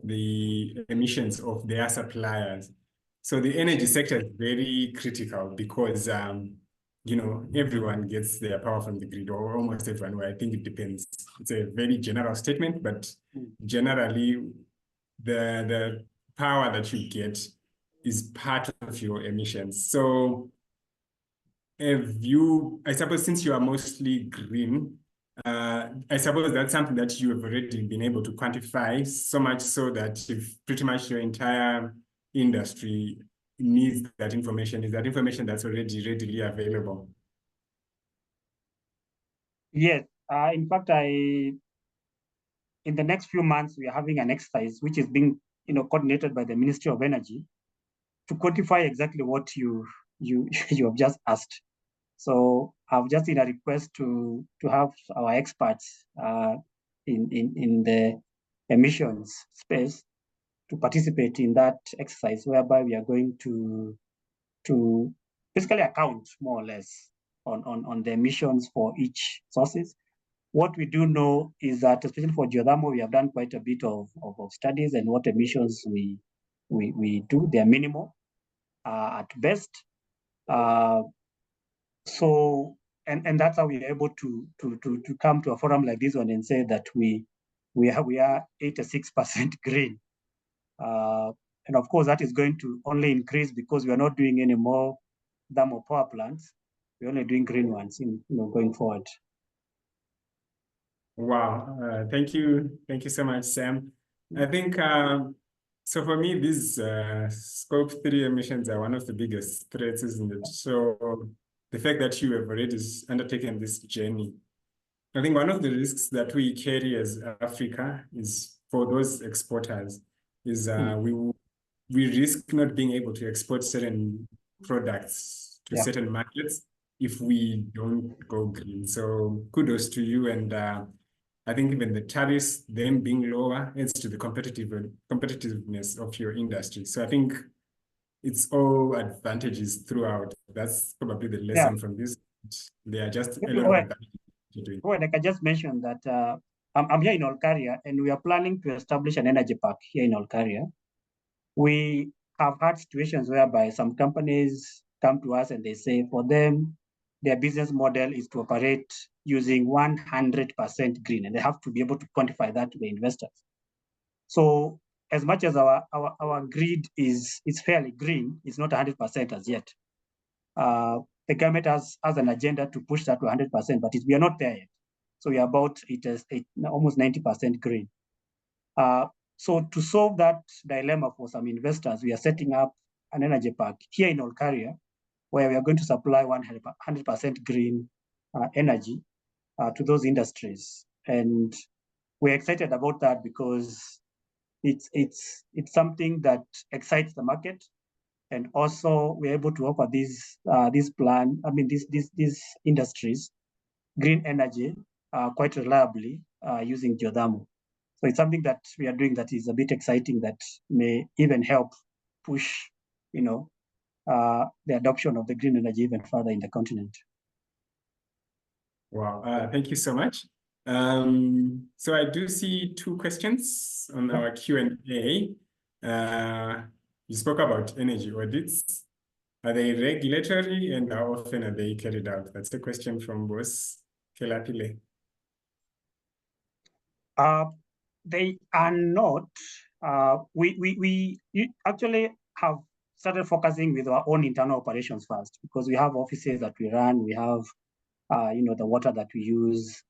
the emissions of their suppliers. So the energy sector is very critical because everyone gets their power from the grid, or almost everyone. Well, I think it depends. It's a very general statement, but generally the power that you get is part of your emissions. So I suppose since you are mostly green, I suppose that's something that you have already been able to quantify, so much so that if pretty much your entire industry needs that information, is that information that's already readily available? Yes. In fact, in the next few months, we are having an exercise which is being coordinated by the Ministry of Energy to quantify exactly what you have just asked. So I've just in a request to have our experts in the emissions space to participate in that exercise, whereby we are going to basically account more or less on the emissions for each sources. What we do know is that, especially for geothermal, we have done quite a bit of studies, and what emissions we do, they are minimal at best. So and that's how we are able to come to a forum like this one and say that we are 86% green. And of course, that is going to only increase because we are not doing any more thermal power plants. We're only doing green ones going forward. Wow, thank you so much, Sam. I think so for me, these Scope 3 emissions are one of the biggest threats, isn't it? So the fact that you have already undertaken this journey, I think one of the risks that we carry as Africa is for those exporters is we risk not being able to export certain products to certain markets if we don't go green. So kudos to you, and I think even the tariffs, them being lower, adds to the competitiveness of your industry. So I think it's all advantages throughout. That's probably the lesson from this. There are just a lot of advantages to doing. I can just mention that I'm here in Olkaria, and we are planning to establish an energy park here in Olkaria. We have had situations whereby some companies come to us and they say for them, their business model is to operate using 100% green, and they have to be able to quantify that to the investors. So as much as our grid is fairly green, it's not 100% as yet. The government has an agenda to push that to 100%, but we are not there yet. So we are about almost 90% green. So to solve that dilemma for some investors, we are setting up an energy park here in Olkaria, where we are going to supply 100% green energy to those industries. And we're excited about that because it's something that excites the market. And also we're able to offer these industries green energy quite reliably using geothermal. So it's something that we are doing that is a bit exciting, that may even help push, the adoption of the green energy even further in the continent. Wow, thank you so much. So I do see two questions on our Q&A. You spoke about energy audits. Are they regulatory, and how often are they carried out? That's the question from Boss Kelapile. They are not we actually have started focusing with our own internal operations first, because we have offices that we run, we have the water that we use,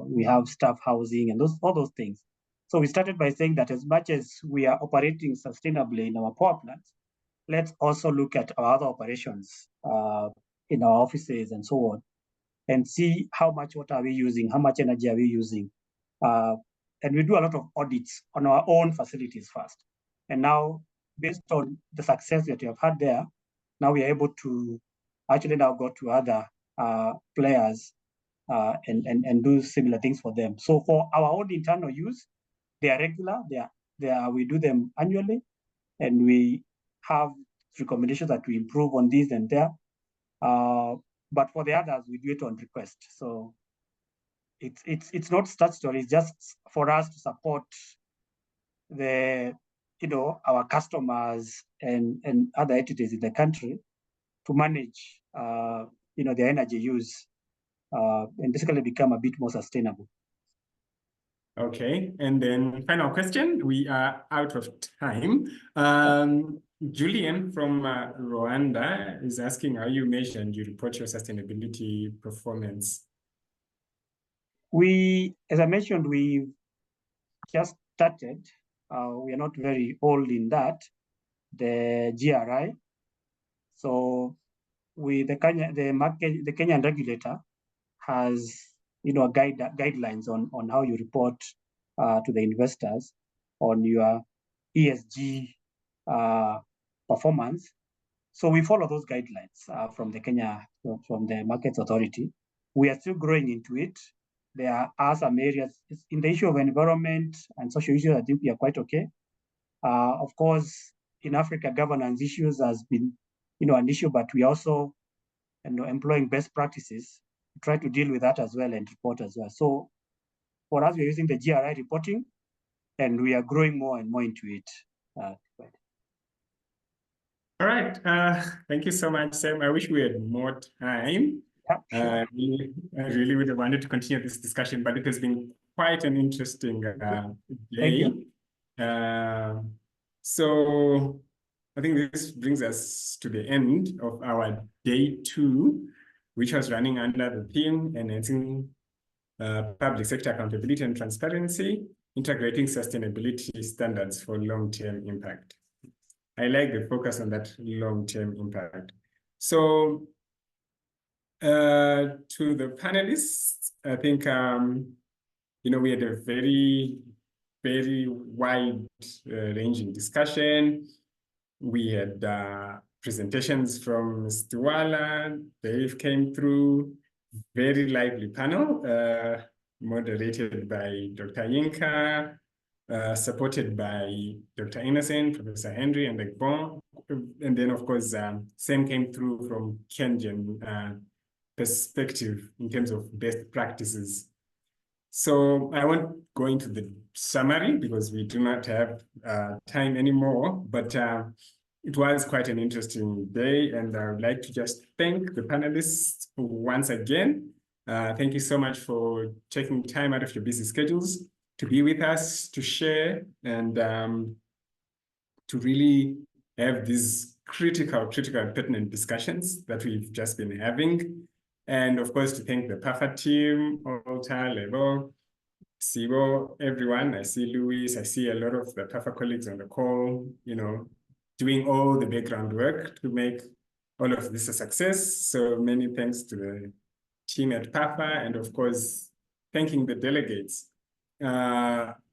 we have staff housing and all those things. So we started by saying that as much as we are operating sustainably in our power plants, let's also look at our other operations in our offices and so on, and see how much water are we using, how much energy are we using. And we do a lot of audits on our own facilities first. And now, based on the success that we have had there, now we are able to actually now go to other players and do similar things for them. So for our own internal use, they are regular, we do them annually, and we have recommendations that we improve on this and there. But for the others, we do it on request. So it's not statutory, it's just for us to support our customers and other entities in the country to manage their energy use and basically become a bit more sustainable. Okay, and then final question. We are out of time. Julian from Rwanda is asking how you measure and you report your sustainability performance. As I mentioned, we just started. We are not very old in that, the GRI. So the Kenyan regulator has guidelines on how you report to the investors on your ESG performance. So we follow those guidelines from the Markets Authority. We are still growing into it. There are some areas in the issue of environment and social issues. I think we are quite okay. Of course, in Africa, governance issues has been an issue, but we also employing best practices to try to deal with that as well and report as well. So for us, we're using the GRI reporting, and we are growing more and more into it. All right. Thank you so much, Sam. I wish we had more time. Yeah, sure. I really would have wanted to continue this discussion, but it has been quite an interesting day. Thank you. So I think this brings us to the end of our day 2, which was running under the theme enhancing public sector accountability and transparency, integrating sustainability standards for long-term impact. I like the focus on that long-term impact. So to the panelists, I think, we had a very, very wide-ranging discussion. We had presentations from Mr. Wala, Dave came through, very lively panel, moderated by Dr. Yinka, supported by Dr. Innocent, Professor Henry, and Egbon. And then, of course, Sam came through from Kenyan perspective in terms of best practices. So I won't go into the summary because we do not have time anymore, but it was quite an interesting day, and I would like to just thank the panelists once again. Thank you so much for taking time out of your busy schedules to be with us, to share, and to really have these critical and pertinent discussions that we've just been having. And of course, to thank the PAFA team, Alta, Lebo, Sibo, everyone. I see Luis, I see a lot of the PAFA colleagues on the call, doing all the background work to make all of this a success. So many thanks to the team at PAFA, and of course, thanking the delegates.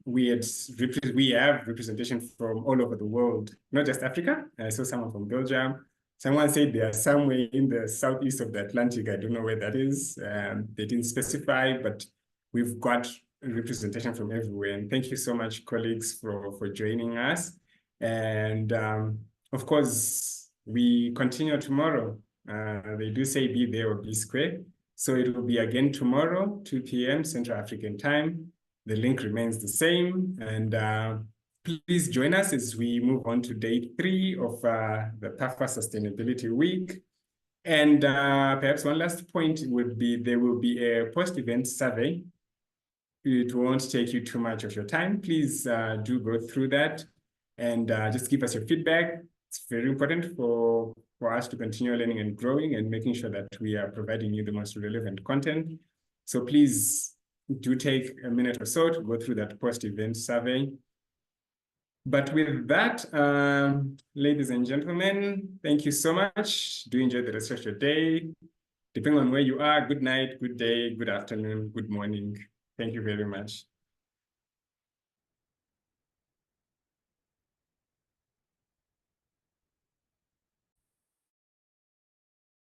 We have representation from all over the world, not just Africa. I saw someone from Belgium. Someone said they are somewhere in the southeast of the Atlantic. I don't know where that is. They didn't specify, but we've got representation from everywhere. And thank you so much, colleagues, for joining us. And of course, we continue tomorrow. They do say be there or be square. So it will be again tomorrow, 2 p.m. Central African time. The link remains the same. And please join us as we move on to day 3 of the PAFA Sustainability Week. And perhaps one last point would be there will be a post-event survey. It won't take you too much of your time. Please do go through that. and just give us your feedback. It's very important for us to continue learning and growing and making sure that we are providing you the most relevant content. So please do take a minute or so to go through that post-event survey. But with that, ladies and gentlemen, thank you so much. Do enjoy the rest of your day. Depending on where you are, good night, good day, good afternoon, good morning. Thank you very much.